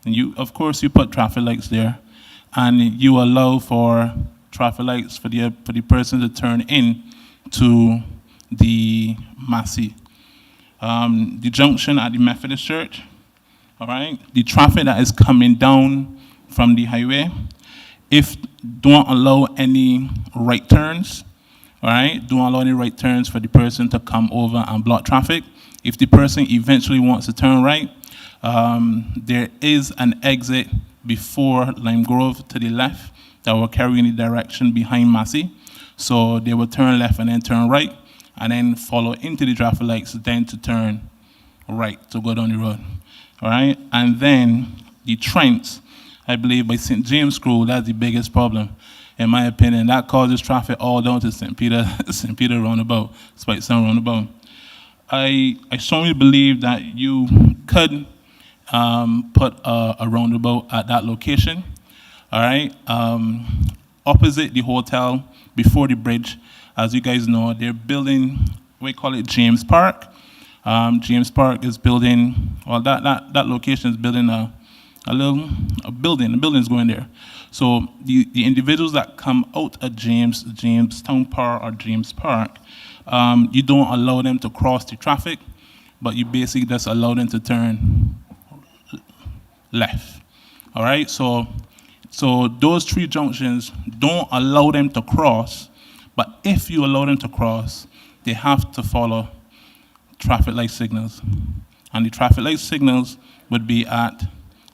and of course you put traffic lights there, and you allow for traffic lights for the person to turn in to the Massey. The junction at the Methodist Church, all right, the traffic that is coming down from the highway, don't allow any right turns, all right, don't allow any right turns for the person to come over and block traffic. If the person eventually wants to turn right, there is an exit before Lime Grove to the left that will carry in the direction behind Massey. So they will turn left and then turn right, and then follow into the traffic lights, then to turn right to go down the road. All right? And then the Trent, I believe by St. James School, that's the biggest problem, in my opinion. That causes traffic all down to St. Peter roundabout, Spike Sun roundabout. I strongly believe that you could put a roundabout at that location. All right? Opposite the hotel, before the bridge, as you guys know, they're building, we call it James Park. James Park is building, well, that location is building a building. The building is going there. So the individuals that come out of Jamestown Park or James Park, you don't allow them to cross the traffic, but you basically just allow them to turn left. All right? So those three junctions, don't allow them to cross, but if you allow them to cross, they have to follow traffic light signals. And the traffic light signals would be at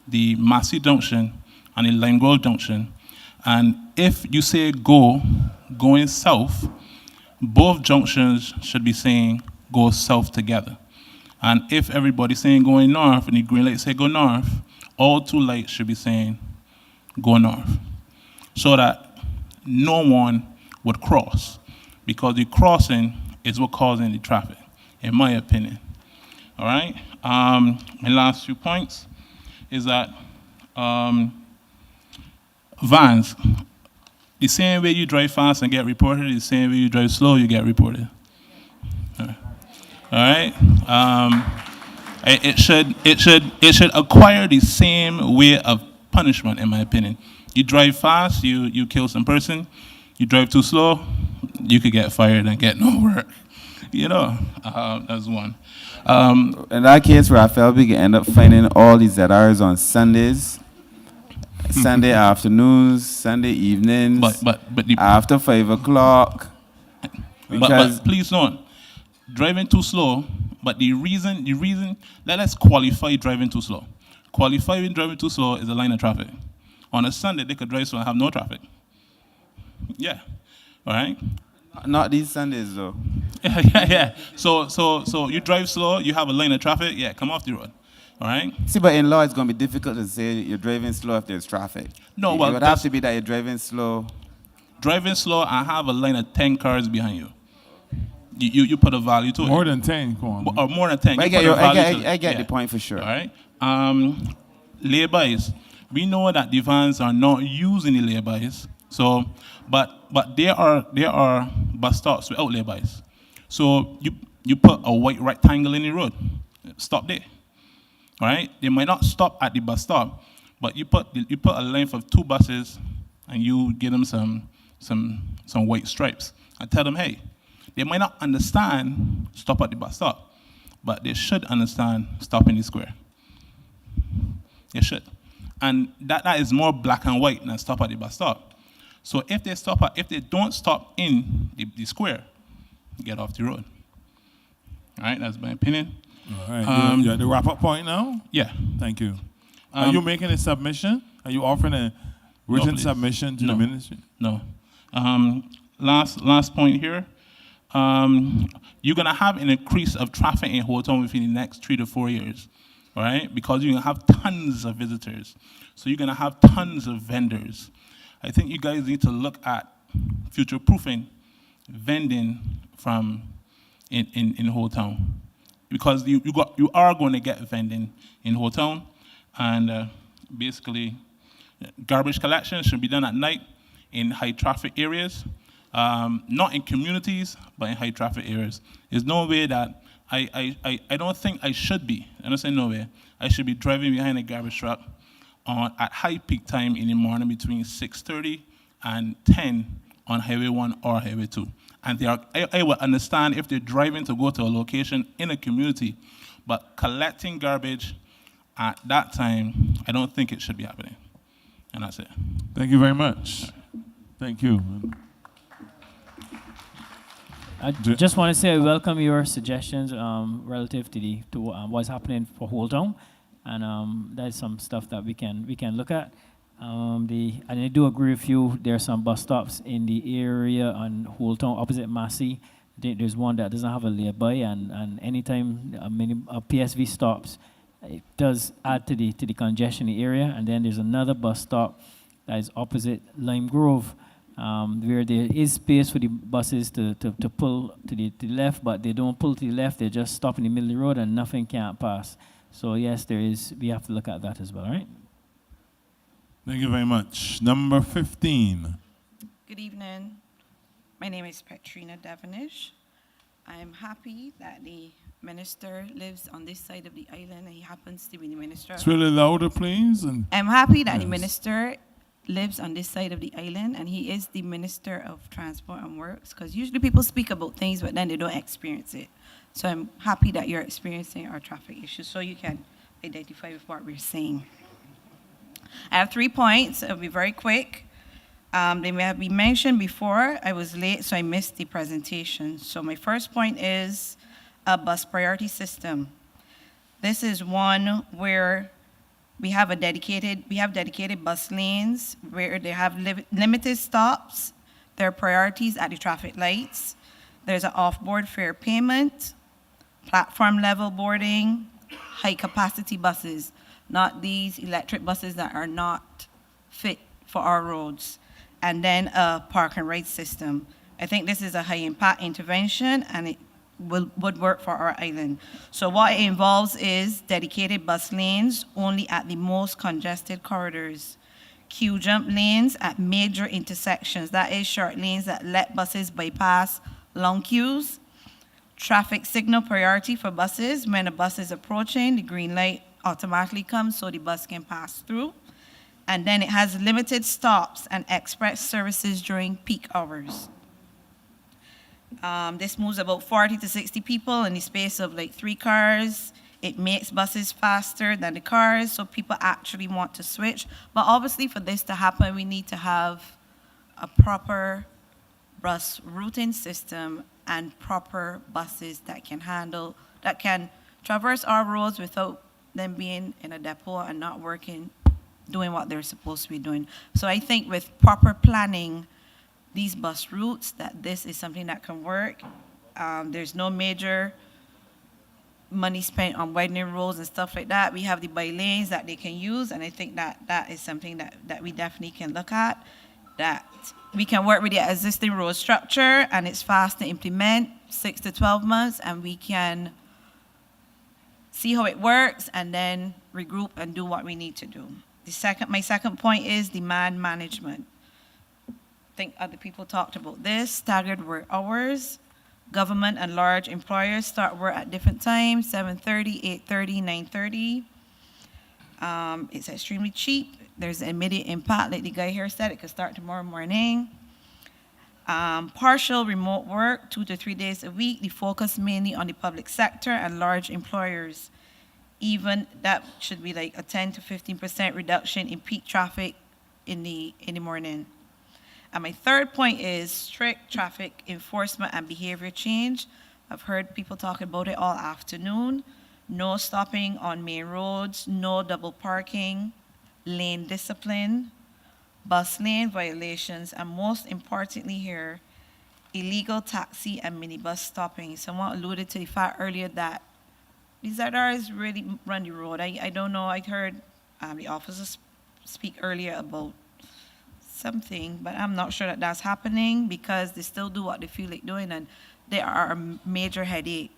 the Massey Junction and the Lime Grove Junction. And if you say going south, both junctions should be saying go south together. And if everybody's saying going north and the green light say go north, all two lights should be saying go north, so that no one would cross, because the crossing is what causing the traffic, in my opinion. All right? My last few points is that vans, the same way you drive fast and get reported, the same way you drive slow, you get reported. All right? It should acquire the same way of punishment, in my opinion. You drive fast, you kill some person. You drive too slow, you could get fired and get no work. That's one. In that case, Raphael, we can end up finding all these ZRs on Sundays, Sunday afternoons, Sunday evenings, but after 5 o'clock. But please don't. Driving too slow, but the reason, let us qualify driving too slow. Qualifying driving too slow is a line of traffic. On a Sunday, they could drive slow and have no traffic. Yeah, all right? Not these Sundays, though. Yeah. So you drive slow, you have a lane of traffic, yeah, come off the road, all right? See, but in law, it's going to be difficult to say you're driving slow if there's traffic. No, it would have to be that you're driving slow. Driving slow and have a line of 10 cars behind you. You put a value to it. More than 10, come on. Or more than 10. I get the point for sure. All right? Laybys. We know that the vans are not using the laybys. So, but there are bus stops without laybys. So you put a white rectangle in the road. Stop there. All right? They might not stop at the bus stop, but you put a length of 2 buses and you give them some white stripes and tell them, hey, they might not understand stop at the bus stop, but they should understand stop in the square. They should. And that is more black and white than stop at the bus stop. So if they don't stop in the square, get off the road. All right, that's my opinion. All right, you're at the wrap-up point now? Yeah. Thank you. Are you making a submission? Are you offering a written submission to the ministry? No. Last point here. You're going to have an increase of traffic in Houghton within the next 3 to 4 years, all right? Because you're going to have tons of visitors. So you're going to have tons of vendors. I think you guys need to look at future-proofing vending from in Houghton. Because you are going to get vending in Houghton, and basically garbage collection should be done at night in high traffic areas, not in communities, but in high traffic areas. There's no way that I don't think I should be. I don't say no way. I should be driving behind a garbage truck at high peak time in the morning between 6:30 and 10 on Highway 1 or Highway 2. And I would understand if they're driving to go to a location in a community, but collecting garbage at that time, I don't think it should be happening. And that's it. Thank you very much. Thank you. I just want to say I welcome your suggestions relative to what's happening for Houghton, and that's some stuff that we can look at. And I do agree with you. There are some bus stops in the area on Houghton opposite Massey. I think there's one that doesn't have a lay-by, and anytime a PSV stops, it does add to the congestion in the area. And then there's another bus stop that is opposite Lime Grove, where there is space for the buses to pull to the left, but they don't pull to the left. They just stop in the middle of the road and nothing can't pass. So yes, we have to look at that as well, right? Thank you very much. Number 15. Good evening. My name is Petrina Devonish. I am happy that the minister lives on this side of the island and he happens to be the minister. It's really louder, please. I'm happy that the minister lives on this side of the island and he is the Minister of Transport and Works, because usually people speak about things but then they don't experience it. So I'm happy that you're experiencing our traffic issues so you can identify with what we're saying. I have 3 points. It'll be very quick. They may have been mentioned before. I was late, so I missed the presentation. So my first point is a bus priority system. This is one where we have dedicated bus lanes where they have limited stops. There are priorities at the traffic lights. There's an off-board fare payment, platform level boarding, high capacity buses, not these electric buses that are not fit for our roads, and then a park and ride system. I think this is a high impact intervention and it would work for our island. So what it involves is dedicated bus lanes only at the most congested corridors, queue jump lanes at major intersections, that is short lanes that let buses bypass long queues, traffic signal priority for buses. When a bus is approaching, the green light automatically comes so the bus can pass through. And then it has limited stops and express services during peak hours. This moves about 40 to 60 people in the space of like 3 cars. It makes buses faster than the cars, so people actually want to switch. But obviously for this to happen, we need to have a proper bus routing system and proper buses that can traverse our roads without them being in a depot and not working, doing what they're supposed to be doing. So I think with proper planning, these bus routes, that this is something that can work. There's no major money spent on widening roads and stuff like that. We have the by lanes that they can use, and I think that is something that we definitely can look at, that we can work with the existing road structure, and it's fast to implement, 6 to 12 months, and we can see how it works and then regroup and do what we need to do. My second point is demand management. I think other people talked about this, staggered work hours. Government and large employers start work at different times, 7:30, 8:30, 9:30. It's extremely cheap. There's immediate impact, like the guy here said, it could start tomorrow morning. Partial remote work, 2 to 3 days a week. The focus mainly on the public sector and large employers. Even that should be like a 10 to 15% reduction in peak traffic in the morning. And my third point is strict traffic enforcement and behavior change. I've heard people talking about it all afternoon. No stopping on main roads, no double parking, lane discipline, bus lane violations, and most importantly here, illegal taxi and minibus stopping. Someone alluded to the fact earlier that these ZRs really run the road. I don't know, I heard the officers speak earlier about something, but I'm not sure that that's happening because they still do what they feel like doing, and they are a major headache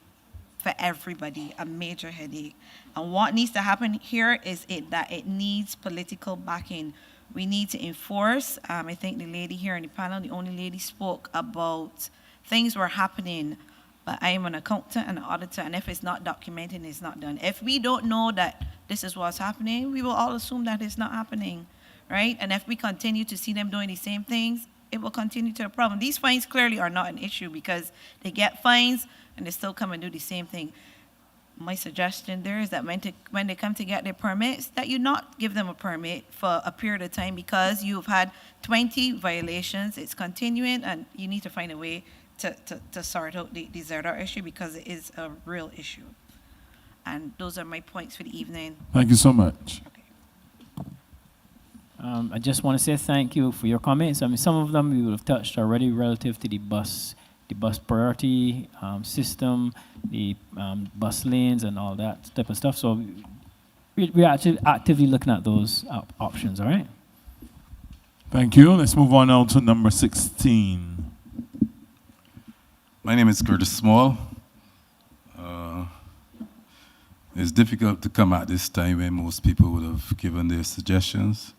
for everybody, a major headache. And what needs to happen here is that it needs political backing. We need to enforce. I think the lady here in the panel, the only lady, spoke about things were happening, but I am an accountant and an auditor, and if it's not documented, it's not done. If we don't know that this is what's happening, we will all assume that it's not happening, right? And if we continue to see them doing the same things, it will continue to the problem. These fines clearly are not an issue because they get fines and they still come and do the same thing. My suggestion there is that when they come to get their permits, that you not give them a permit for a period of time because you've had 20 violations, it's continuing, and you need to find a way to sort out the ZR issue because it is a real issue. And those are my points for the evening. Thank you so much. I just want to say thank you for your comments. I mean, some of them we would have touched already relative to the bus priority system, the bus lanes and all that type of stuff. So we're actually actively looking at those options, all right? Thank you. Let's move on now to number 16. My name is Curtis Small. It's difficult to come at this time when most people would have given their suggestions,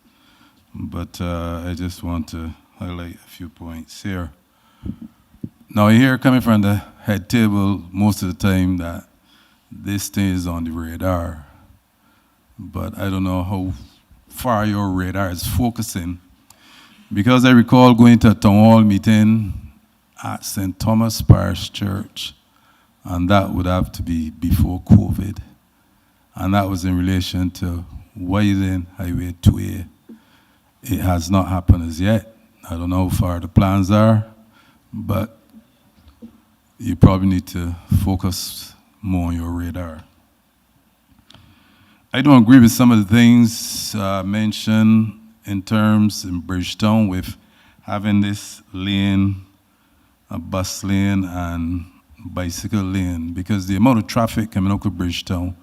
but I just want to highlight a few points here. Now, you hear coming from the head table most of the time that this thing is on the radar, but I don't know how far your radar is focusing, because I recall going to a town hall meeting at St. Thomas Parish Church, and that would have to be before COVID, and that was in relation to widening Highway 2A. It has not happened as yet. I don't know how far the plans are, but you probably need to focus more on your radar. I don't agree with some of the things mentioned in terms in Bridgetown with having this lane, a bus lane and bicycle lane, because the amount of traffic coming out of Bridgetown,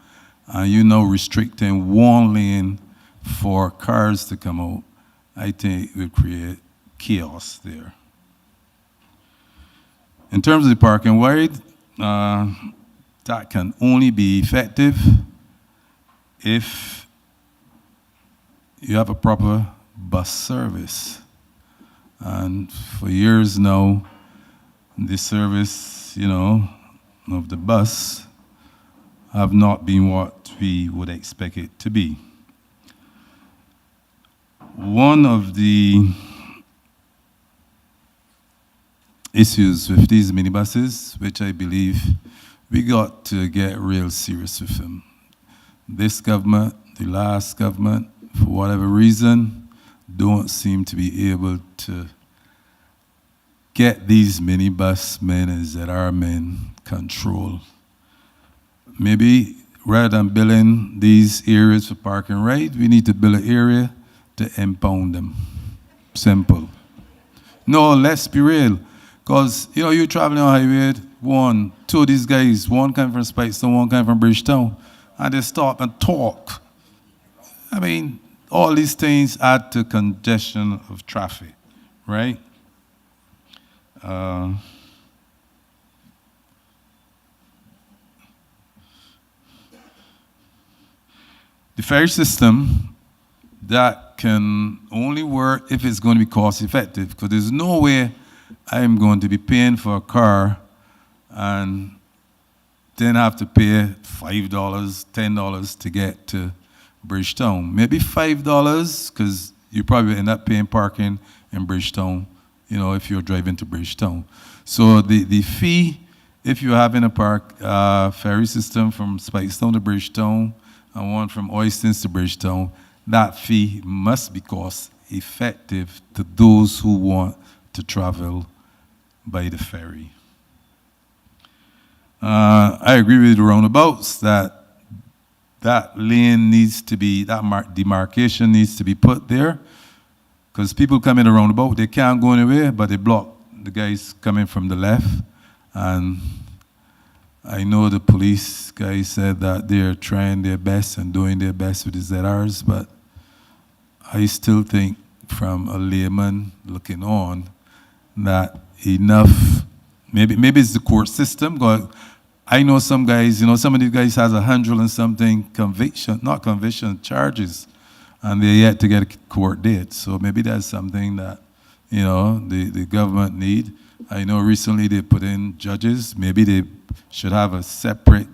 and you know restricting one lane for cars to come out, I think it would create chaos there. In terms of the parking wide, that can only be effective if you have a proper bus service. And for years now, the service, of the bus have not been what we would expect it to be. One of the issues with these minibuses, which I believe we got to get real serious with them. This government, the last government, for whatever reason, don't seem to be able to get these minibus men and ZR men control. Maybe rather than building these areas for parking right, we need to build an area to impound them. Simple. No, let's be real. Because, you're traveling on Highway 2 of these guys, one came from Spikestone, one came from Bridgetown, and they stop and talk. I mean, all these things add to congestion of traffic, right? The ferry system, that can only work if it's going to be cost effective, because there's no way I'm going to be paying for a car and then have to pay $5, $10 to get to Bridgetown. Maybe $5, because you probably end up paying parking in Bridgetown, you know, if you're driving to Bridgetown. So the fee, if you're having a ferry system from Spikestown to Bridgetown and one from Oystons to Bridgetown, that fee must be cost effective to those who want to travel by the ferry. I agree with the roundabouts that lane needs to be, that demarcation needs to be put there, because people come in a roundabout, they can't go anywhere, but they block the guys coming from the left. And I know the police guys said that they're trying their best and doing their best with the ZRs, but I still think from a layman looking on that enough, maybe it's the court system. I know some guys, you know, some of these guys has 100 and something charges, and they're yet to get a court date. So maybe that's something that, you know, the government need. I know recently they put in judges. Maybe they should have a separate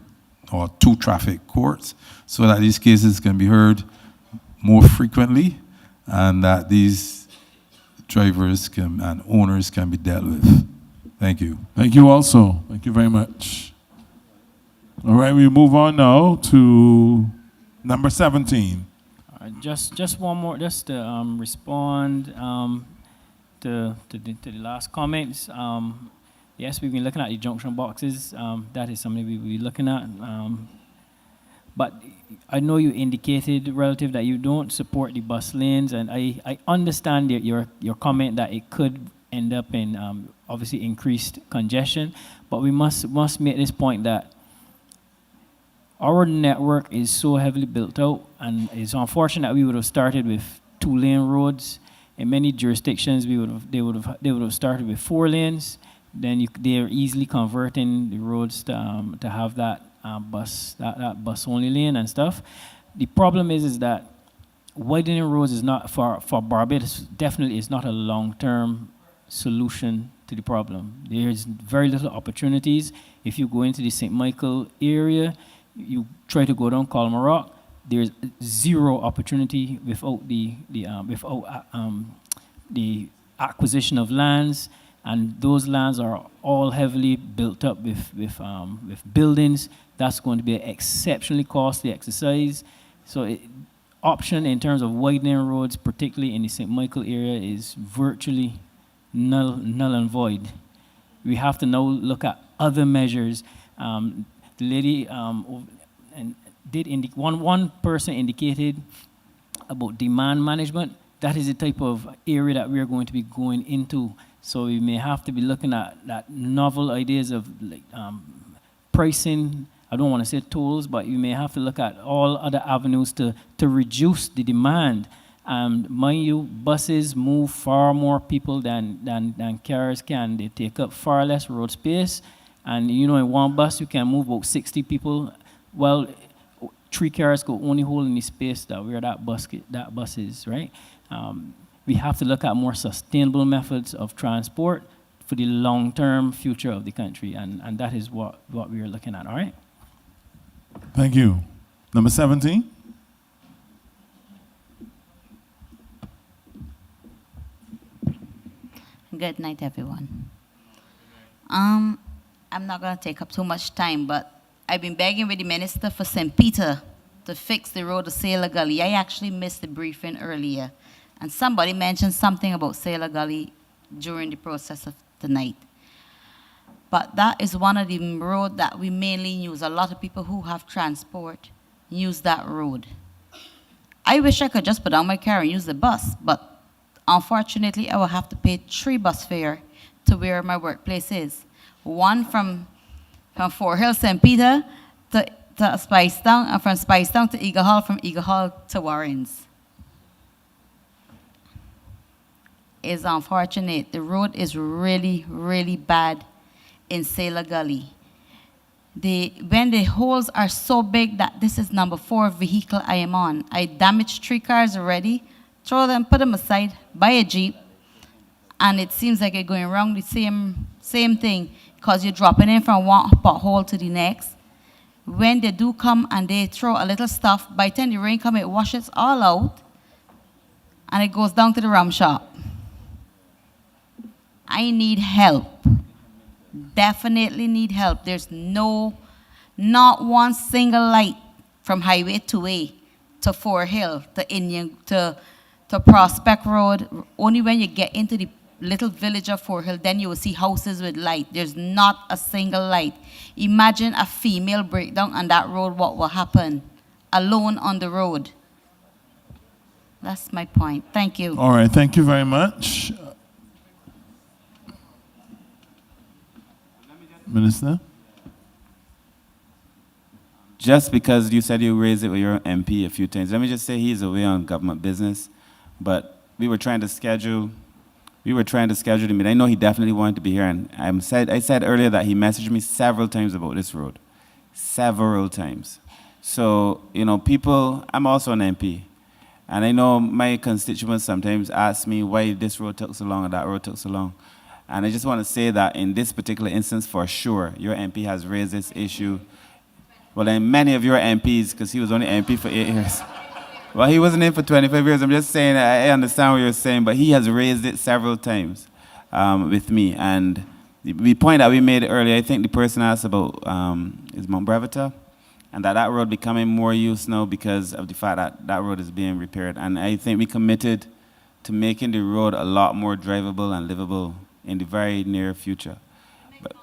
or 2 traffic courts so that these cases can be heard more frequently and that these drivers and owners can be dealt with. Thank you. Thank you also. Thank you very much. All right, we move on now to number 17. Just one more, just to respond to the last comments. Yes, we've been looking at the junction boxes. That is something we will be looking at. But I know you indicated, relative, that you don't support the bus lanes, and I understand your comment that it could end up in obviously increased congestion. But we must make this point that our network is so heavily built out, and it's unfortunate that we would have started with 2-lane roads. In many jurisdictions, they would have started with 4 lanes. Then they are easily converting the roads to have that bus only lane and stuff. The problem is that widening roads is not for Barbados. Definitely, is not a long-term solution to the problem. There's very little opportunities. If you go into the St. Michael area, you try to go down Colmarock, there's zero opportunity without the acquisition of lands, and those lands are all heavily built up with buildings. That's going to be an exceptionally costly exercise. So option in terms of widening roads, particularly in the St. Michael area, is virtually null and void. We have to now look at other measures. The lady one person indicated about demand management. That is the type of area that we are going to be going into. So we may have to be looking at novel ideas of like pricing. I don't want to say tools, but you may have to look at all other avenues to reduce the demand. Mind you, buses move far more people than cars can. They take up far less road space. And you know, in one bus, you can move about 60 people. Well, 3 cars could only hold in the space where that bus is, right? We have to look at more sustainable methods of transport for the long-term future of the country, and that is what we are looking at, all right? Thank you. Number 17. Good night, everyone. I'm not going to take up too much time, but I've been begging with the minister for St. Peter to fix the road to Sailor Gully. I actually missed the briefing earlier, and somebody mentioned something about Sailor Gully during the process of the night. But that is one of the roads that we mainly use. A lot of people who have transport use that road. I wish I could just put down my car and use the bus, but unfortunately, I will have to pay 3 bus fare to where my workplace is. One from Fort Hill, St. Peter to Spicetown, and from Spicetown to Eagle Hall, from Eagle Hall to Warrens. It's unfortunate. The road is really, really bad in Sailor Gully. When the holes are so big that this is number 4 vehicle I am on. I damaged 3 cars already, throw them, put them aside, buy a Jeep, and it seems like it's going wrong, the same thing. because you're dropping in from one pothole to the next. When they do come and they throw a little stuff, by the time the rain comes, it washes all out, and it goes down to the rum shop. I need help. Definitely need help. There's not one single light from Highway 2A to Fort Hill to Indian to Prospect Road. Only when you get into the little village of Fort Hill, then you will see houses with light. There's not a single light. Imagine a female breakdown on that road, what will happen? Alone on the road. That's my point. Thank you. All right, thank you very much. Minister? Just because you said you raised it with your MP a few times, let me just say he's away on government business, but we were trying to schedule the meeting. I know he definitely wanted to be here, and I said earlier that he messaged me several times about this road. Several times. So, you know, people, I'm also an MP, and I know my constituents sometimes ask me why this road took so long or that road took so long. And I just want to say that in this particular instance, for sure, your MP has raised this issue. Well, then many of your MPs, because he was only MP for 8 years. Well, he wasn't in for 25 years. I'm just saying, I understand what you're saying, but he has raised it several times with me. And the point that we made earlier, I think the person asked about is Mount Brevita, and that road becoming more use now because of the fact that that road is being repaired. And I think we committed to making the road a lot more drivable and livable in the very near future. But,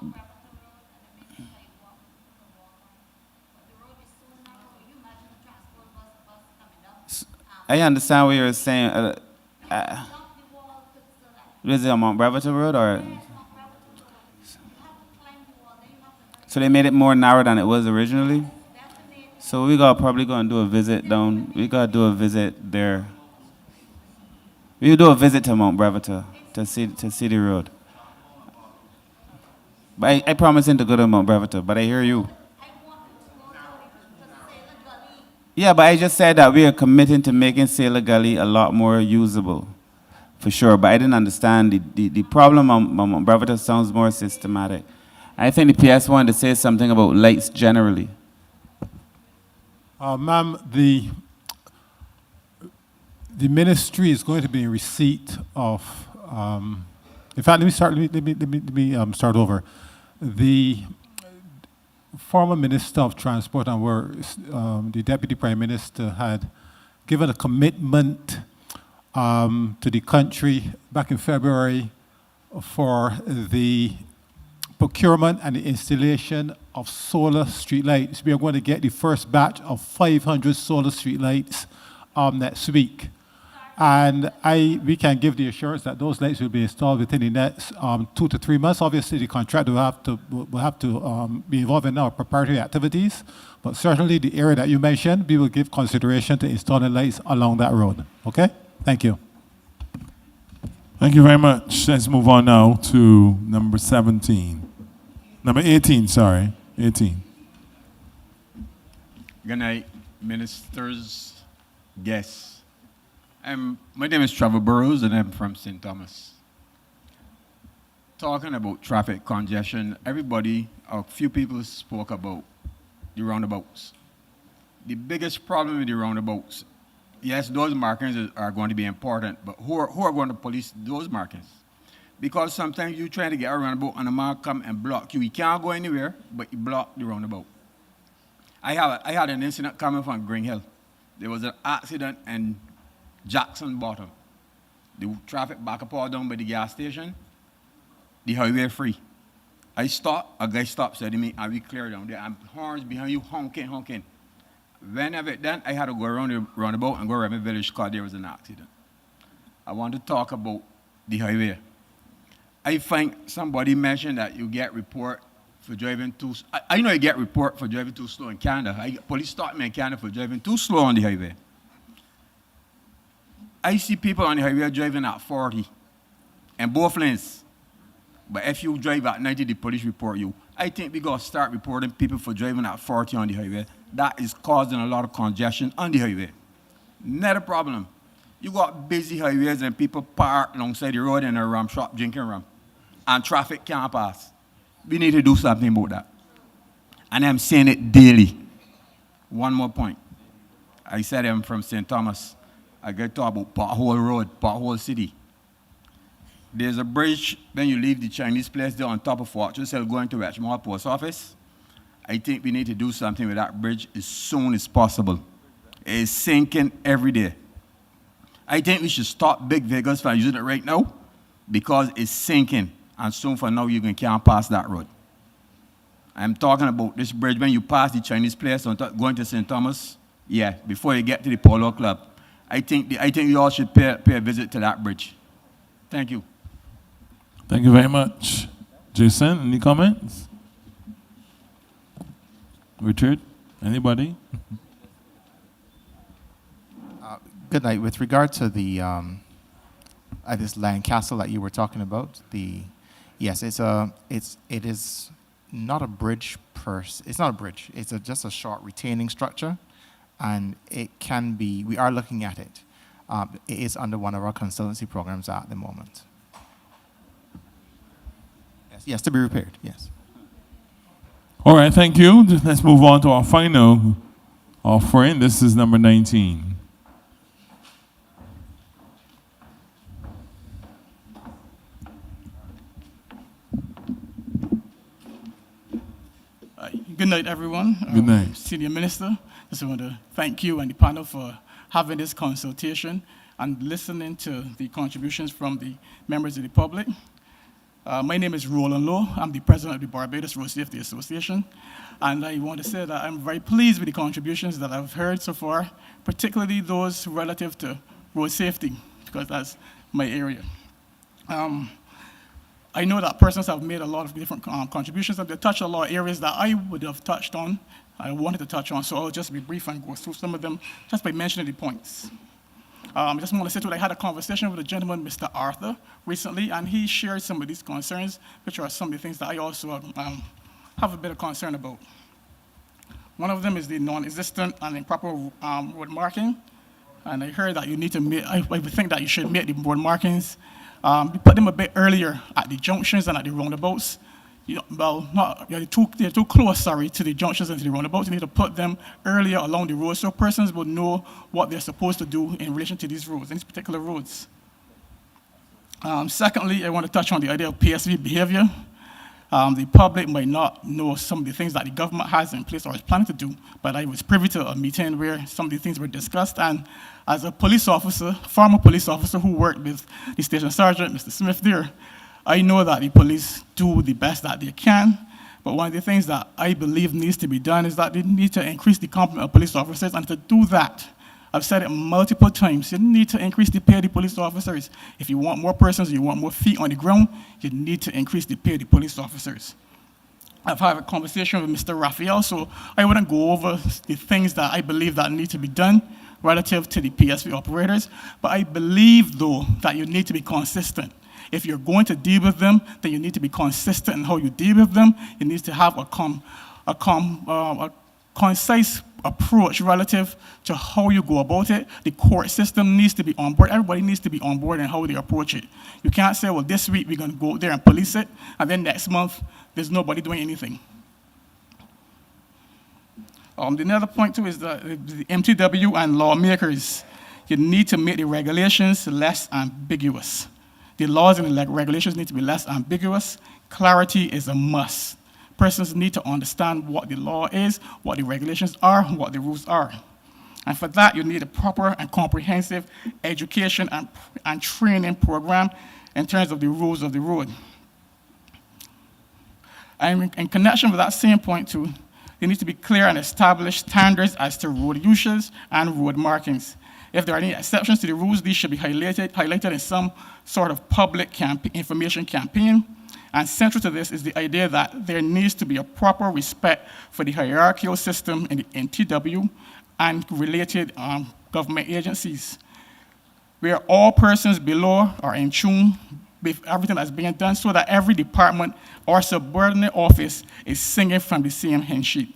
I understand what you're saying. Is it on Mount Brevita Road or? So they made it more narrow than it was originally? So we got probably going to do a visit down. We got to do a visit there. We'll do a visit to Mount Brevita to see the road. But I promise him to go to Mount Brevita, but I hear you. Yeah, but I just said that we are committing to making Sailor Gully a lot more usable, for sure. But I didn't understand the problem on Mount Brevita sounds more systematic. I think the PS wanted to say something about lights generally. Ma'am, the ministry is going to be in receipt of. In fact, let me start over. The former Minister of Transport and Works, the Deputy Prime Minister, had given a commitment to the country back in February for the procurement and the installation of solar streetlights. We are going to get the first batch of 500 solar streetlights next week. And we can give the assurance that those lights will be installed within the next 2 to 3 months. Obviously, the contractor will have to be involved in our preparatory activities. But certainly, the area that you mentioned, we will give consideration to installing lights along that road. Okay? Thank you. Thank you very much. Let's move on now to number 17. Number 18, sorry. 18. Good night, ministers, guests. My name is Trevor Burrows, and I'm from St. Thomas. Talking about traffic congestion, a few people spoke about the roundabouts. The biggest problem with the roundabouts, yes, those markings are going to be important, but who are going to police those markings? Because sometimes you're trying to get a roundabout and a man come and block you. You can't go anywhere, but you block the roundabout. I had an incident coming from Green Hill. There was an accident in Jackson Bottom. The traffic back up all down by the gas station. The highway free. I stopped, a guy stopped, said to me, "Are we clear down there?" And horns behind you, honking. Whenever then I had to go around the roundabout and go around my village because there was an accident. I want to talk about the highway. I think somebody mentioned that you get report for driving too. I know you get report for driving too slow in Canada. Police stopped me in Canada for driving too slow on the highway. I see people on the highway driving at 40 in both lanes. But if you drive at 90, the police report you. I think we got to start reporting people for driving at 40 on the highway. That is causing a lot of congestion on the highway. Not a problem. You got busy highways and people park alongside the road in a rum shop drinking rum. And traffic can't pass. We need to do something about that. And I'm saying it daily. One more point. I said I'm from St. Thomas. I get to talk about Pothole Road, Pothole City. There's a bridge, when you leave the Chinese place there on top of Fortress Hill going to Richmond Post Office. I think we need to do something with that bridge as soon as possible. It is sinking every day. I think we should stop big vehicles from using it right now because it's sinking. And soon from now, you can't pass that road. I'm talking about this bridge when you pass the Chinese place on going to St. Thomas. Yeah, before you get to the Polo Club. I think you all should pay a visit to that bridge. Thank you. Thank you very much. Jason, any comments? Richard, anybody? Good night. With regard to the this land castle that you were talking about, yes, it is not a bridge it's not a bridge. It's just a short retaining structure, and it can be. We are looking at it. It is under one of our consultancy programs at the moment. Yes, to be repaired. Yes. All right, thank you. Let's move on to our final offering. This is number 19. Good night, everyone. Good night. Senior Minister, just want to thank you and the panel for having this consultation and listening to the contributions from the members of the public. My name is Roland Lowe. I'm the president of the Barbados Road Safety Association. And I want to say that I'm very pleased with the contributions that I've heard so far, particularly those relative to road safety, because that's my area. I know that persons have made a lot of different contributions, and they touched a lot of areas that I would have touched on, I wanted to touch on, so I'll just be brief and go through some of them just by mentioning the points. I just want to say to you, I had a conversation with a gentleman, Mr. Arthur, recently, and he shared some of these concerns, which are some of the things that I also have a bit of concern about. One of them is the non-existent and improper road marking, and I heard that you need to make, I would think that you should make the road markings, put them a bit earlier at the junctions and at the roundabouts. They're too close, to the junctions and to the roundabouts. You need to put them earlier along the road so persons will know what they're supposed to do in relation to these roads, these particular roads. Secondly, I want to touch on the idea of PSV behavior. The public might not know some of the things that the government has in place or is planning to do, but I was privy to a meeting where some of the things were discussed, and as a police officer, former police officer who worked with the station sergeant, Mr. Smith there, I know that the police do the best that they can, but one of the things that I believe needs to be done is that they need to increase the complement of police officers, and to do that, I've said it multiple times, you need to increase the pay of the police officers. If you want more persons, you want more feet on the ground, you need to increase the pay of the police officers. I've had a conversation with Mr. Raphael, so I wouldn't go over the things that I believe that need to be done relative to the PSV operators, but I believe, though, that you need to be consistent. If you're going to deal with them, then you need to be consistent in how you deal with them. You need to have a concise approach relative to how you go about it. The court system needs to be on board. Everybody needs to be on board in how they approach it. You can't say, well, this week we're going to go there and police it, and then next month there's nobody doing anything. Another point, too, is the MTW and lawmakers. You need to make the regulations less ambiguous. The laws and the regulations need to be less ambiguous. Clarity is a must. Persons need to understand what the law is, what the regulations are, what the rules are. And for that, you need a proper and comprehensive education and training program in terms of the rules of the road. And in connection with that same point, too, there needs to be clear and established standards as to road uses and road markings. If there are any exceptions to the rules, these should be highlighted in some sort of public information campaign. And central to this is the idea that there needs to be a proper respect for the hierarchical system in the NTW and related government agencies, where all persons below are in tune with everything that's being done so that every department or subordinate office is singing from the same hymn sheet.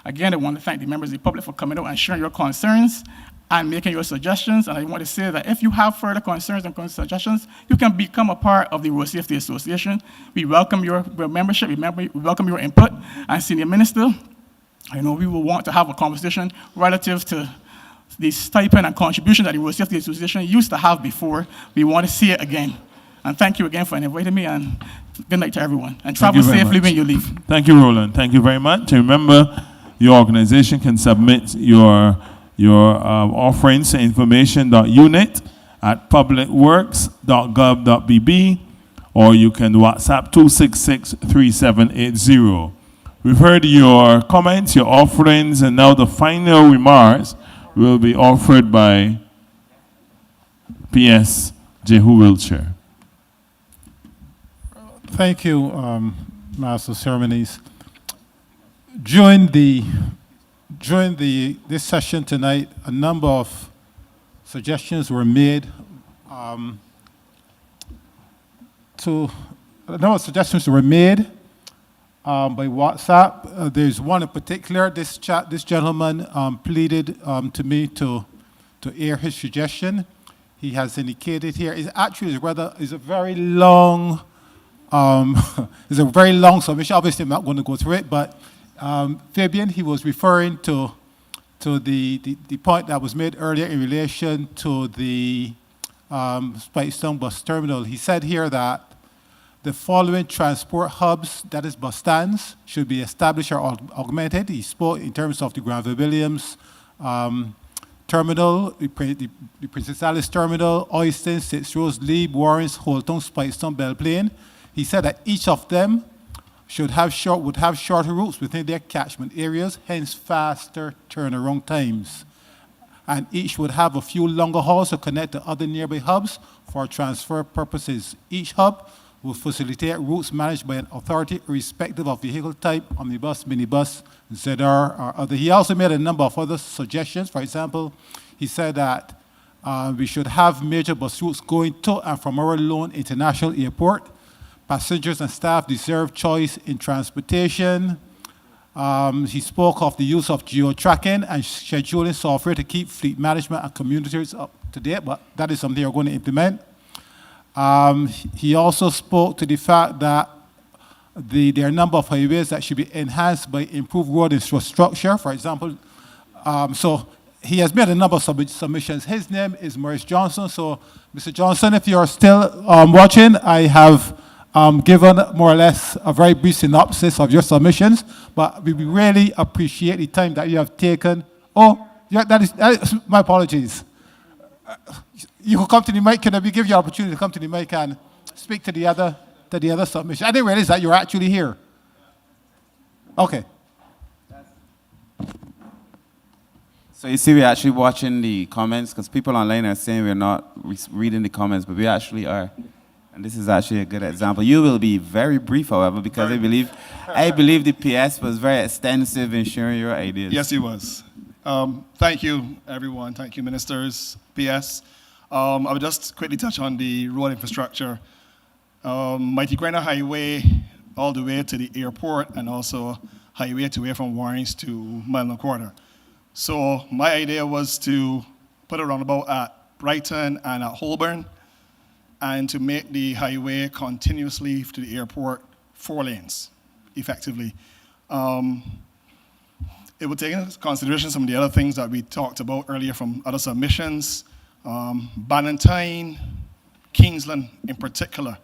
Again, I want to thank the members of the public for coming out and sharing your concerns. and making your suggestions. And I want to say that if you have further concerns and suggestions, you can become a part of the Road Safety Association. We welcome your membership, we welcome your input. And Senior Minister, I know we will want to have a conversation relative to the stipend and contribution that the Road Safety Association used to have before. We want to see it again. And thank you again for inviting me, and good night to everyone. And travel safely when you leave. Thank you, Roland. Thank you very much. And remember, your organization can submit your offerings to information.unit at publicworks.gov.bb, or you can WhatsApp 266-3780. We've heard your comments, your offerings, and now the final remarks will be offered by PS Jehu Wiltshire. Thank you, Master of Ceremonies. During this session tonight, a number of suggestions were made by WhatsApp. There's one in particular. This gentleman pleaded to me to air his suggestion. He has indicated here. It's a very long. It's a very long submission. Obviously, I'm not going to go through it, but Fabian, he was referring to the point that was made earlier in relation to the Spikestone bus terminal. He said here that the following transport hubs, that is bus stands, should be established or augmented. He spoke in terms of the Granville Williams terminal, the Princess Alice terminal, Oyston, Six Rose, Lee, Warrens, Holton, Spikestone, Belle Plaine. He said that each of them would have shorter routes within their catchment areas, hence faster turnaround times. And each would have a few longer hauls to connect to other nearby hubs for transfer purposes. Each hub will facilitate routes managed by an authority irrespective of vehicle type, omnibus, minibus, ZR, or other. He also made a number of other suggestions. For example, he said that we should have major bus routes going to and from our Lone International Airport. Passengers and staff deserve choice in transportation. He spoke of the use of geo-tracking and scheduling software to keep fleet management and communities up to date, but that is something we're going to implement. He also spoke to the fact that there are a number of highways that should be enhanced by improved road infrastructure, for example. So he has made a number of submissions. His name is Maurice Johnson. So, Mr. Johnson, if you're still watching, I have given more or less a very brief synopsis of your submissions, but we really appreciate the time that you have taken. Oh, yeah, that is my apologies. You can come to the mic. Can we give you an opportunity to come to the mic and speak to the other submission? I didn't realize that you're actually here. Okay. So you see, we're actually watching the comments because people online are saying we're not reading the comments, but we actually are. And this is actually a good example. You will be very brief, however, because I believe the PS was very extensive in sharing your ideas. Yes, he was. Thank you, everyone. Thank you, ministers, PS. I will just quickly touch on the road infrastructure. Mighty Grinder Highway all the way to the airport, and also highway to way from Warrens to Mile and a Quarter. So my idea was to put a roundabout at Brighton and at Holborn, and to make the highway continuously to the airport 4 lanes, effectively. It would take into consideration some of the other things that we talked about earlier from other submissions. Ballantine, Kingsland in particular,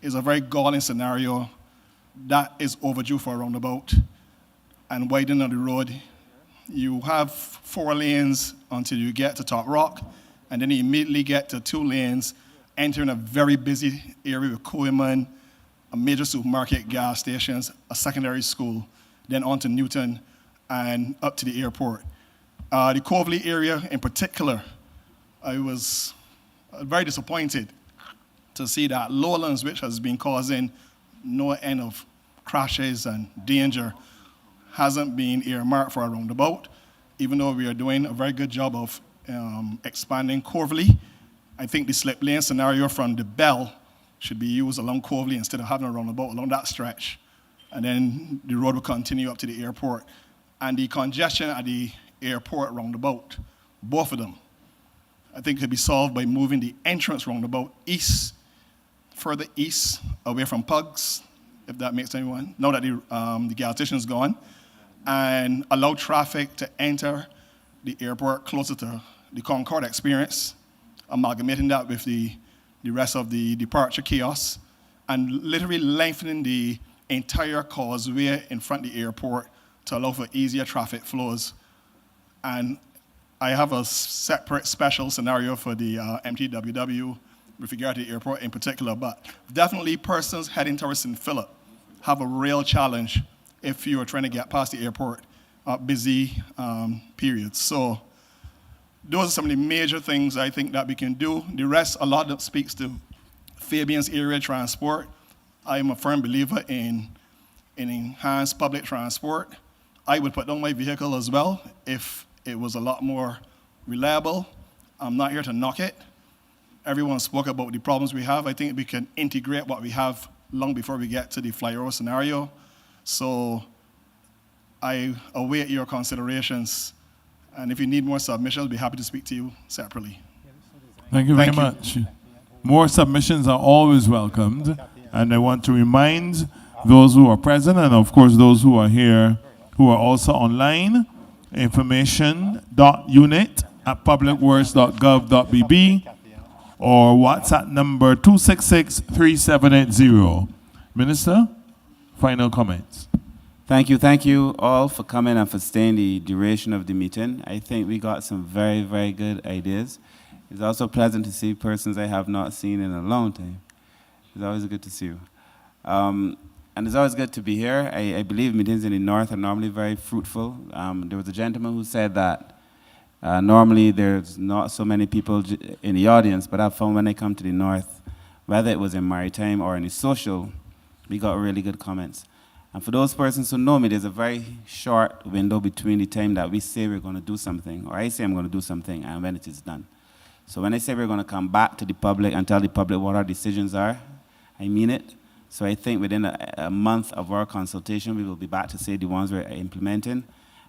is a very galling scenario that is overdue for a roundabout. And widening of the road, you have 4 lanes until you get to Top Rock, and then you immediately get to 2 lanes, entering a very busy area with Coeman, a major supermarket, gas stations, a secondary school, then on to Newton and up to the airport. The Coverley area in particular, I was very disappointed to see that Lowlands, which has been causing no end of crashes and danger, hasn't been earmarked for a roundabout, even though we are doing a very good job of expanding Coverley. I think the slip lane scenario from the Bell should be used along Coverley instead of having a roundabout along that stretch. And then the road will continue up to the airport. And the congestion at the airport roundabout both of them. I think could be solved by moving the entrance roundabout east, further east, away from Pugs, if that makes anyone, now that the gas station is gone, and allow traffic to enter the airport closer to the Concorde experience, amalgamating that with the rest of the departure chaos, and literally lengthening the entire causeway in front of the airport to allow for easier traffic flows. And I have a separate special scenario for the MTWW with regard to the airport in particular, but definitely persons heading towards St. Philip have a real challenge if you are trying to get past the airport busy periods. So those are some of the major things I think that we can do. The rest, a lot that speaks to Fabian's area transport. I am a firm believer in enhanced public transport. I would put down my vehicle as well if it was a lot more reliable. I'm not here to knock it. Everyone spoke about the problems we have. I think we can integrate what we have long before we get to the flyover scenario. So I await your considerations. And if you need more submissions, I'll be happy to speak to you separately. Thank you very much. More submissions are always welcomed. And I want to remind those who are present and, of course, those who are here who are also online, information.unit@publicworks.gov.bb or WhatsApp number 266-3780. Minister, final comments. Thank you all for coming and for staying the duration of the meeting. I think we got some very, very good ideas. It's also pleasant to see persons I have not seen in a long time. It's always good to see you. And it's always good to be here. I believe meetings in the North are normally very fruitful. There was a gentleman who said that normally there's not so many people in the audience, but I've found when I come to the North, whether it was in maritime or in the social, we got really good comments. And for those persons who know me, there's a very short window between the time that we say we're going to do something, or I say I'm going to do something, and when it is done. So when I say we're going to come back to the public and tell the public what our decisions are, I mean it. So I think within a month of our consultation, we will be back to say the ones we're implementing.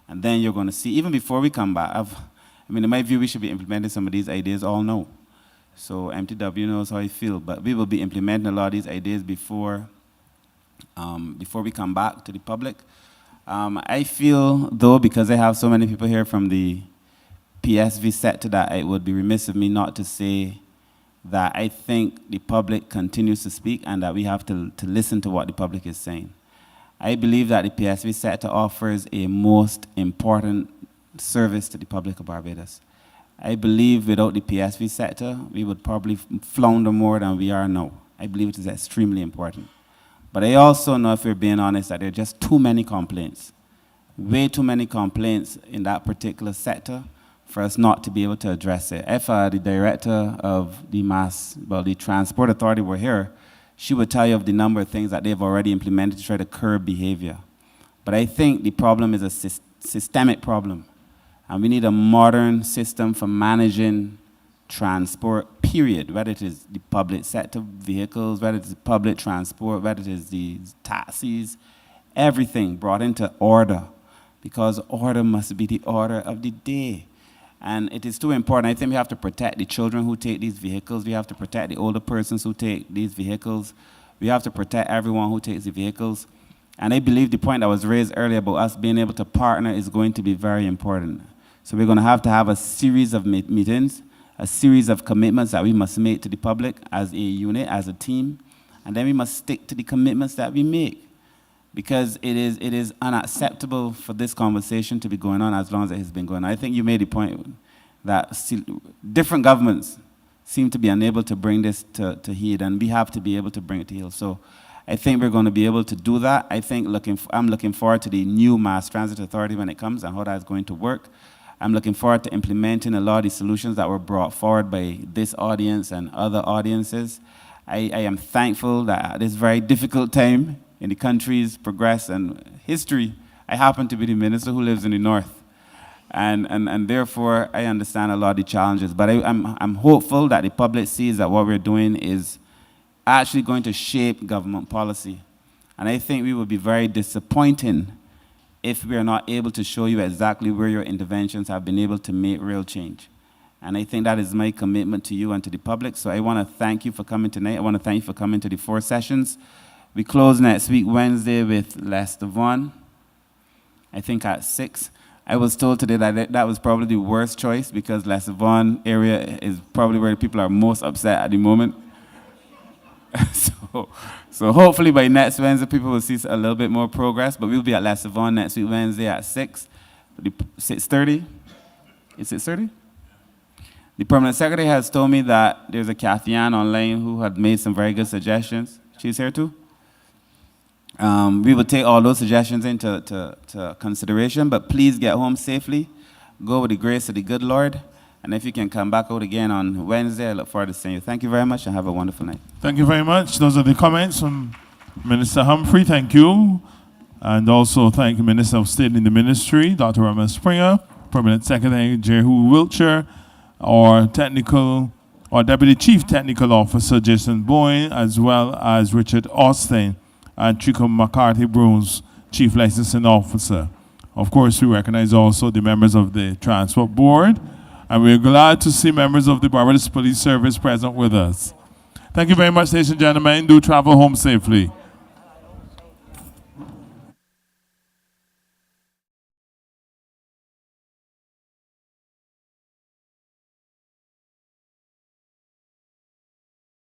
And then you're going to see, even before we come back, in my view, we should be implementing some of these ideas all now. So MTW knows how I feel, but we will be implementing a lot of these ideas before we come back to the public. I feel, though, because I have so many people here from the PSV sector, that it would be remiss of me not to say that I think the public continues to speak and that we have to listen to what the public is saying. I believe that the PSV sector offers a most important service to the public of Barbados. I believe without the PSV sector, we would probably flounder more than we are now. I believe it is extremely important. But I also know, if we're being honest, that there are just too many complaints, way too many complaints in that particular sector for us not to be able to address it. If the director of the Transport Authority were here, she would tell you of the number of things that they've already implemented to try to curb behavior. But I think the problem is a systemic problem. And we need a modern system for managing transport, period, whether it is the public sector vehicles, whether it is public transport, whether it is the taxis, everything brought into order, because order must be the order of the day. And it is too important. I think we have to protect the children who take these vehicles. We have to protect the older persons who take these vehicles. We have to protect everyone who takes the vehicles. And I believe the point that was raised earlier about us being able to partner is going to be very important. So we're going to have a series of meetings, a series of commitments that we must make to the public as a unit, as a team. And then we must stick to the commitments that we make. Because it is unacceptable for this conversation to be going on as long as it has been going on. I think you made the point that different governments seem to be unable to bring this to heed, and we have to be able to bring it to heed. So I think we're going to be able to do that. I think I'm looking forward to the new Mass Transit Authority when it comes and how that's going to work. I'm looking forward to implementing a lot of the solutions that were brought forward by this audience and other audiences. I am thankful that at this very difficult time in the country's progress and history, I happen to be the minister who lives in the North. And therefore, I understand a lot of the challenges. But I'm hopeful that the public sees that what we're doing is actually going to shape government policy. And I think we would be very disappointing if we are not able to show you exactly where your interventions have been able to make real change. And I think that is my commitment to you and to the public. So I want to thank you for coming tonight. I want to thank you for coming to the 4 sessions. We close next week, Wednesday, with Leicester Vaughan, I think at 6. I was told today that that was probably the worst choice because Leicester Vaughan area is probably where people are most upset at the moment. So hopefully by next Wednesday, people will see a little bit more progress, but we'll be at Leicester Vaughan next week, Wednesday at 6. 6:30? Is it 6:30? The permanent secretary has told me that there's a Kathy Ann online who had made some very good suggestions. She's here too? We will take all those suggestions into consideration, but please get home safely. Go with the grace of the good Lord. And if you can come back out again on Wednesday, I look forward to seeing you. Thank you very much and have a wonderful night. Thank you very much. Those are the comments from Minister Humphrey. Thank you. And also thank the Minister of State in the Ministry, Dr. Roman Springer, Permanent Secretary Jehu Wiltshire, our Deputy Chief Technical Officer Jason Boyne, as well as Richard Austin and Trico McCarthy Bruns, Chief Licensing Officer. Of course, we recognize also the members of the Transport Board, and we're glad to see members of the Barbados Police Service present with us. Thank you very much, ladies and gentlemen. Do travel home safely.